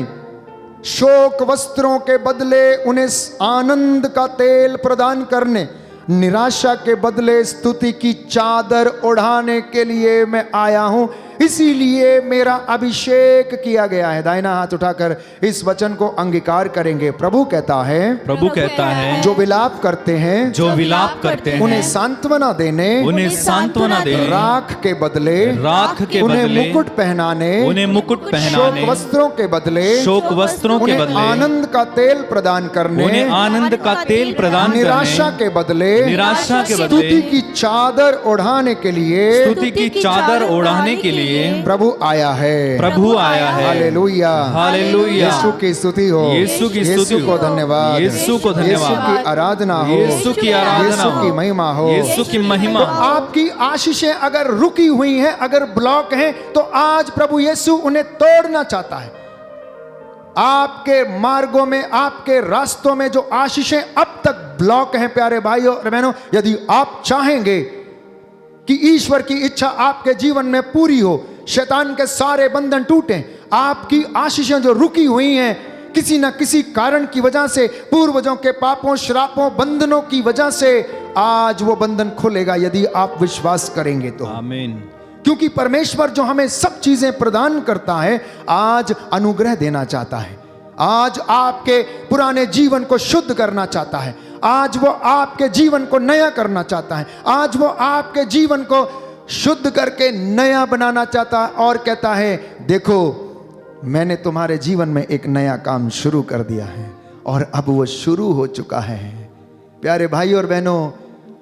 शोक वस्त्रों के बदले उन्हें आनंद का तेल प्रदान करने, निराशा के बदले स्तुति की चादर ओढ़ाने के लिए मैं आया हूं, इसीलिए मेरा अभिषेक किया गया है। दाहिना हाथ उठाकर इस वचन को अंगीकार करेंगे। प्रभु कहता है, जो विलाप करते हैं, जो विलाप करते हैं, उन्हें सांत्वना देने, उन्हें सांत्वना देने, राख के बदले, राख के उन्हें बदले, मुकुट पहनाने, उन्हें मुकुट पहनाने, शोक वस्त्रों के बदले, शोक वस्त्रों के उन्हें बदले, आनंद का तेल प्रदान करने, उन्हें आनंद का तेल प्रदान करने, निराशा के बदले, निराशा के बदले, स्तुति की चादर ओढ़ाने के लिए, स्तुति की चादर ओढ़ाने के लिए प्रभु आया है। प्रभु आया है। हालेलुया, हालेलुया। यीशु की स्तुति हो, यीशु की स्तुति यीशु को हो, धन्यवाद, यीशु को धन्यवाद, यीशु की आराधना हो, यीशु की आराधना यीशु हो, की महिमा हो, यीशु की महिमा तो हो। आपकी आशीषें अगर रुकी हुई हैं, अगर ब्लॉक हैं, तो आज प्रभु यीशु उन्हें तोड़ना चाहता है। आपके मार्गों में, आपके रास्तों में जो आशीषें अब तक ब्लॉक हैं, प्यारे भाइयों और बहनों, यदि आप चाहेंगे कि ईश्वर की इच्छा आपके जीवन में पूरी हो, शैतान के सारे बंधन टूटें, आपकी आशीषें जो रुकी हुई हैं किसी न किसी कारण की वजह से, पूर्वजों के पापों, श्रापों, बंधनों की वजह से, आज वो बंधन खुलेगा यदि आप विश्वास करेंगे तो। आमीन। क्योंकि परमेश्वर जो हमें सब चीजें प्रदान करता है, आज अनुग्रह देना चाहता है, आज आपके पुराने जीवन को शुद्ध करना चाहता है, आज वो आपके जीवन को नया करना चाहता है, आज वो आपके जीवन को शुद्ध करके नया बनाना चाहता है और कहता है, देखो मैंने तुम्हारे जीवन में एक नया काम शुरू कर दिया है और अब वो शुरू हो चुका है। प्यारे भाई और बहनों,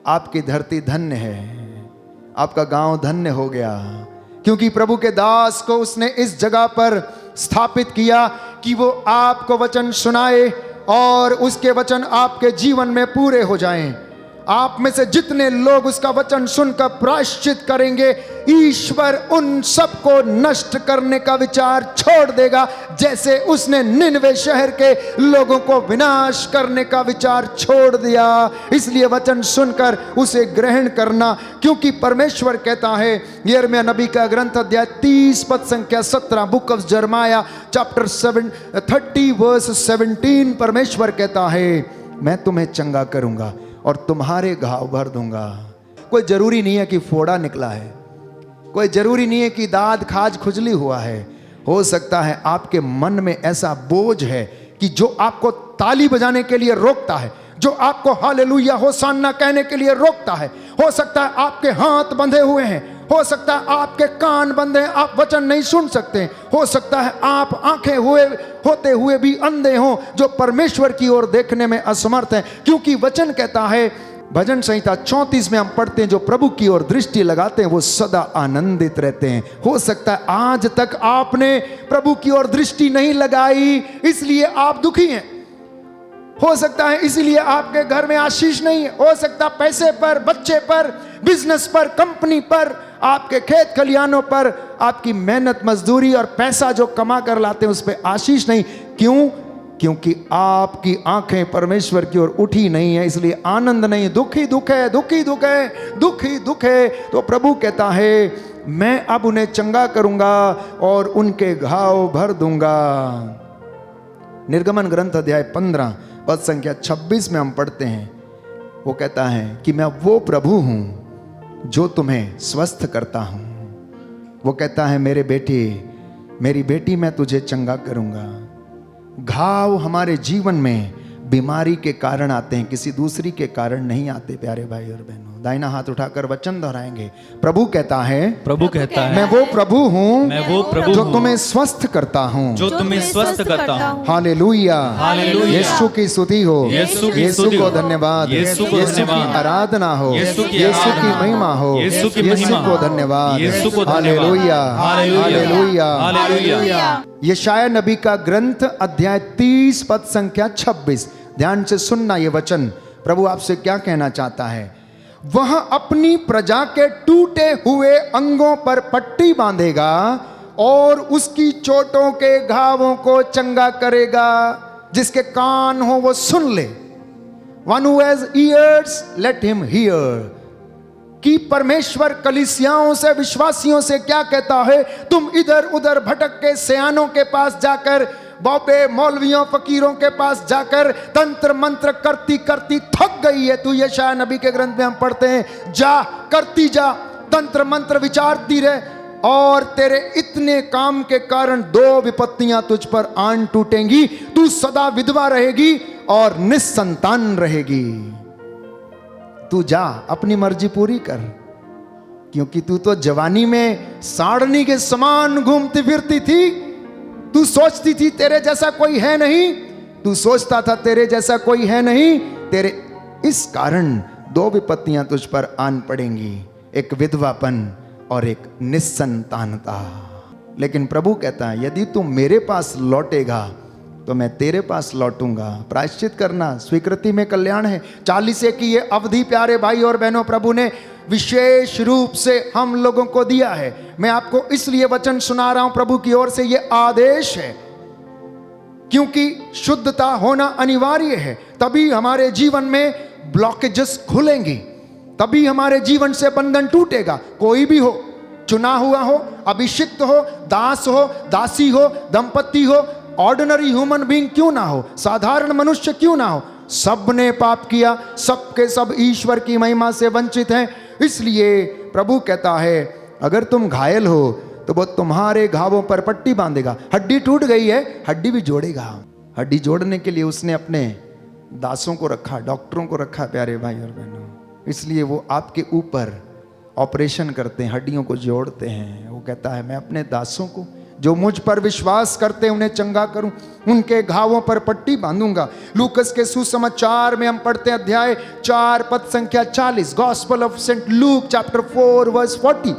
आपकी धरती धन्य है, आपका गांव धन्य हो गया, क्योंकि प्रभु के दास को उसने इस जगह पर स्थापित किया कि वो आपको वचन सुनाए और उसके वचन आपके जीवन में पूरे हो जाएं। आप में से जितने लोग उसका वचन सुनकर प्रायश्चित करेंगे, ईश्वर उन सबको नष्ट करने का विचार छोड़ देगा, जैसे उसने निनवे शहर के लोगों को विनाश करने का विचार छोड़ दिया। इसलिए वचन सुनकर उसे ग्रहण करना, क्योंकि परमेश्वर कहता है, यिर्मयाह नबी का ग्रंथ अध्याय 30 पद संख्या 17, book of Jeremiah chapter 30 verse 17, परमेश्वर कहता है, मैं तुम्हें चंगा करूंगा और तुम्हारे घाव भर दूंगा। कोई जरूरी नहीं है कि फोड़ा निकला है, कोई जरूरी नहीं है कि दाद खाज खुजली हुआ है। हो सकता है आपके मन में ऐसा बोझ है कि जो आपको ताली बजाने के लिए रोकता है, जो आपको हालेलुया होसाना कहने के लिए रोकता है। हो सकता है आपके हाथ बंधे हुए हैं, हो सकता है आपके कान बंधे हैं, आप वचन नहीं सुन सकते। हो सकता है आप आंखें होते हुए भी अंधे हों, जो परमेश्वर की ओर देखने में असमर्थ हैं। क्योंकि वचन कहता है, भजन संहिता 34 में हम पढ़ते हैं, जो प्रभु की ओर दृष्टि लगाते हैं वो सदा आनंदित रहते हैं। हो सकता है आज तक आपने प्रभु की ओर दृष्टि नहीं लगाई, इसलिए आप दुखी हैं। हो सकता है इसीलिए आपके घर में आशीष नहीं है। हो सकता है पैसे पर, बच्चे पर, बिजनेस पर, कंपनी पर, आपके खेत खलिहानों पर, आपकी मेहनत मजदूरी और पैसा जो कमा कर लाते हैं उस पर आशीष नहीं। क्यों? क्योंकि आपकी आंखें परमेश्वर की ओर उठी नहीं है, इसलिए आनंद नहीं। दुखी दुख है, दुखी दुख है, दुखी दुख है। तो प्रभु कहता है, मैं अब उन्हें चंगा करूंगा और उनके घाव भर दूंगा। निर्गमन ग्रंथ अध्याय 15 पद संख्या 26 में हम पढ़ते हैं, वो कहता है कि मैं वो प्रभु हूं जो तुम्हें स्वस्थ करता हूं। वो कहता है, मेरे बेटे, मेरी बेटी, मैं तुझे चंगा करूंगा। घाव हमारे जीवन में बीमारी के कारण आते हैं, किसी दूसरी के कारण नहीं आते। प्यारे भाई और बहनों, दाहिना हाथ उठाकर वचन दोहराएंगे। प्रभु कहता है, प्रभु कहता है, मैं वो प्रभु हूँ मैं वो प्रभु जो हूँ तुम्हें स्वस्थ करता हूँ। जो तुम्हें स्वस्थ करता हूँ। हालेलुया, हालेलुया। यीशु की स्तुति हो, यीशु की यीशु स्तुति को हो, धन्यवाद, यीशु को यीशु की धन्यवाद, आराधना हो, यीशु की यीशु की आराधना, महिमा हो, यीशु की यीशु महिमा को हो, धन्यवाद, यीशु को धन्यवाद। हालेलुया, हालेलुया, हालेलुया। यशायाह नबी का ग्रंथ अध्याय 30 पद संख्या 26। ध्यान से सुनना ये वचन, प्रभु आपसे क्या कहना चाहता है। वह अपनी प्रजा के टूटे हुए अंगों पर पट्टी बांधेगा और उसकी चोटों के घावों को चंगा करेगा। जिसके कान हो वो सुन ले। One who has ears, let him hear। कि परमेश्वर कलीसियाओं से, विश्वासियों से क्या कहता है। तुम इधर उधर भटक के सयानों के पास जाकर, बौबे मौलवियों फकीरों के पास जाकर तंत्र मंत्र करती करती थक गई है तू। यशायाह नबी के ग्रंथ में हम पढ़ते हैं, जा करती जा, तंत्र मंत्र विचारती रहे, और तेरे इतने काम के कारण 2 विपत्तियां तुझ पर आन टूटेंगी। तू सदा विधवा रहेगी और निस्संतान रहेगी। तू जा, अपनी मर्जी पूरी कर, क्योंकि तू तो जवानी में साड़नी के समान घूमती फिरती थी। तू सोचती थी तेरे जैसा कोई है नहीं, तू सोचता था तेरे जैसा कोई है नहीं। तेरे इस कारण 2 विपत्तियां तुझ पर आन पड़ेंगी, एक विधवापन और एक निस्संतानता। लेकिन प्रभु कहता है, यदि तू मेरे पास लौटेगा तो मैं तेरे पास लौटूंगा। प्रायश्चित करना स्वीकृति में कल्याण है। 40 की ये अवधि प्यारे भाई और बहनों प्रभु ने विशेष रूप से हम लोगों को दिया है। मैं आपको इसलिए वचन सुना रहा हूं, प्रभु की ओर से ये आदेश है, क्योंकि शुद्धता होना अनिवार्य है। तभी हमारे जीवन में ब्लॉकेजेस खुलेंगी, तभी हमारे जीवन से बंधन टूटेगा। कोई भी हो, चुना हुआ हो, अभिषिक्त हो, दास हो, दासी हो, दंपति हो, ऑर्डिनरी ह्यूमन बीइंग क्यों ना हो, साधारण मनुष्य क्यों ना हो, सब ने पाप किया, सबके सब ईश्वर की महिमा से वंचित हैं। इसलिए प्रभु कहता है, अगर तुम घायल हो तो वो तुम्हारे घावों पर पट्टी बांधेगा। हड्डी टूट गई है, हड्डी भी जोड़ेगा। हड्डी जोड़ने के लिए उसने अपने दासों को रखा, डॉक्टरों को रखा प्यारे भाई और बहनों। इसलिए वो आपके ऊपर ऑपरेशन करते हैं, हड्डियों को जोड़ते हैं। वो कहता है, मैं अपने दासों को जो मुझ पर विश्वास करते हैं उन्हें चंगा करूं, उनके घावों पर पट्टी बांधूंगा। लूकस के सुसमाचार में हम पढ़ते हैं अध्याय 4 पद संख्या 40, gospel of saint Luke chapter 4 verse 40।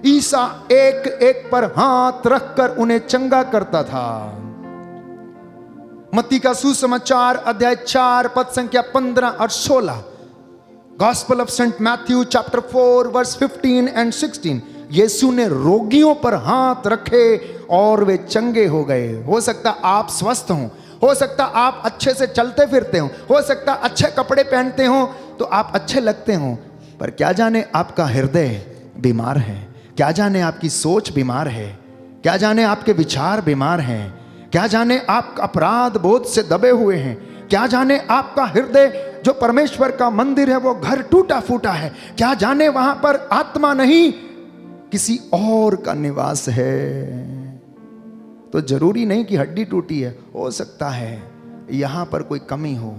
ईसा एक एक पर हाथ रखकर उन्हें चंगा करता था। मत्ती का सुसमाचार अध्याय 4 पद संख्या 15 और 16, gospel of saint Matthew chapter 4 verse 15 and 16। यीशु ने रोगियों पर हाथ रखे और वे चंगे हो गए। हो सकता आप स्वस्थ हों, हो सकता आप अच्छे से चलते फिरते हो सकता अच्छे कपड़े पहनते हो तो आप अच्छे लगते हो, पर क्या जाने आपका हृदय बीमार है, क्या जाने आपकी सोच बीमार है, क्या जाने आपके विचार बीमार हैं, क्या जाने आप अपराध बोध से दबे हुए हैं, क्या जाने आपका हृदय जो परमेश्वर का मंदिर है वो घर टूटा फूटा है, क्या जाने वहां पर आत्मा नहीं किसी और का निवास है। तो जरूरी नहीं कि हड्डी टूटी है, हो सकता है यहां पर कोई कमी हो।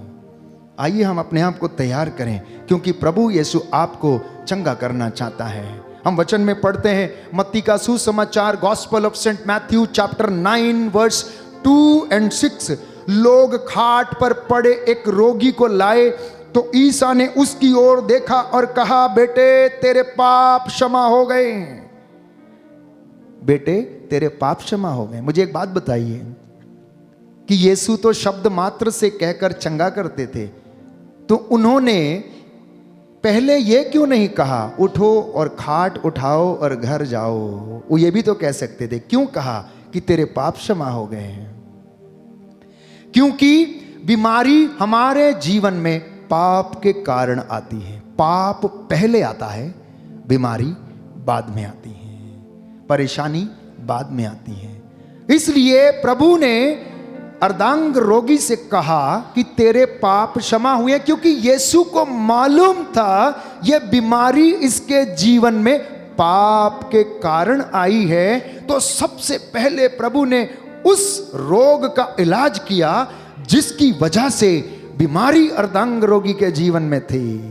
आइए हम अपने आप को तैयार करें, क्योंकि प्रभु यीशु आपको चंगा करना चाहता है। हम वचन में पढ़ते हैं मत्ती का सुसमाचार, gospel of saint Matthew chapter 9 verse 2 and 6। लोग खाट पर पड़े एक रोगी को लाए तो ईसा ने उसकी ओर देखा और कहा, बेटे तेरे पाप क्षमा हो गए। बेटे तेरे पाप क्षमा हो गए। मुझे एक बात बताइए कि यीशु तो शब्द मात्र से कहकर चंगा करते थे, तो उन्होंने पहले ये क्यों नहीं कहा उठो और खाट उठाओ और घर जाओ? वो ये भी तो कह सकते थे। क्यों कहा कि तेरे पाप क्षमा हो गए हैं? क्योंकि बीमारी हमारे जीवन में पाप के कारण आती है। पाप पहले आता है, बीमारी बाद में आती है, परेशानी बाद में आती है। इसलिए प्रभु ने अर्धांग रोगी से कहा कि तेरे पाप क्षमा हुए, क्योंकि यीशु को मालूम था यह बीमारी इसके जीवन में पाप के कारण आई है। तो सबसे पहले प्रभु ने उस रोग का इलाज किया जिसकी वजह से बीमारी अर्धांग रोगी के जीवन में थी।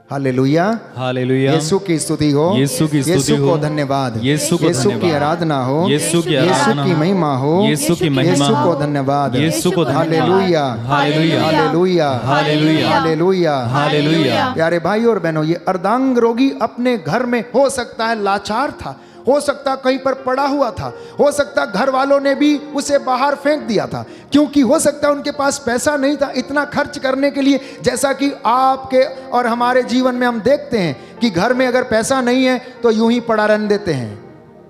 हालेलुया, हालेलुया। यीशु की स्तुति हो, यीशु की स्तुति यीशु हो, को धन्यवाद, यीशु को यीशु की धन्यवाद, आराधना हो, यीशु की यीशु आराधना की हो, महिमा हो, यीशु की महिमा यीशु हो, को धन्यवाद, यीशु को धन्यवाद। हालेलुया, हालेलुया, हालेलुया, हालेलुया, हालेलुया, हालेलुया। प्यारे भाई और बहनों, ये अर्धांग रोगी अपने घर में हो सकता है लाचार था, हो सकता कहीं पर पड़ा हुआ था, हो सकता घर वालों ने भी उसे बाहर फेंक दिया था, क्योंकि हो सकता उनके पास पैसा नहीं था इतना खर्च करने के लिए। जैसा कि आपके और हमारे जीवन में हम देखते हैं कि घर में अगर पैसा नहीं है तो यूं ही पड़ा रहने देते हैं।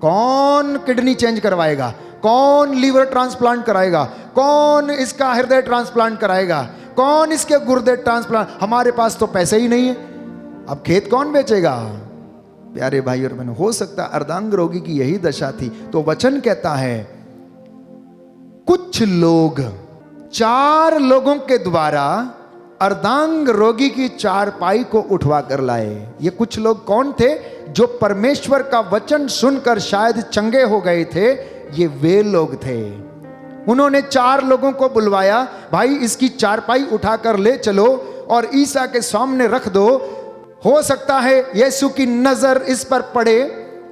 कौन किडनी चेंज करवाएगा, कौन लीवर ट्रांसप्लांट कराएगा, कौन इसका हृदय ट्रांसप्लांट कराएगा, कौन इसके गुर्दे ट्रांसप्लांट, हमारे पास तो पैसे ही नहीं है, अब खेत कौन बेचेगा। प्यारे भाई और बहनों, हो सकता अर्धांग रोगी की यही दशा थी। तो वचन कहता है कुछ लोग, 4 लोगों के द्वारा अर्धांग रोगी की चारपाई को उठवा कर लाए। ये कुछ लोग कौन थे? जो परमेश्वर का वचन सुनकर शायद चंगे हो गए थे, ये वे लोग थे। उन्होंने 4 लोगों को बुलवाया, भाई इसकी चारपाई उठाकर ले चलो और ईसा के सामने रख दो, हो सकता है यीशु की नजर इस पर पड़े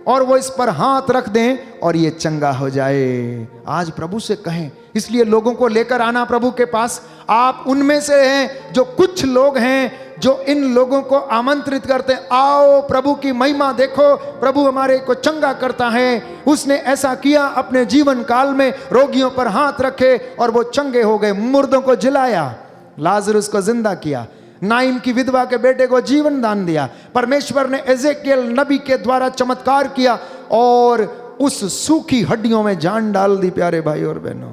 और वो इस पर हाथ रख दें और ये चंगा हो जाए। आज प्रभु से कहें, इसलिए लोगों को लेकर आना प्रभु के पास। आप उनमें से हैं जो कुछ लोग हैं जो इन लोगों को आमंत्रित करते हैं, आओ प्रभु की महिमा देखो, प्रभु हमारे को चंगा करता है। उसने ऐसा किया, अपने जीवन काल में रोगियों पर हाथ रखे और वो चंगे हो गए, मुर्दों को जिलाया, लाजरुस को जिंदा किया, नाइम की विधवा के बेटे को जीवन दान दिया। परमेश्वर ने एजेकियल नबी के द्वारा चमत्कार किया और उस सूखी हड्डियों में जान डाल दी। प्यारे भाई और बहनों,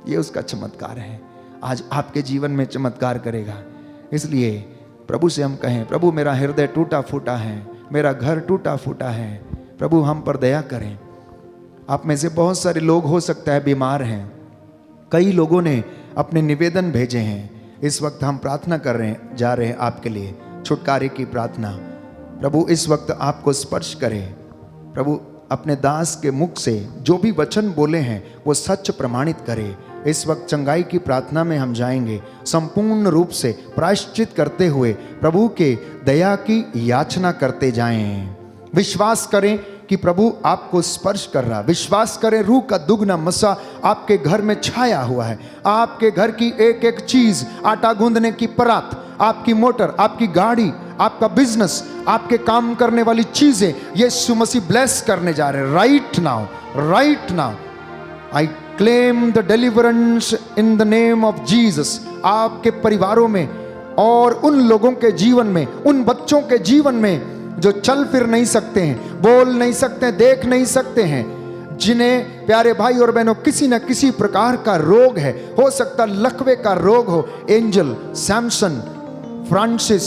ये उसका चमत्कार है, आज आपके जीवन में चमत्कार करेगा। इसलिए प्रभु से हम कहें, प्रभु मेरा हृदय टूटा फूटा है, मेरा घर टूटा फूटा है, प्रभु हम पर दया करें। आप में से बहुत सारे लोग हो सकता है बीमार हैं, कई लोगों ने अपने निवेदन भेजे हैं। इस वक्त हम प्रार्थना कर रहे हैं, जा रहे हैं आपके लिए छुटकारे की प्रार्थना। प्रभु इस वक्त आपको स्पर्श करे, प्रभु अपने दास के मुख से जो भी वचन बोले हैं वो सच प्रमाणित करे। इस वक्त चंगाई की प्रार्थना में हम जाएंगे, संपूर्ण रूप से प्रायश्चित करते हुए प्रभु के दया की याचना करते जाएं। विश्वास करें कि प्रभु आपको स्पर्श कर रहा, विश्वास करें रूह का दुगना मसा आपके घर में छाया हुआ है। आपके घर की एक एक चीज, आटा गूंदने की परात, आपकी मोटर, आपकी गाड़ी, आपका बिजनेस, आपके काम करने वाली चीजें यीशु मसीह ब्लेस करने जा रहे हैं। Right now, right now I claim the deliverance in the name of Jesus. आपके परिवारों में और उन लोगों के जीवन में, उन बच्चों के जीवन में जो चल फिर नहीं सकते हैं, बोल नहीं सकते, देख नहीं सकते हैं, जिन्हें प्यारे भाई और बहनों किसी न किसी प्रकार का रोग है, हो सकता लकवे का रोग हो। एंजल, सैमसन, फ्रांसिस,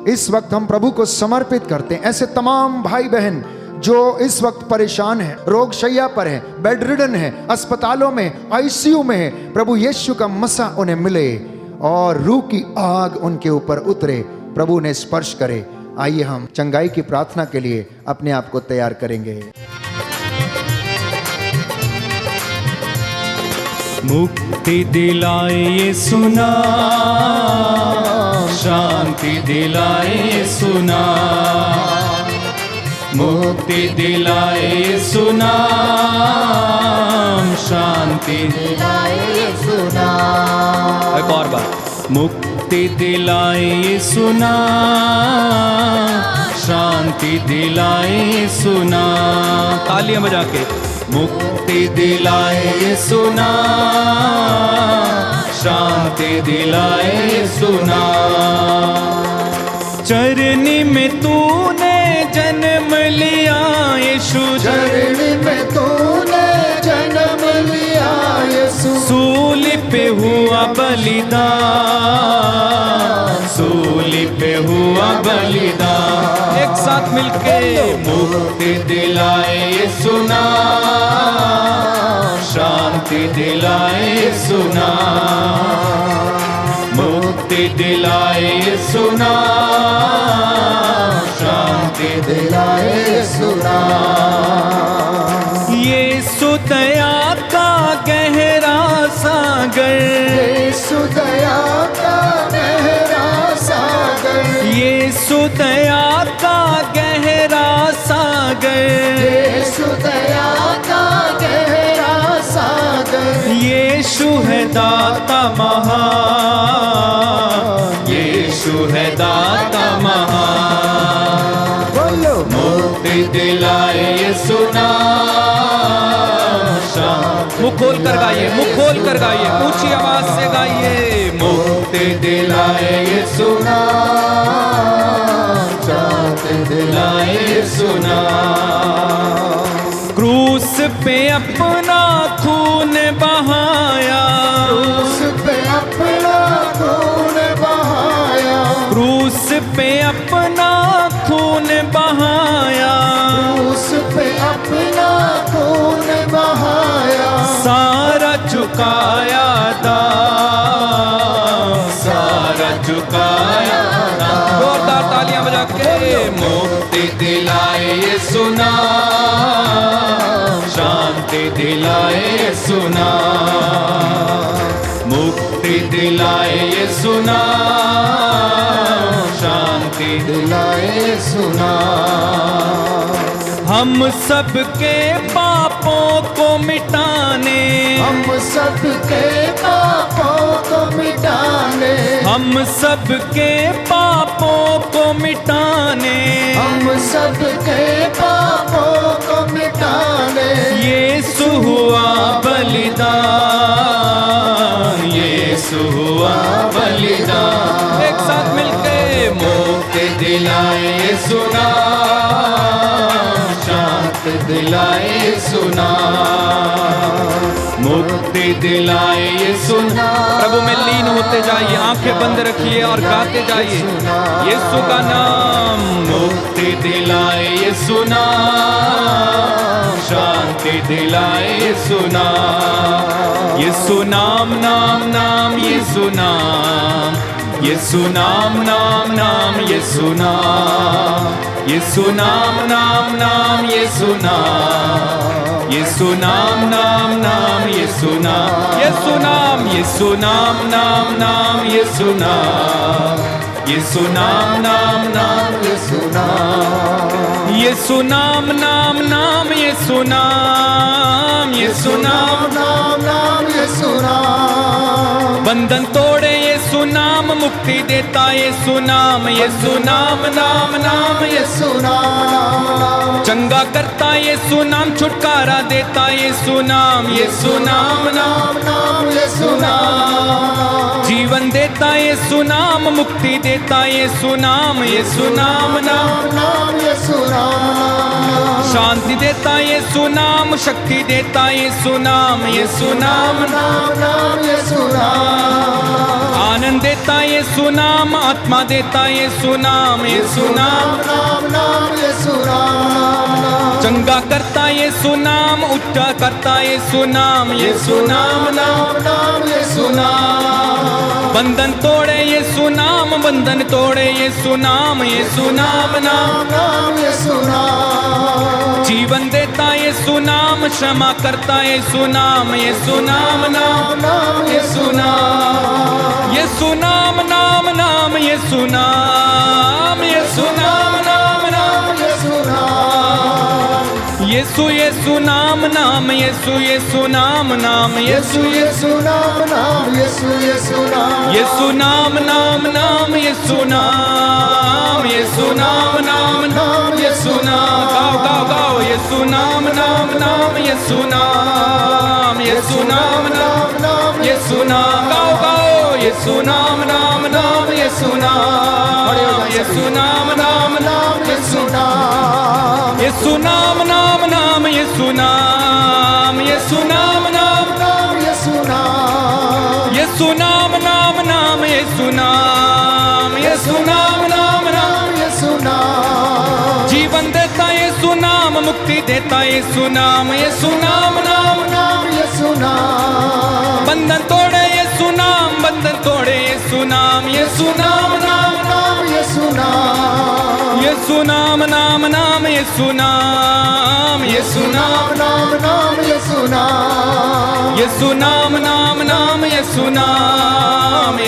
इस वक्त हम प्रभु को समर्पित करते हैं। ऐसे तमाम भाई बहन जो इस वक्त परेशान हैं, रोग शैया पर हैं, बेड रिडन हैं, अस्पतालों में, आईसीयू में है, प्रभु यीशु का मसा उन्हें मिले और रूह की आग उनके ऊपर उतरे, प्रभु ने स्पर्श करे। आइए हम चंगाई की प्रार्थना के लिए अपने आप को तैयार करेंगे। मुक्ति दिलाए यीशु नाम, शांति दिलाए यीशु नाम, मुक्ति दिलाए यीशु नाम, शांति दिलाए यीशु नाम। एक और बार, मुक्ति दिलाए यीशु नाम, शांति दिलाए यीशु नाम। तालियां बजा के, मुक्ति दिलाए यीशु नाम, शांति दिलाए यीशु नाम। चरनी में तूने जन्म लिया यीशु, चरनी में तूने जन्म लिया यीशु, सूली पे हुआ बलिदान, सूली पे हुआ बलिदान। एक साथ मिलके, मुक्ति दिलाए यीशु नाम, शांति दिलाए यीशु नाम, मुक्ति दिलाए यीशु नाम, शांति दिलाए यीशु नाम। यीशु दया का गहरा सागर, यीशु दया का गहरा सागर, यीशु दया का गहरा सागर, यीशु दया का गहरा सागर, यीशु है दाता महान, यीशु है दाता महान। बोलो मुक्ति दिलाए यीशु नाम शांति। मुख खोल कर गाइए, मुख खोल कर गाइए, ऊंची आवाज से गाइए। मुक्ति दिलाए यीशु नाम, शांति दिलाए यीशु नाम। क्रूस पे अपना खून बहाया, क्रूस पे अपना खून बहाया, क्रूस पे अपना खून बहाया, क्रूस पे अपना खून बहाया, सारा चुकाया दाम, सारा चुकाया दाम। जोरदार तालियां बजा के मुक्ति दिलाए यीशु नाम, शांति दिलाए यीशु नाम, मुक्ति दिलाए यीशु नाम, शांति दिलाए यीशु नाम। हम सबके पापों को मिटाने, हम सबके पापों को मिटाने, हम सबके पापों को मिटाने, हम सबके पापों को मिटाने, यीशु हुआ बलिदान, यीशु हुआ बलिदान। एक साथ मिलके मुक्ति दिलाए यीशु नाम, शांति दिलाए यीशु नाम, मुक्ति दिलाए यीशु नाम। प्रभु में लीन होते जाइए, आंखें बंद रखिए और गाते जाइए यीशु का नाम। मुक्ति दिलाए यीशु नाम, शांति दिलाए यीशु नाम, यीशु नाम नाम नाम यीशु नाम, यीशु नाम नाम नाम यीशु नाम, यीशु नाम नाम नाम यीशु नाम, यीशु नाम नाम नाम यीशु नाम, यीशु नाम, यीशु नाम नाम नाम यीशु नाम, यीशु नाम नाम नाम यीशु नाम, यीशु नाम नाम नाम यीशु नाम, यीशु नाम नाम नाम यीशु नाम। बंधन तोड़े यीशु नाम, मुक्ति देता यीशु नाम, यीशु नाम नाम नाम यीशु नाम, चंगा करता यीशु नाम, छुटकारा देता यीशु नाम, यीशु नाम नाम नाम यीशु नाम, जीवन देता यीशु नाम, मुक्ति देता यीशु नाम, यीशु नाम नाम नाम यीशु नाम, शांति देता यीशु नाम, शक्ति देता यीशु नाम, यीशु नाम नाम यीशु नाम, आनंद देता यीशु नाम, आत्मा देता यीशु नाम, यीशु नाम नाम यीशु नाम, चंगा करता यीशु नाम, उच्चा करता यीशु नाम, यीशु नाम नाम यीशु नाम, बंधन तोड़े यीशु नाम, बंधन तोड़े यीशु नाम, यीशु नाम नाम यीशु नाम, जीवन देता यीशु नाम, क्षमा करता यीशु नाम, यीशु नाम नाम यीशु नाम, यीशु नाम नाम नाम यीशु नाम, यीशु नाम नाम नाम यीशु नाम, यीशु यीशु नाम नाम यीशु यीशु नाम नाम यीशु यीशु नाम यीशु यीशु नाम, यीशु नाम नाम नाम यीशु नाम, यीशु नाम नाम नाम यीशु नाम। गाओ गाओ गाओ यीशु नाम नाम नाम यीशु नाम, यीशु नाम नाम यीशु नाम। गाओ गाओ यीशु नाम नाम नाम यीशु नाम, यीशु नाम नाम यीशु नाम, यीशु नाम नाम नाम यीशु नाम, यीशु नाम नाम यीशु नाम, यीशु नाम नाम नाम यीशु नाम, यीशु नाम नाम यीशु नाम, जीवन देता यीशु नाम, मुक्ति देता यीशु नाम, यीशु नाम यीशु नाम, बंधन तोड़े यीशु नाम, बंधन तोड़े यीशु नाम, यीशु नाम यीशु नाम, यीशु नाम नाम नाम यीशु नाम, यीशु नाम यीशु नाम, यीशु नाम नाम नाम यीशु नाम,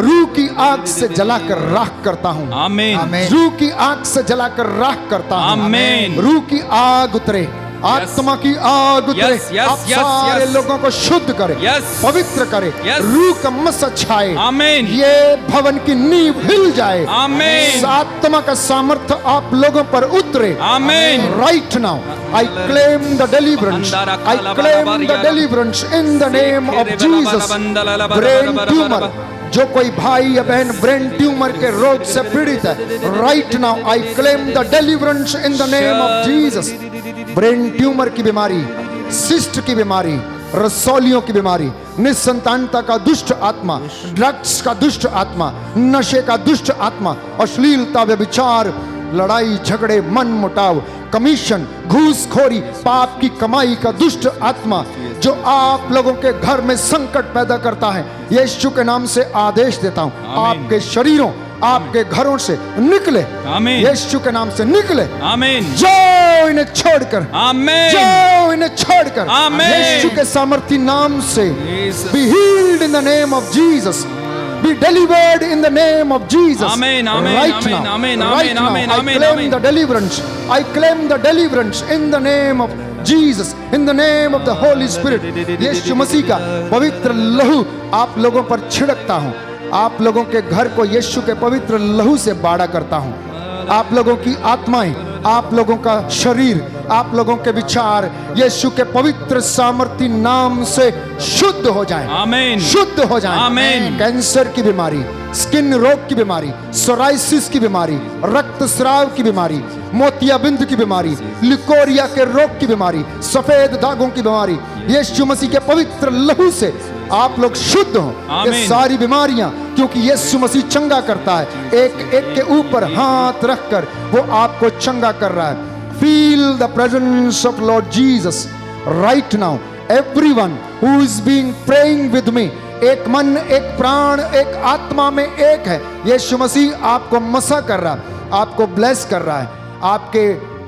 रूह की आग से जलाकर राख करता हूँ। आमीन आमीन। रूह की आग से जलाकर राख करता हूँ। आमीन। रूह की आग उतरे, आत्मा की आग उतरे, Yes, yes, आप yes, सारे yes. लोगों को शुद्ध करे, Yes. पवित्र करे, Yes. रूह का मसा छाए, आमीन ये भवन की नींव हिल जाए, आमीन आत्मा का सामर्थ्य आप लोगों पर उतरे। आमीन Right now, I claim the deliverance. I claim the deliverance in the name of Jesus. Brain tumor, जो कोई भाई या बहन ब्रेन ट्यूमर के रोग से पीड़ित है, right now I claim the deliverance in the name of Jesus. Brain tumour की बीमारी, सिस्ट की बीमारी, रसौलियों की बीमारी, निसंतानता का दुष्ट आत्मा, ड्रग्स का दुष्ट आत्मा, नशे का दुष्ट आत्मा, अश्लीलता, व्यभिचार, लड़ाई झगड़े, मन मुटाव, कमीशन, घूसखोरी, पाप की कमाई का दुष्ट आत्मा जो आप लोगों के घर में संकट पैदा करता है, यीशु के नाम से आदेश देता हूं, आपके शरीरों, आपके घरों से निकले, आमीन यीशु के नाम से निकले। आमीन जाओ इन्हें छोड़कर, आमीन जाओ इन्हें छोड़कर, आमीन। यीशु के सामर्थी नाम से Jesus. be healed in the name of Jesus. Be delivered in the name of Jesus. Amen, amen, right amen, now, amen, right amen, now, amen, I amen, claim amen. the deliverance. I claim the deliverance in the name of Jesus, in the name of the Holy Spirit. यीशु मसीह का पवित्र लहू आप लोगों पर छिड़कता हूँ। आप लोगों के घर को यीशु के पवित्र लहू से बाड़ा करता हूँ। आप लोगों की आत्माएं, आप लोगों का शरीर, आप लोगों के विचार यीशु के पवित्र सामर्थी नाम से शुद्ध हो जाएं, आमीन शुद्ध हो जाएं। आमीन। कैंसर की बीमारी, स्किन रोग की बीमारी, सोराइसिस की बीमारी, रक्तस्राव की बीमारी, मोतियाबिंद की बीमारी, लिकोरिया के रोग की बीमारी, सफेद दागों की बीमारी, यीशु मसीह के पवित्र लहू से आप लोग शुद्ध हो। ये आमीन। सारी बीमारियां, क्योंकि यीशु मसीह चंगा करता है, एक एक के ऊपर हाथ रखकर वो आपको चंगा कर रहा है। Feel the presence of Lord Jesus right now. Everyone who is being praying with me, एक मन, एक प्राण, एक आत्मा में एक है। यीशु मसीह आपको मसा कर रहा है, आपको ब्लेस कर रहा है। आपके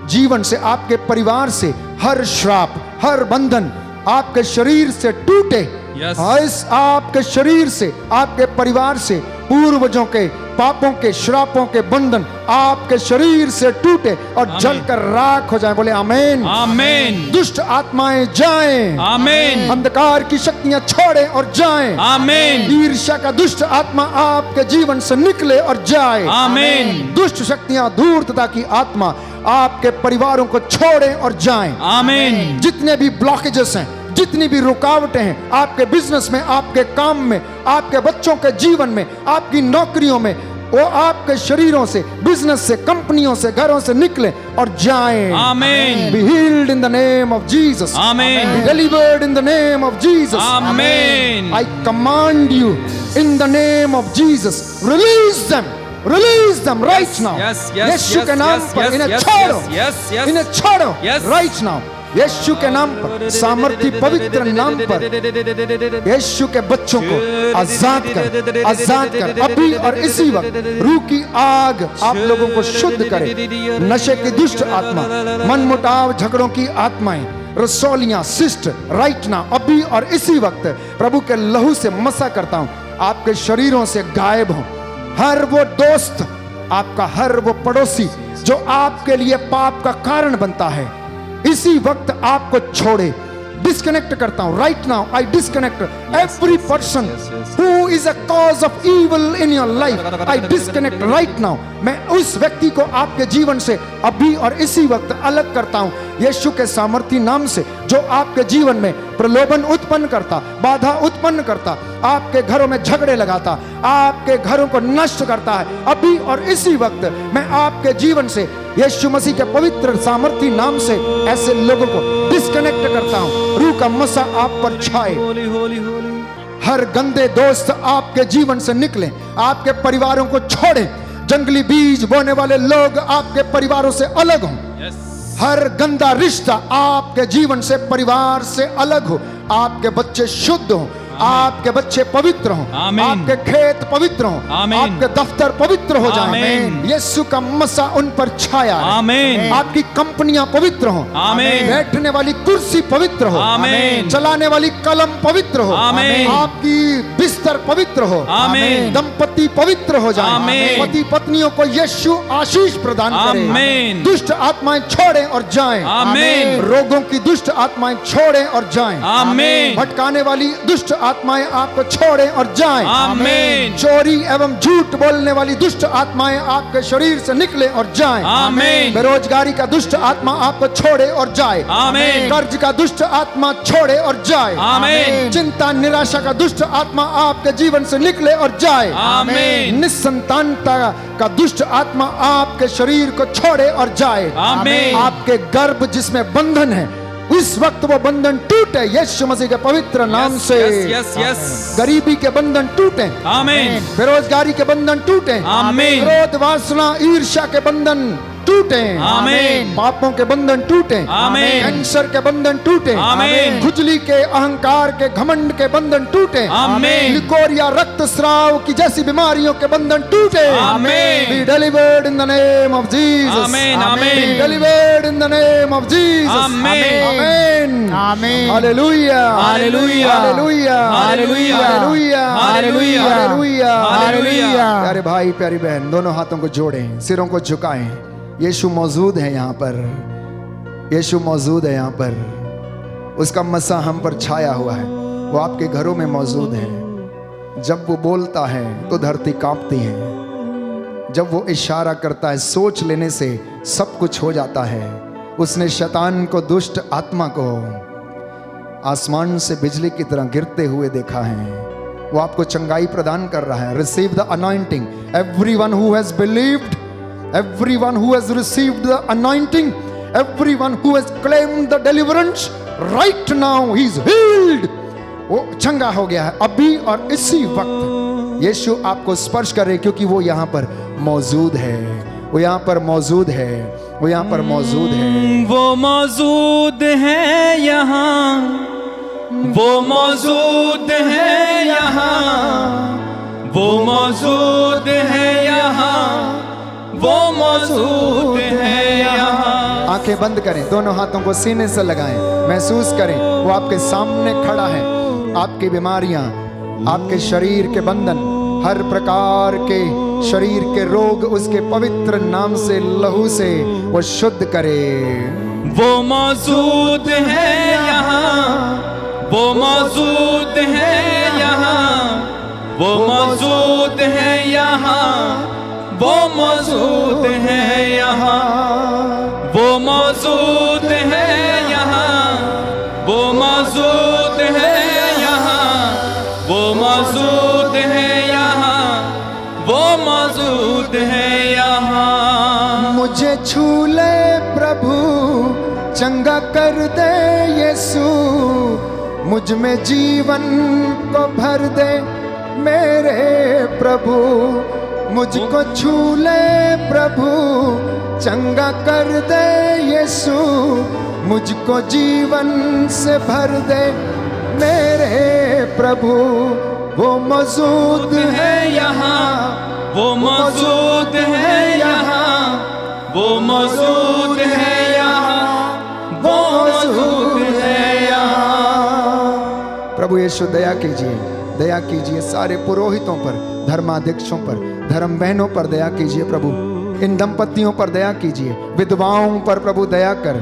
जीवन से, आपके परिवार से हर श्राप, हर बंधन आपके शरीर से टूटे। Yes. इस आपके शरीर से, आपके परिवार से पूर्वजों के पापों के, श्रापों के बंधन आपके शरीर से टूटे और आमीन। जलकर राख हो जाए। बोले आमीन। आमीन दुष्ट आत्माएं जाएं, आमीन अंधकार की शक्तियां छोड़े और जाएं। आमीन ईर्ष्या का दुष्ट आत्मा आपके जीवन से निकले और जाए। आमीन दुष्ट शक्तियां, धूर्तता की आत्मा आपके परिवारों को छोड़े और जाएं। आमीन जितने भी ब्लॉकेजेस हैं, जितनी भी रुकावटें हैं आपके बिजनेस में, आपके काम में, आपके बच्चों के जीवन में, आपकी नौकरियों में, वो आपके शरीरों से, बिजनेस से, कंपनियों से, घरों से निकले और जाएं। आमीन Be healed in the name of Jesus. आमीन Be delivered in the name of Jesus. आमीन I command you in the name of Jesus. Release them. Release them right now. yes, yes, Yeshu yes, के नाम yes, पर yes, इन्हें yes, छोड़ो। yes, yes, इन्हें छोड़ो yes. right now. यीशु के नाम पर, सामर्थी पवित्र नाम पर यीशु के बच्चों को आजाद कर, आजाद कर। अभी और इसी वक्त रूह की आग आप लोगों को शुद्ध करे। नशे की दुष्ट आत्मा, मनमुटाव, झगड़ों की आत्माएं, रसौलियां, सिस्ट, राइट ना, अभी और इसी वक्त प्रभु के लहू से मसा करता हूं, आपके शरीरों से गायब हो। हर वो दोस्त आपका, हर वो पड़ोसी जो आपके लिए पाप का कारण बनता है, इसी वक्त आपको छोड़े। डिस्कनेक्ट करता हूं right now. I disconnect every person who is a cause of evil in your life. I disconnect right now. मैं उस व्यक्ति को आपके जीवन से अभी और इसी वक्त अलग करता हूं यीशु के सामर्थी नाम से, जो आपके जीवन में प्रलोभन उत्पन्न करता, बाधा उत्पन्न करता, आपके घरों में झगड़े लगाता, आपके घरों को नष्ट करता है। अभी और इसी वक्त मैं आपके जीवन से यीशु मसीह के पवित्र सामर्थी नाम से ऐसे लोगों को डिस्कनेक्ट करता हूं। रूह का मसा आप पर छाए। हर गंदे दोस्त आपके जीवन से निकले, आपके परिवारों को छोड़े। जंगली बीज बोने वाले लोग आपके परिवारों से अलग हों। हर गंदा रिश्ता आपके जीवन से, परिवार से अलग हो। आपके बच्चे शुद्ध हो, आपके बच्चे पवित्र हों, आमीन। आपके खेत पवित्र हों, आमीन। आपके दफ्तर पवित्र हो जाएं। आमीन। यीशु का मसा उन पर छाया रहे। आमीन। आपकी कंपनियां पवित्र हों, आमीन। बैठने वाली कुर्सी पवित्र हो, आमीन। चलाने वाली कलम पवित्र हो, आमीन। आपकी बिस्तर पवित्र हो, आमीन। दंपति पवित्र हो जाएं, आमीन। पति पत्नियों को यीशु आशीष प्रदान करे, आमीन। दुष्ट आत्माएं छोड़ें और जाएं, आमीन। रोगों की दुष्ट आत्माएं छोड़ें और जाएं, आमीन। भटकाने वाली दुष्ट आत्माएं आपको छोड़ें और जाएं, आमीन। चोरी एवं झूठ बोलने वाली दुष्ट आत्माएं आपके शरीर से निकले और जाएं, आमीन। बेरोजगारी का दुष्ट आत्मा आपको छोड़े और जाए, आमीन। कर्ज का दुष्ट आत्मा छोड़े और जाए, आमीन। चिंता निराशा का दुष्ट आत्मा आपके जीवन से निकले और जाए, आमीन। निसंतानता का दुष्ट आत्मा आपके शरीर को छोड़े और जाए, आमीन। आपके गर्भ जिसमें बंधन है उस वक्त वो बंधन टूटे यीशु मसीह के पवित्र नाम से। Yes yes. गरीबी के बंधन टूटे, आमीन। बेरोजगारी के बंधन टूटे, आमीन। क्रोध वासना ईर्ष्या के बंधन टूटे, आमीन। पापों के बंधन टूटे, आमीन। कैंसर के बंधन टूटे, आमीन। खुजली के अहंकार के घमंड के बंधन टूटे, आमीन। लिकोरिया रक्तस्राव की जैसी बीमारियों के बंधन टूटे, आमीन। Be delivered in the name of Jesus. आमीन, आमीन। Be delivered in the name of Jesus. आमीन। Amen. आमीन। Hallelujah. Hallelujah. Hallelujah. Hallelujah. Hallelujah. Hallelujah. Hallelujah. Hallelujah. प्यारे भाई प्यारी बहन, दोनों हाथों को जोड़ें, सिरों को झुकाएं। यीशु मौजूद है यहाँ पर, यीशु मौजूद है यहाँ पर, उसका मसा हम पर छाया हुआ है, वो आपके घरों में मौजूद है। जब वो बोलता है तो धरती कांपती है, जब वो इशारा करता है सोच लेने से सब कुछ हो जाता है। उसने शैतान को, दुष्ट आत्मा को आसमान से बिजली की तरह गिरते हुए देखा है। वो आपको चंगाई प्रदान कर रहा है। Receive the anointing, everyone who has believed, everyone who has received the anointing, everyone who has claimed the deliverance, right now he is healed. वो चंगा हो गया है अभी और इसी वक्त। यीशु आपको स्पर्श करे क्योंकि वो यहाँ पर मौजूद है, वो यहाँ पर मौजूद है, वो यहाँ पर मौजूद है। वो मौजूद है यहाँ, वो मौजूद है यहाँ, वो मौजूद है यहाँ, वो मौजूद है यहाँ। आंखें बंद करें, दोनों हाथों को सीने से लगाएं, महसूस करें वो आपके सामने खड़ा है। आपकी बीमारियां, आपके शरीर के बंधन, हर प्रकार के शरीर के रोग उसके पवित्र नाम से, लहू से वो शुद्ध करे। वो मौजूद है यहाँ, वो मौजूद है यहाँ, वो मौजूद है यहाँ, वो मौजूद है यहाँ, वो मौजूद है यहाँ, वो मौजूद है यहाँ, वो मौजूद है यहाँ, वो मौजूद है यहाँ। मुझे छू ले प्रभु, चंगा कर दे यीशु, मुझ में जीवन को भर दे मेरे प्रभु। मुझको छू ले प्रभु, चंगा कर दे यीशु, मुझको जीवन से भर दे मेरे प्रभु। वो मौजूद है यहाँ, वो मौजूद है यहाँ, वो मौजूद है यहाँ, वो मौजूद है यहाँ। प्रभु यीशु दया कीजिए, दया कीजिए सारे पुरोहितों पर, धर्माध्यक्षों पर, धर्म बहनों पर दया कीजिए प्रभु। इन दंपतियों पर दया कीजिए, विधवाओं पर प्रभु दया कर।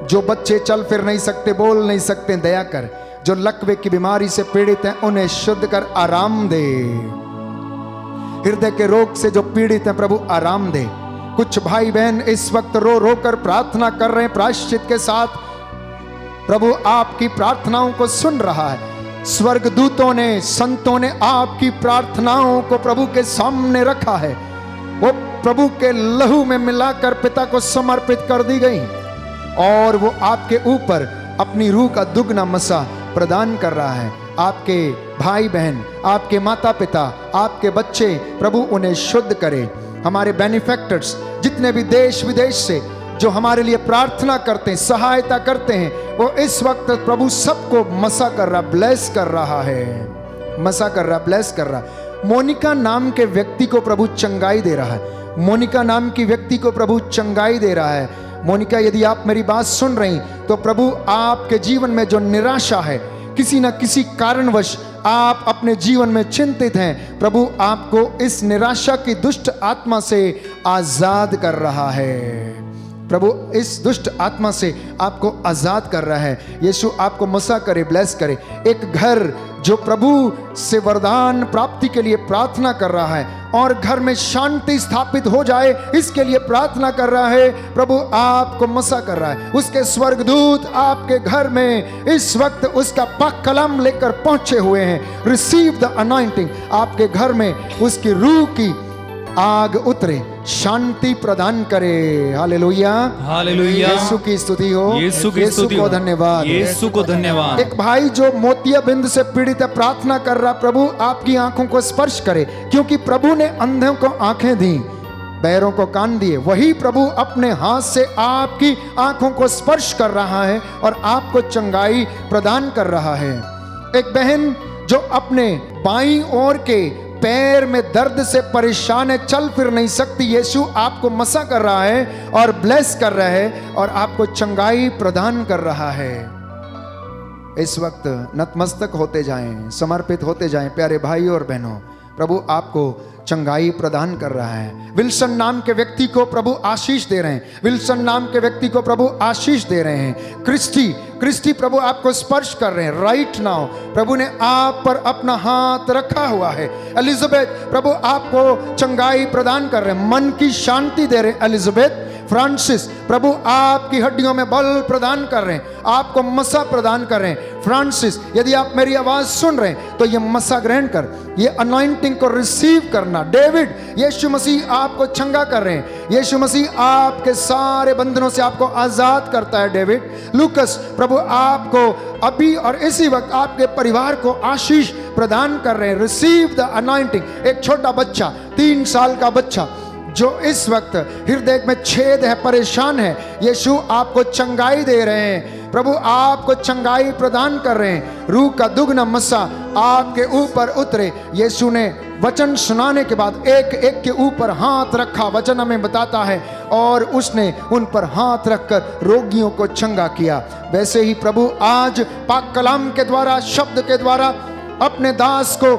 जो बच्चे चल फिर नहीं सकते, बोल नहीं सकते, दया कर। जो लकवे की बीमारी से पीड़ित हैं उन्हें शुद्ध कर आराम दे। हृदय के रोग से जो पीड़ित हैं प्रभु आराम दे। कुछ भाई बहन इस वक्त रो रो कर प्रार्थना कर रहे हैं प्रायश्चित के साथ। प्रभु आपकी प्रार्थनाओं को सुन रहा है। स्वर्गदूतों ने, संतों ने आपकी प्रार्थनाओं को प्रभु के सामने रखा है। वो प्रभु के लहू में मिलाकर पिता को समर्पित कर दी गई और वो आपके ऊपर अपनी रूह का दुगना मसा प्रदान कर रहा है। आपके भाई बहन, आपके माता पिता, आपके बच्चे, प्रभु उन्हें शुद्ध करे। हमारे बेनिफैक्टर्स जितने भी देश विदेश से जो हमारे लिए प्रार्थना करते हैं, सहायता करते हैं, वो इस वक्त प्रभु सबको मसा कर रहा, ब्लेस कर रहा है, मसा कर रहा, ब्लेस कर रहा। मोनिका नाम के व्यक्ति को प्रभु चंगाई दे रहा है। मोनिका नाम की व्यक्ति को प्रभु चंगाई दे रहा है। मोनिका, यदि आप मेरी बात सुन रही तो प्रभु आपके जीवन में जो निराशा है, किसी न किसी कारणवश आप अपने जीवन में चिंतित हैं, प्रभु आपको इस निराशा की दुष्ट आत्मा से आजाद कर रहा है। प्रभु इस दुष्ट आत्मा से आपको आजाद कर रहा है। यीशु आपको मसा करे, ब्लेस करे। एक घर जो प्रभु से वरदान प्राप्ति के लिए प्रार्थना कर रहा है और घर में शांति स्थापित हो जाए, इसके लिए प्रार्थना कर रहा है, प्रभु आपको मसा कर रहा है। उसके स्वर्गदूत आपके घर में इस वक्त उसका पाक कलाम लेकर पहुंचे हुए हैं। Receive the anointing. आपके घर में उसकी रूह की आग उतरे, शांति प्रदान करे। हालेलुया, हालेलुया। यीशु की स्तुति हो, यीशु की स्तुति को हो। धन्यवाद, यीशु को धन्यवाद। एक भाई जो मोतियाबिंद से पीड़ित है, प्रार्थना कर रहा, प्रभु आपकी आंखों को स्पर्श करे, क्योंकि प्रभु ने अंधों को आंखें दी, बैरों को कान दिए। वही प्रभु अपने हाथ से आपकी आंखों को स्पर्श कर रहा है और आपको चंगाई प्रदान कर रहा है। एक बहन जो अपने बाईं ओर के पैर में दर्द से परेशान है, चल फिर नहीं सकती, यीशु आपको मसा कर रहा है और ब्लेस कर रहा है और आपको चंगाई प्रदान कर रहा है। इस वक्त नतमस्तक होते जाएं, समर्पित होते जाएं प्यारे भाई और बहनों। प्रभु आपको चंगाई प्रदान कर रहा है। विल्सन नाम के व्यक्ति को प्रभु आशीष दे रहे हैं। विल्सन नाम के व्यक्ति को प्रभु आशीष दे रहे हैं। क्रिस्टी प्रभु आपको स्पर्श कर रहे हैं राइट नाउ। प्रभु ने आप पर अपना हाथ रखा हुआ है। एलिजाबेथ, प्रभु आपको चंगाई प्रदान कर रहे हैं, मन की शांति दे रहे हैं। एलिजाबेथ, फ्रांसिस, प्रभु आपकी हड्डियों में बल प्रदान कर रहे हैं, आपको मसा प्रदान कर रहे हैं। फ्रांसिस, यदि आप मेरी आवाज सुन रहे हैं तो ये मसा ग्रहण कर, ये अनॉइंटिंग को रिसीव करना। डेविड, यीशु मसीह आपको चंगा कर रहे हैं। यीशु मसीह आपके सारे बंधनों से आपको आजाद करता है। डेविड, लूकस, प्रभु आपको अभी और इसी वक्त आपके परिवार को आशीष प्रदान कर रहे हैं। Receive the anointing. एक छोटा बच्चा, 3 साल का बच्चा जो इस वक्त हृदय में छेद है, परेशान है, यीशु आपको चंगाई दे रहे हैं। प्रभु आपको चंगाई प्रदान कर रहे हैं। रूह का दुगना मसा आपके ऊपर उतरे। यीशु ने वचन सुनाने के बाद एक एक के ऊपर हाथ रखा, वचन हमें बताता है, और उसने उन पर हाथ रखकर रोगियों को चंगा किया। वैसे ही प्रभु आज पाक कलाम के द्वारा, शब्द के द्वारा अपने दास को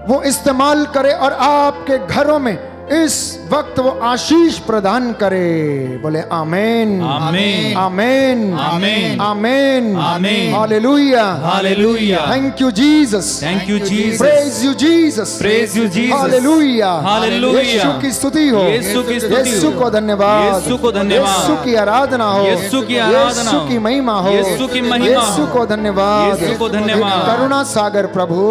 वो इस्तेमाल करे और आपके घरों में इस वक्त वो आशीष प्रदान करे। बोले आमेन, आमेन, आमेन, आमेन, आमेन, आमेन। हालेलुया, हालेलुया। Thank you Jesus, thank you Jesus, praise you Jesus, praise you Jesus, हालेलुया, हालेलुया। यीशु की स्तुति हो, यीशु की स्तुति हो, यीशु को धन्यवाद, यीशु को धन्यवाद, यीशु की आराधना हो, यीशु की आराधना हो, यीशु की महिमा हो, यीशु की महिमा यीशु हो, को धन्यवाद, यीशु को धन्यवाद। करुणा सागर प्रभु,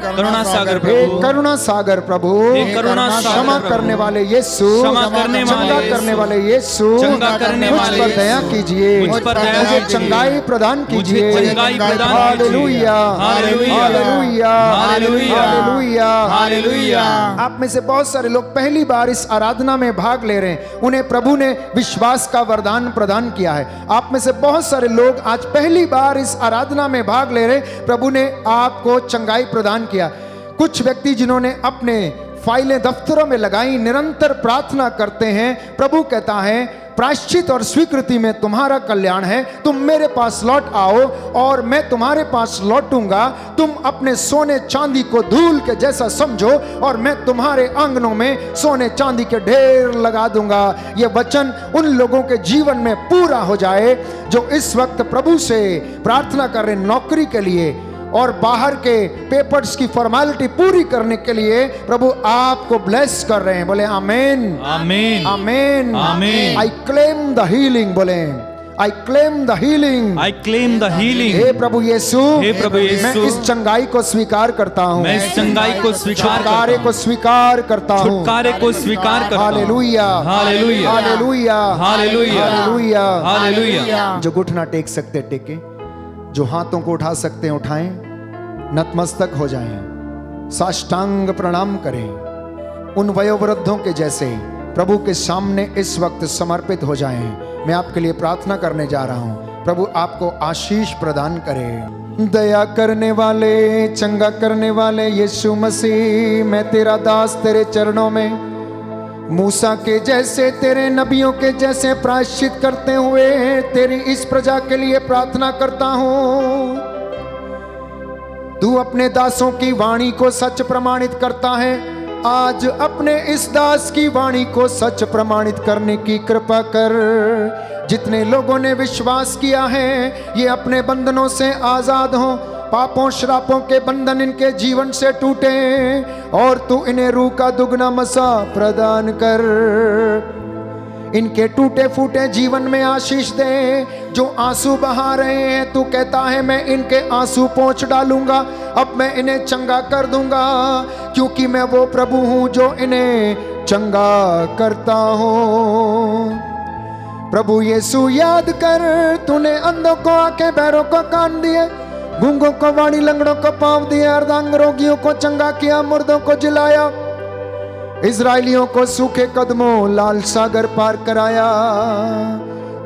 करुणा सागर हे प्रभु, करुणा सागर प्रभु, हे करुणा सागर क्षमा प्रभु, करने वाले यीशु, क्षमा करने वाले चंगा यीशु, करने वाले यीशु, चंगा करने मुझ वाले पर यीशु, दया कीजिए, मुझ पर दया मुझे कीजिए, चंगाई प्रदान कीजिए, मुझे चंगाई प्रदान हालेलुया, कीजिए, हालेलुया, हालेलुया, हालेलुया, हालेलुया। आप में से बहुत सारे लोग पहली बार इस आराधना में भाग ले रहे हैं, उन्हें प्रभु ने विश्वास का वरदान प्रदान किया है। आप में से बहुत सारे लोग आज पहली बार इस आराधना में भाग ले रहे हैं, प्रभु ने आपको चंगाई प्रदान किया। कुछ व्यक्ति जिन्होंने अपने फाइलें दफ्तरों में लगाई, निरंतर प्रार्थना करते हैं, प्रभु कहता है प्रायश्चित और स्वीकृति में तुम्हारा कल्याण है, तुम मेरे पास लौट आओ और मैं तुम्हारे पास लौटूंगा। तुम अपने सोने चांदी को धूल के जैसा समझो और मैं तुम्हारे आंगनों में सोने चांदी के ढेर लगा दूंगा। ये वचन उन लोगों के जीवन में पूरा हो जाए जो इस वक्त प्रभु से प्रार्थना कर रहे हैं नौकरी के लिए और बाहर के पेपर्स की फॉर्मेलिटी पूरी करने के लिए। प्रभु आपको ब्लेस कर रहे हैं। बोले आमेन, आमेन, आमेन, आमेन। I claim the healing. बोले I claim the healing, I claim the healing. हे प्रभु यीशु, हे प्रभु यीशु, मैं इस चंगाई को स्वीकार करता हूँ, मैं इस चंगाई को स्वीकार छुटकारे को स्वीकार करता हूँ, छुटकारे को स्वीकार करता हूँ। हालेलुया, हालेलुया, हालेलुया, हालेलुया, हालेलुया, हालेलुया। जो घुटना टेक सकते टेके, जो हाथों को उठा सकते हैं उठाएं, नतमस्तक हो जाएं, साष्टांग प्रणाम करें। उन वयोवृद्धों के जैसे प्रभु के सामने इस वक्त समर्पित हो जाएं। मैं आपके लिए प्रार्थना करने जा रहा हूं। प्रभु आपको आशीष प्रदान करे। दया करने वाले, चंगा करने वाले यीशु मसीह, मैं तेरा दास तेरे चरणों में मूसा के जैसे, तेरे नबियों के जैसे प्रायश्चित करते हुए तेरी इस प्रजा के लिए प्रार्थना करता हूं। तू अपने दासों की वाणी को सच प्रमाणित करता है। आज अपने इस दास की वाणी को सच प्रमाणित करने की कृपा कर। जितने लोगों ने विश्वास किया है ये अपने बंधनों से आजाद हों, पापों श्रापों के बंधन इनके जीवन से टूटे और तू इन्हें रूह का दुगना मसा प्रदान कर। इनके टूटे फूटे जीवन में आशीष दे। जो आंसू बहा रहे हैं तू कहता है मैं इनके आंसू पोंछ डालूंगा, अब मैं इन्हें चंगा कर दूंगा, क्योंकि मैं वो प्रभु हूं जो इन्हें चंगा करता हूं। प्रभु यीशु याद कर, तूने अंधों को आंखें, बहरों को कान दिए, गूंगों को वाणी, लंगड़ों को पांव दिए, अर्धांग रोगियों को चंगा किया, मुर्दों को जिलाया, इजराइलियों को सूखे कदमों लाल सागर पार कराया।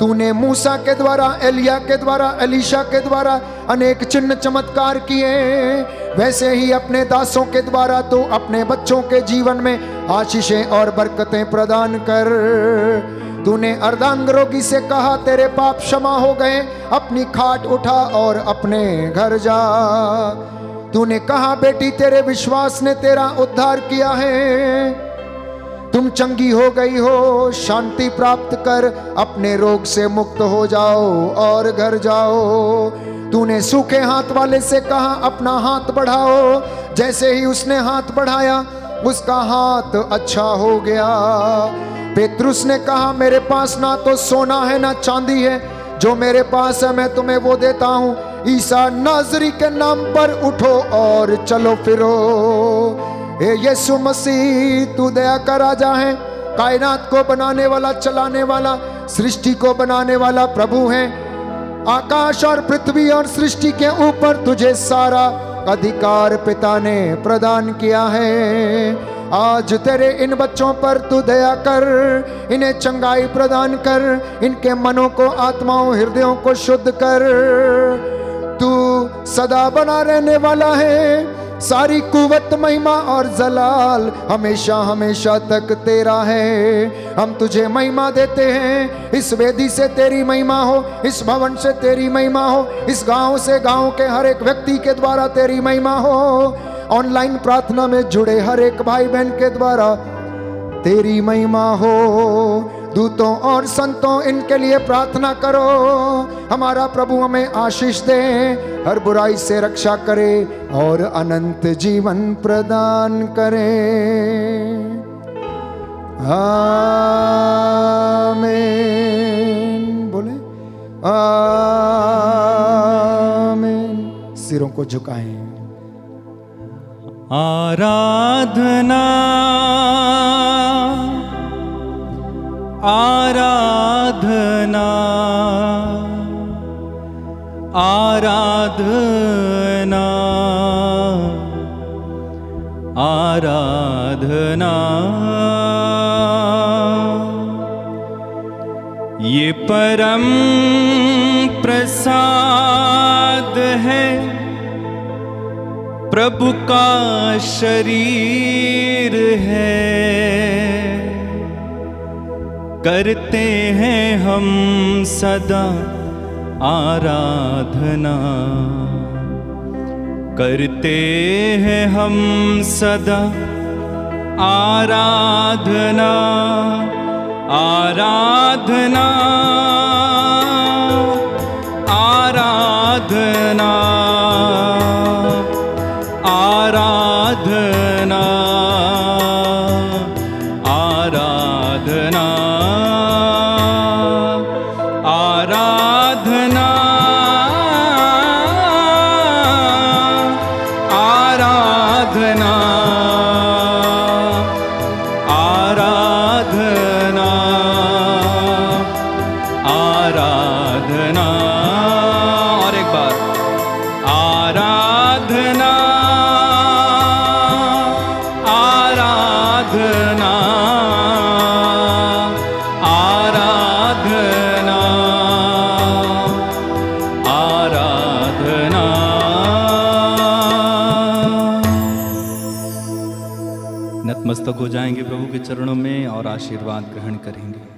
तूने मूसा के द्वारा, एलिया के द्वारा, एलीशा के द्वारा अनेक चिन्ह चमत्कार किए, वैसे ही अपने दासों के द्वारा तू अपने बच्चों के जीवन में आशीषें और बरकतें प्रदान कर। तूने अर्धांग रोगी से कहा तेरे पाप क्षमा हो गए, अपनी खाट उठा और अपने घर जा। तूने कहा बेटी तेरे विश्वास ने तेरा उद्धार किया है, तुम चंगी हो गई हो, शांति प्राप्त कर, अपने रोग से मुक्त हो जाओ और घर जाओ। तूने सूखे हाथ वाले से कहा अपना हाथ बढ़ाओ, जैसे ही उसने हाथ बढ़ाया उसका हाथ अच्छा हो गया। पेतरुस ने कहा मेरे पास ना तो सोना है ना चांदी है, जो मेरे पास है मैं तुम्हें वो देता हूं, ईसा नाजरी के नाम पर उठो और चलो फिरो। हे यीशु मसीह, तू दया का राजा है, कायनात को बनाने वाला, चलाने वाला, सृष्टि को बनाने वाला प्रभु है। आकाश और पृथ्वी और सृष्टि के ऊपर तुझे सारा अधिकार पिता ने प्रदान किया है। आज तेरे इन बच्चों पर तू दया कर, इन्हें चंगाई प्रदान कर, इनके मनों को, आत्माओं, हृदयों को शुद्ध कर। तू सदा बना रहने वाला है, सारी कुवत, महिमा और जलाल हमेशा हमेशा तक तेरा है। हम तुझे महिमा देते हैं। इस वेदी से तेरी महिमा हो, इस भवन से तेरी महिमा हो, इस गांव से, गांव के हर एक व्यक्ति के द्वारा तेरी महिमा हो, ऑनलाइन प्रार्थना में जुड़े हर एक भाई बहन के द्वारा तेरी महिमा हो। दूतों और संतों इनके लिए प्रार्थना करो। हमारा प्रभु हमें आशीष दे, हर बुराई से रक्षा करे और अनंत जीवन प्रदान करे। आमीन। बोले आमीन। सिरों को झुकाएं। आराधना आराधना आराधना आराधना, ये परम प्रसाद है, प्रभु का शरीर है। करते हैं हम सदा आराधना, करते हैं हम सदा आराधना, आराधना आराधना आराधना आराधना आराधना आराधना आराधना आराधना। और एक बार नतमस्तक हो जाएंगे प्रभु के चरणों में और आशीर्वाद ग्रहण करेंगे।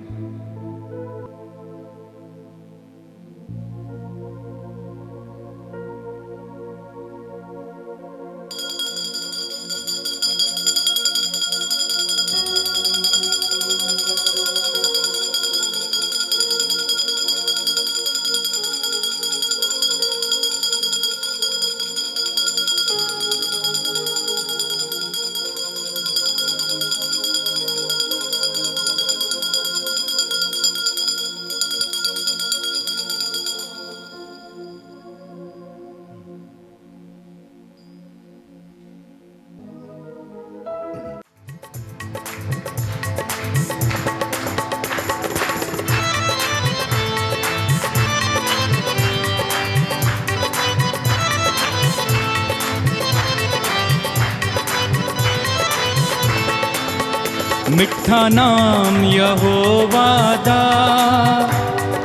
मिठा नाम यहोवा दा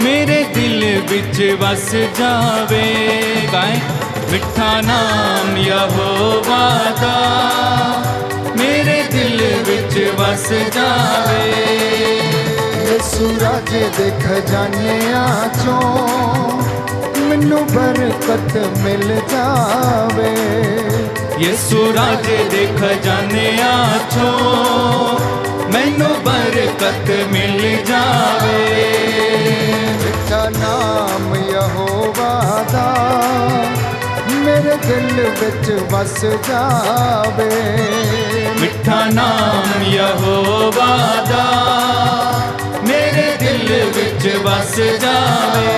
मेरे दिल विच वस जावे। गाएं, मिठा नाम यहोवा दा मेरे दिल विच वस जावे। यीशु राजे दे खजानियां चों मैनू बरकत मिल जावे। यीशु राजे दे खजानियां चों मैनू बरकत मिल जावे। मिठा नाम यहोवा दा मेरे दिल विच वस जावे। मिठा नाम यहोवा दा मेरे दिल विच वस जावे।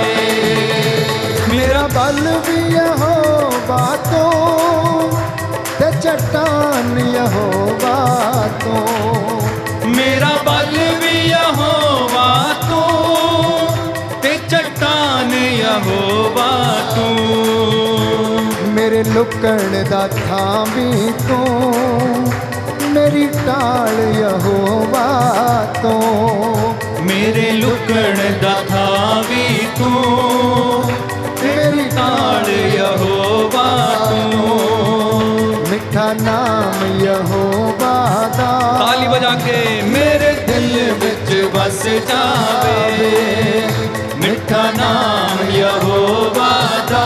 मेरा बल भी यहोवा तो ते चट्टान यहोवा तो। मेरा बल भी यहोवा तू ते चट्टान यहोवा तू। मेरे लुकण दा थां भी तू मेरी टाल यहोवा तो। मेरे लुकण दा थां भी तू मेरी टाल यहोवा तू। मिठा नाम यहोवा दा ताली बजा के मेरे दिल विच बस जावे। मिठा नाम यहोवा दा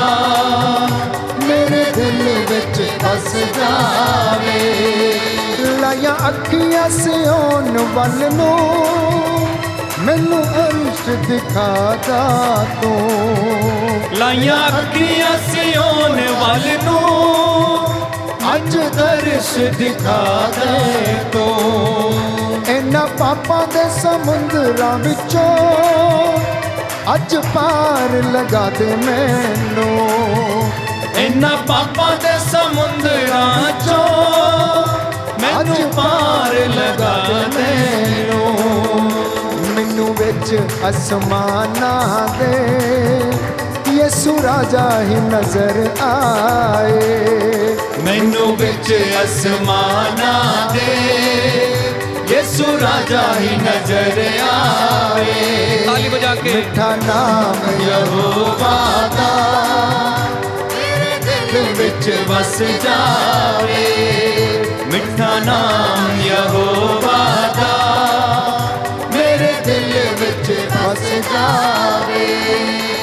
मेरे दिल विच बस जावे। लाया अखियां सियोन वल नूं मैनू अर्श दिखा दा तू। लाइया अखियां सियोन वल नूं अज दर्श दिखा दे तू। इन्हां पापां दे समुंदरां विचों अज पार लगा दे मैनू। इन्हां पापां दे समुंदरां चों मैनू पार लगा दे। मैनू विच आसमानां दे यीशु राजा ही नजर आए। मैनू विच आसमानां दे यीशु राजा ही नजर आवे। ताली बजा के मिठा नाम यहोवा दा मेरे दिल विच वस जावे। मिठा नाम यहोवा दा मेरे दिल विच बस जावे।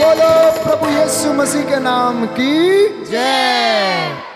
बोलो प्रभु यीशु मसीह के नाम की जय।